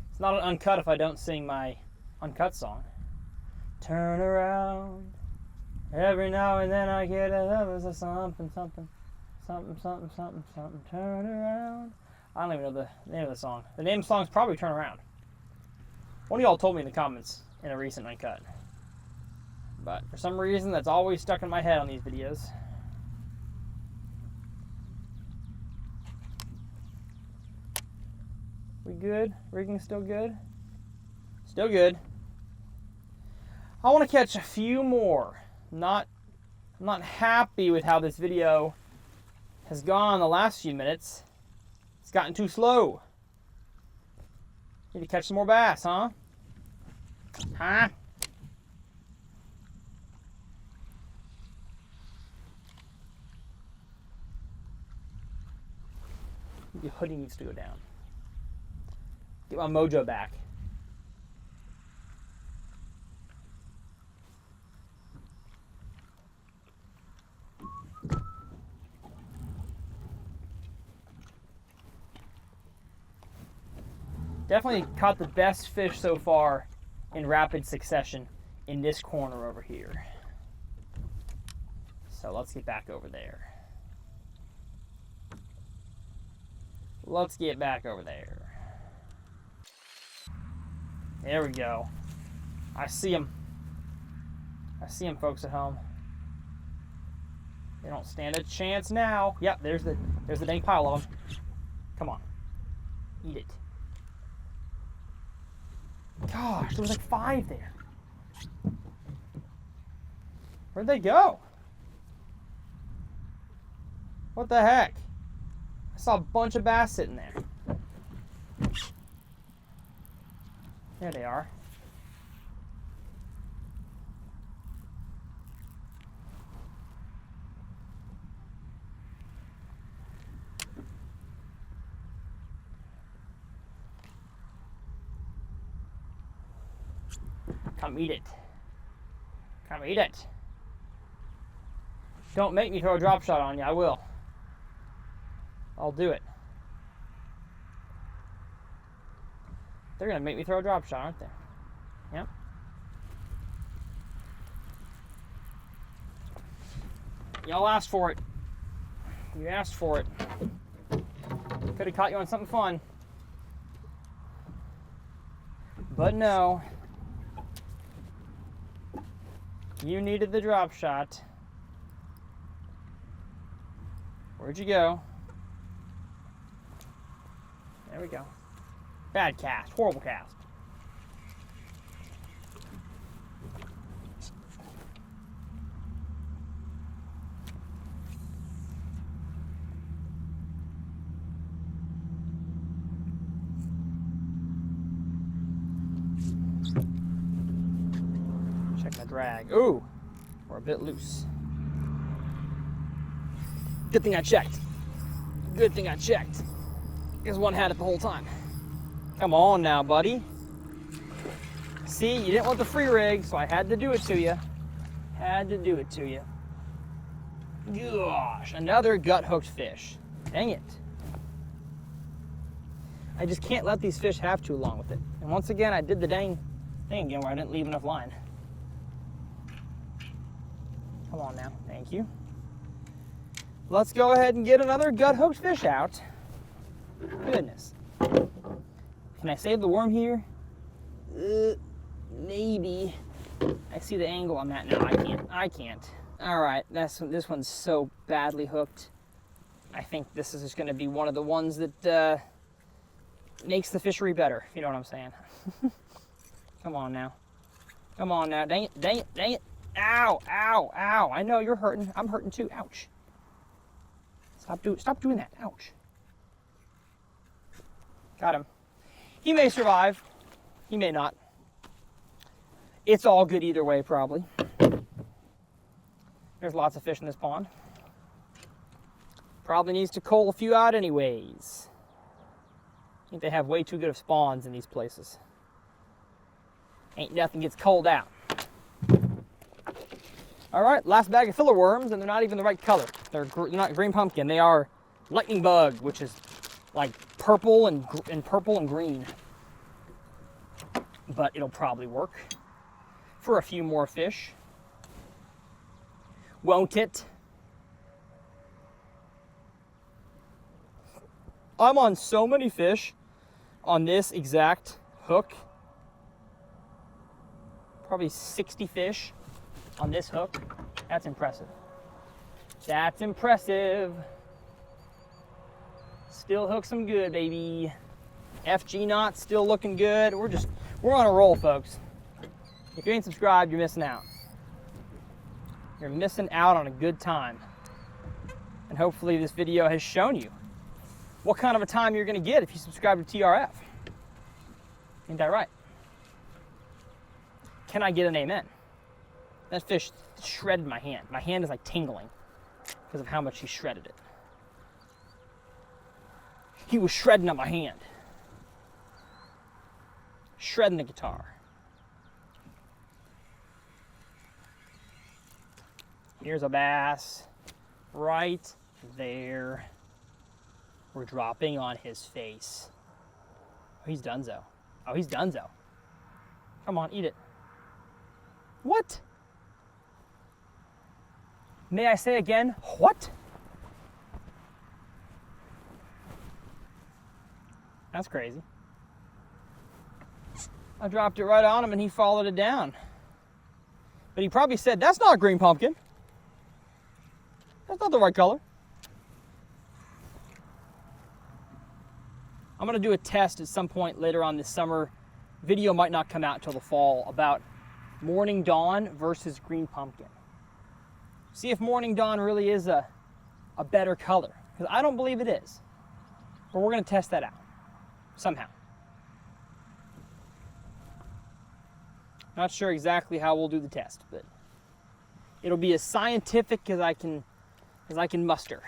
It's not an uncut if I don't sing my uncut song. Turn around. Every now and then I get a something, something, something, something, something, something. Turn around. I don't even know the name of the song. The name of the song is probably Turn Around. One of y'all told me in the comments in a recent uncut. But for some reason, that's always stuck in my head on these videos. We good? Rigging still good? Still good. I want to catch a few more. I'm not happy with how this video has gone the last few minutes. It's gotten too slow. Need to catch some more bass, huh? Huh? The hoodie needs to go down. Get my mojo back. Definitely caught the best fish so far in rapid succession in this corner over here. So let's get back over there. Let's get back over there. There we go. I see them. I see them, folks at home. They don't stand a chance now. Yep, there's the dang pile of them. Come on. Eat it. Gosh, there was like 5 there. Where'd they go? What the heck? I saw a bunch of bass sitting there. There they are. Come eat it. Come eat it. Don't make me throw a drop shot on you. I will. I'll do it. They're going to make me throw a drop shot, aren't they? Yep. Y'all asked for it. You asked for it. Could have caught you on something fun. But no. You needed the drop shot. Where'd you go? There we go. Bad cast. Horrible cast. Check my drag. Ooh, we're a bit loose. Good thing I checked. Good thing I checked. Because one had it the whole time. Come on now, buddy. See, you didn't want the free rig, so I had to do it to you. Had to do it to you. Gosh, another gut hooked fish. Dang it. I just can't let these fish have too long with it. And once again, I did the dang thing again where I didn't leave enough line. Come on now, thank you. Let's go ahead and get another gut hooked fish out. Goodness. Can I save the worm here? Maybe. I see the angle on that. No, I can't. I can't. All right, this one's so badly hooked. I think this is just going to be one of the ones that makes the fishery better, if you know what I'm saying. Come on now. Come on now. Dang it, dang it, dang it. Ow, ow, ow. I know you're hurting. I'm hurting too. Ouch. Stop doing that. Ouch. Got him. He may survive. He may not. It's all good either way, probably. There's lots of fish in this pond. Probably needs to cull a few out anyways. I think they have way too good of spawns in these places. Ain't nothing gets culled out. All right, last bag of filler worms, and they're not even the right color. They're not green pumpkin. They are lightning bug, which is like purple and green. But it'll probably work for a few more fish. Won't it? I'm on so many fish on this exact hook. Probably 60 fish on this hook. That's impressive. That's impressive. Still hooks them good, baby. FG knot still looking good. We're on a roll, folks. If you ain't subscribed, you're missing out. You're missing out on a good time. And hopefully this video has shown you what kind of a time you're gonna get if you subscribe to TRF. Ain't that right? Can I get an amen? That fish shredded my hand. My hand is like tingling because of how much he shredded it. He was shredding up my hand. Shredding the guitar. Here's a bass right there. We're dropping on his face. Oh, he's donezo. Oh, he's donezo. Come on, eat it. What? May I say again, what? That's crazy. I dropped it right on him and he followed it down. But he probably said, that's not green pumpkin. That's not the right color. I'm gonna do a test at some point later on this summer video might not come out till the fall about Morning Dawn versus Green Pumpkin. See if Morning Dawn really is a better color, because I don't believe it is. But we're going to test that out somehow. Not sure exactly how we'll do the test, but it'll be as scientific as I can muster.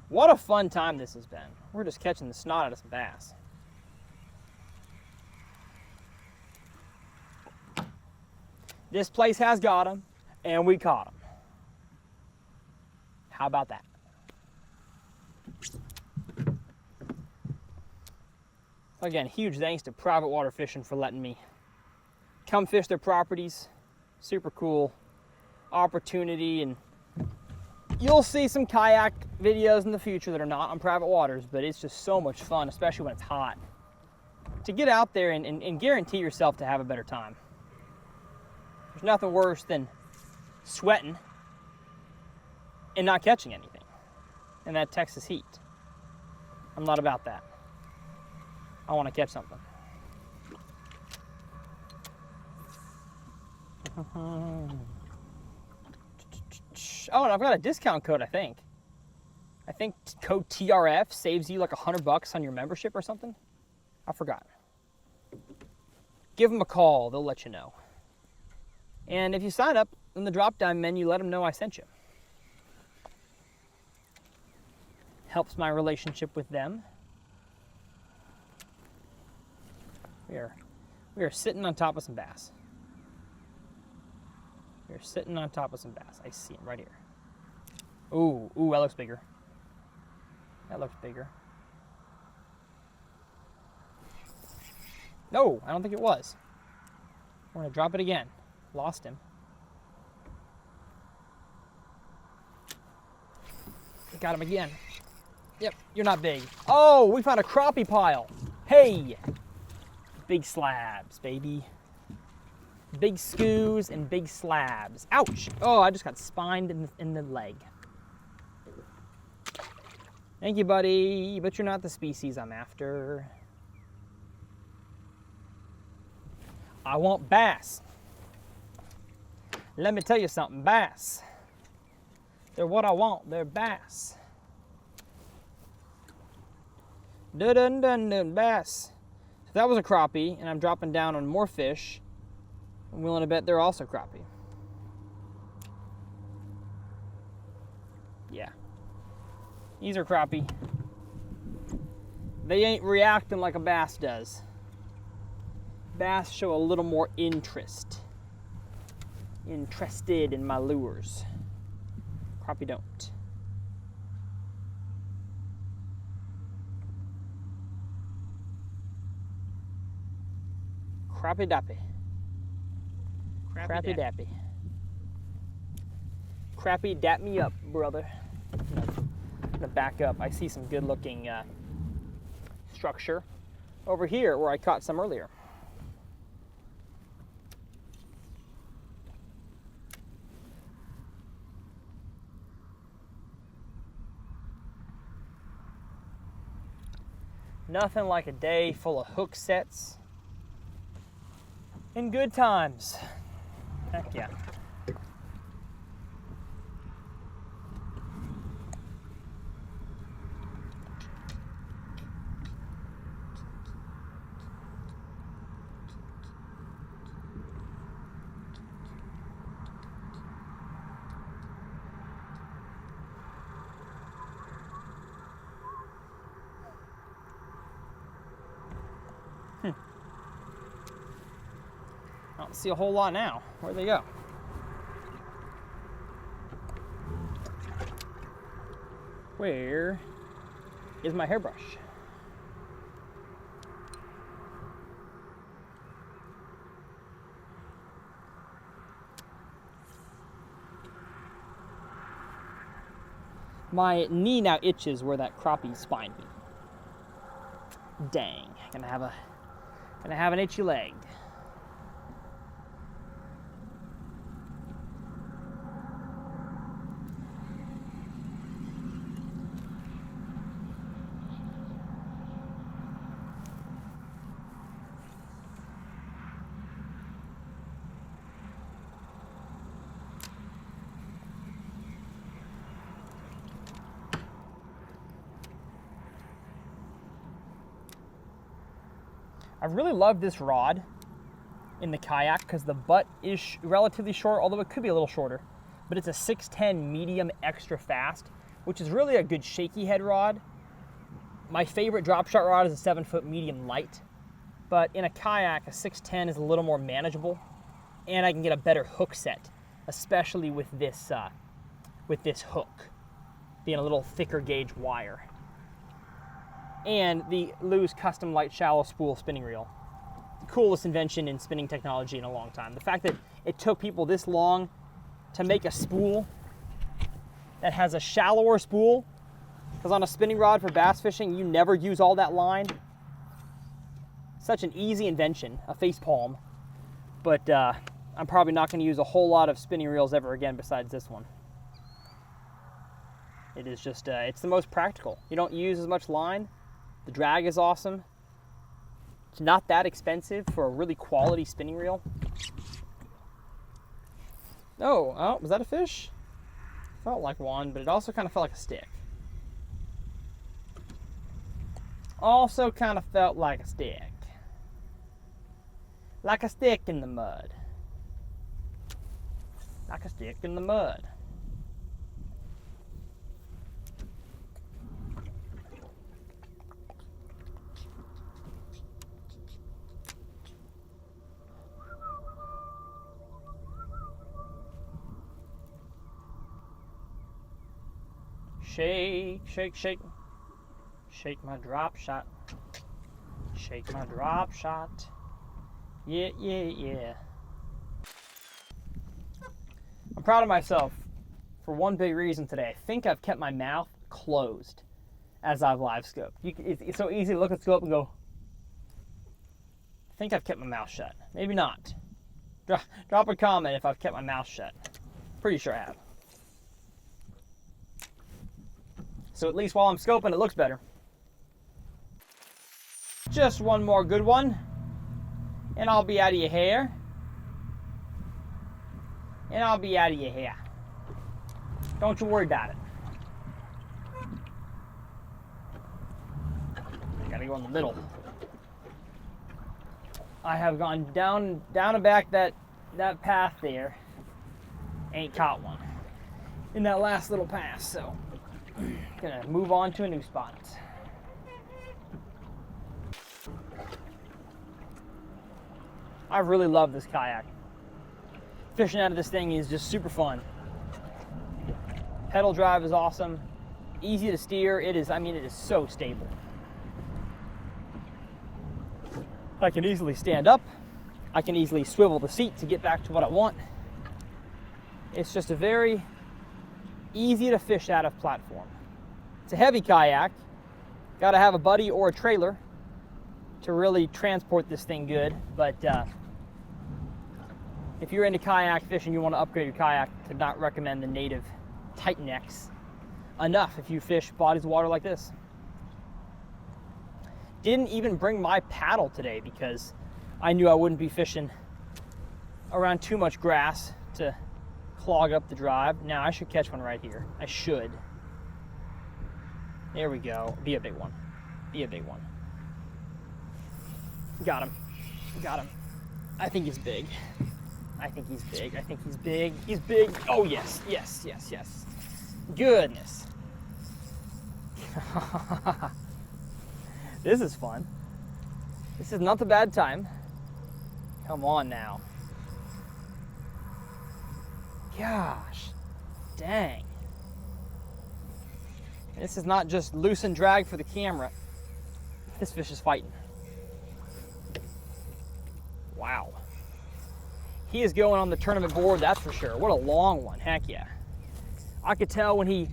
What a fun time this has been. We're just catching the snot out of some bass. This place has got them, and we caught them. How about that? Again, huge thanks to Private Water Fishing for letting me come fish their properties. Super cool opportunity, and you'll see some kayak videos in the future that are not on private waters, but it's just so much fun, especially when it's hot, to get out there and guarantee yourself to have a better time. There's nothing worse than sweating and not catching anything in that Texas heat. I'm not about that. I want to catch something. Oh, and I've got a discount code, I think. I think code TRF saves you like $100 on your membership or something. I forgot. Give them a call, they'll let you know. And if you sign up in the drop-down menu, let them know I sent you. Helps my relationship with them. We are sitting on top of some bass. We're sitting on top of some bass. I see him right here. Ooh, that looks bigger. That looks bigger. No, I don't think it was. We're gonna drop it again. Lost him. Got him again. Yep, you're not big. Oh, we found a crappie pile. Hey! Big slabs, baby. Big scoos and big slabs. Ouch! Oh, I just got spined in the leg. Thank you, buddy, but you're not the species I'm after. I want bass. Let me tell you something, bass. They're what I want, they're bass. Dun, bass. So that was a crappie, and I'm dropping down on more fish. I'm willing to bet they're also crappie. Yeah. These are crappie. They ain't reacting like a bass does. Bass show a little more interest. Interested in my lures. Crappie don't. Crappie dappy. Crappie dappy. Crappie dap me up, brother. I'm gonna back up. I see some good looking structure over here where I caught some earlier. Nothing like a day full of hook sets and good times. Heck yeah. I don't see a whole lot now. Where'd they go? Where is my hairbrush? My knee now itches where that crappie spined me. Dang, gonna have an itchy leg. I really love this rod in the kayak because the butt is relatively short, although it could be a little shorter. But it's a 610 medium extra fast, which is really a good shaky head rod. My favorite drop shot rod is a 7-foot medium light, but in a kayak, a 610 is a little more manageable, and I can get a better hook set, especially with this hook being a little thicker gauge wire. And the Lew's custom light shallow spool spinning reel. The coolest invention in spinning technology in a long time. The fact that it took people this long to make a spool that has a shallower spool, because on a spinning rod for bass fishing, you never use all that line. Such an easy invention, a face palm. But I'm probably not going to use a whole lot of spinning reels ever again besides this one. It is just, it's the most practical. You don't use as much line. The drag is awesome. It's not that expensive for a really quality spinning reel. Oh, was that a fish? Felt like one, but it also kind of felt like a stick. Also kind of felt like a stick. Like a stick in the mud. Like a stick in the mud. Shake, shake, shake. Shake my drop shot. Shake my drop shot. Yeah, yeah, yeah. I'm proud of myself for one big reason today. I think I've kept my mouth closed as I've live scoped. It's so easy to look at the scope and go, I think I've kept my mouth shut. Maybe not. Drop a comment if I've kept my mouth shut. Pretty sure I have. So at least while I'm scoping, it looks better. Just one more good one, and I'll be out of your hair. And I'll be out of your hair. Don't you worry about it. I gotta go in the middle. I have gone down and back that path there. Ain't caught one in that last little pass, so gonna move on to a new spot. I really love this kayak. Fishing out of this thing is just super fun. Pedal drive is awesome. Easy to steer. It is so stable. I can easily stand up. I can easily swivel the seat to get back to what I want. It's just a very easy to fish out of platform. It's a heavy kayak. Got to have a buddy or a trailer to really transport this thing good, but if you're into kayak fishing, you want to upgrade your kayak, I could not recommend the native Titan X enough if you fish bodies of water like this. Didn't even bring my paddle today because I knew I wouldn't be fishing around too much grass to clog up the drive. Now I should catch one right here. I should. There we go. Be a big one. Be a big one. Got him. Got him. I think he's big. I think he's big. I think he's big. He's big. Oh, yes. Yes, yes, yes. Goodness. This is fun. This is not the bad time. Come on now. Gosh. Dang. This is not just loose and drag for the camera. This fish is fighting. Wow. He is going on the tournament board, that's for sure. What a long one, heck yeah. I could tell when he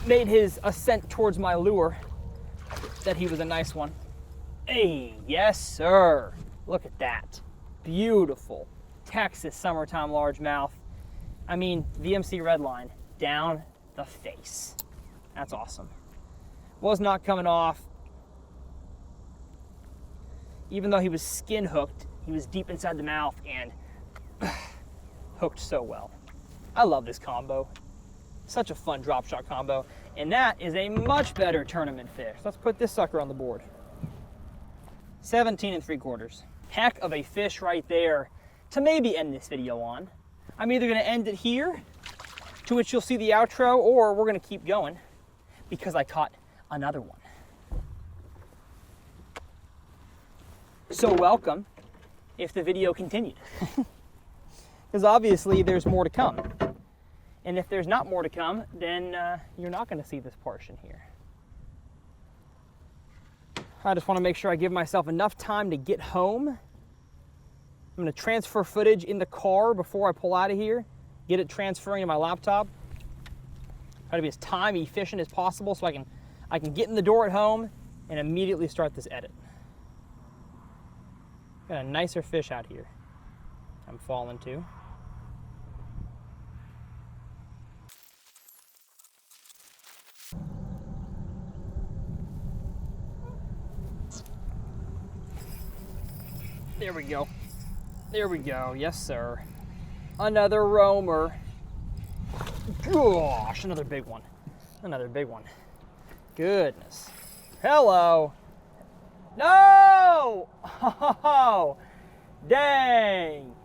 made his ascent towards my lure that he was a nice one. Hey, yes sir. Look at that. Beautiful. Texas summertime largemouth. I mean, VMC Redline down the face. That's awesome. Was not coming off. Even though he was skin hooked, he was deep inside the mouth and hooked so well. I love this combo. Such a fun drop shot combo. And that is a much better tournament fish. Let's put this sucker on the board. 17 3/4. Heck of a fish right there to maybe end this video on. I'm either gonna end it here, to which you'll see the outro, or we're gonna keep going because I caught another one. So welcome if the video continued. Because obviously there's more to come. And if there's not more to come, then you're not gonna see this portion here. I just wanna make sure I give myself enough time to get home. I'm gonna transfer footage in the car before I pull out of here, get it transferring to my laptop. Try to be as time efficient as possible so I can get in the door at home and immediately start this edit. Got a nicer fish out here I'm falling to. There we go. There we go. Yes, sir. Another roamer. Gosh, another big one. Another big one. Goodness. Hello. No! Oh, dang.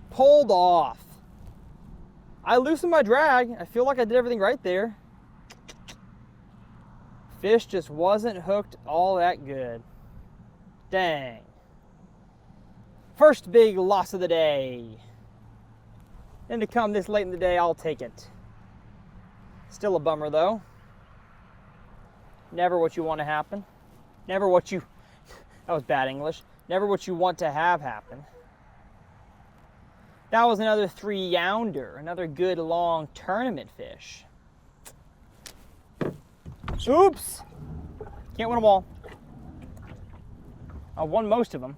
Pulled off. I loosened my drag. I feel like I did everything right there. Fish just wasn't hooked all that good. Dang. First big loss of the day. And to come this late in the day, I'll take it. Still a bummer though. Never what you want to happen. Never what you, that was bad English. Never what you want to have happen. That was another 3-younder, another good long tournament fish. Oops. Can't win them all. I won most of them.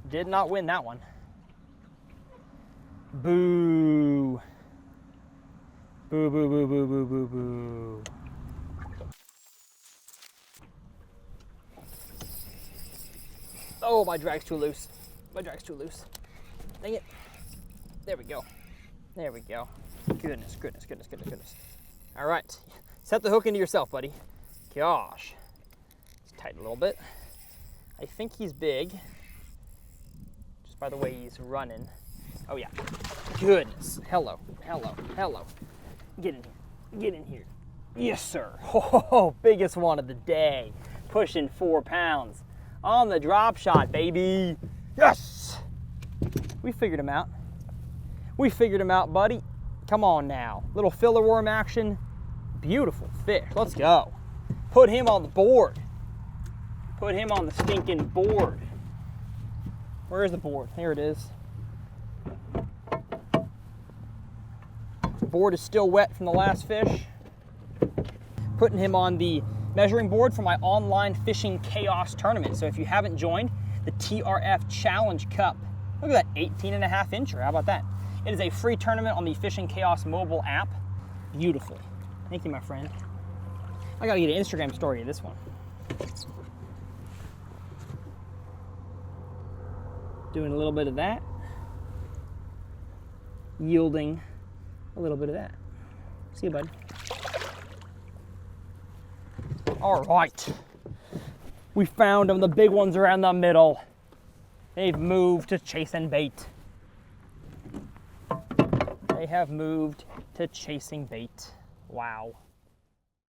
Did not win that one. Boo. Boo, boo, boo, boo, boo, boo, boo. Oh, my drag's too loose. My drag's too loose. Dang it. There we go. There we go. Goodness, goodness, goodness, goodness, goodness. All right. Set the hook into yourself, buddy. Gosh. Let's tighten a little bit. I think he's big. Just by the way he's running. Oh, yeah. Goodness. Hello, hello, hello. Get in here. Get in here. Yes, sir. Oh, biggest one of the day. Pushing 4 pounds. On the drop shot, baby. Yes! We figured him out. We figured him out, buddy. Come on now. Little filler worm action. Beautiful fish. Let's go. Put him on the board. Put him on the stinking board. Where is the board? Here it is. The board is still wet from the last fish. Putting him on the measuring board for my online fishing chaos tournament. So if you haven't joined the TRF Challenge Cup, look at that 18.5 incher. How about that? It is a free tournament on the Fishing Chaos mobile app. Beautiful. Thank you, my friend. I gotta get an Instagram story of this one. Doing a little bit of that. Yielding a little bit of that. See you, bud. All right, we found them. The big ones are in the middle. They've moved to chasing bait. They have moved to chasing bait. Wow.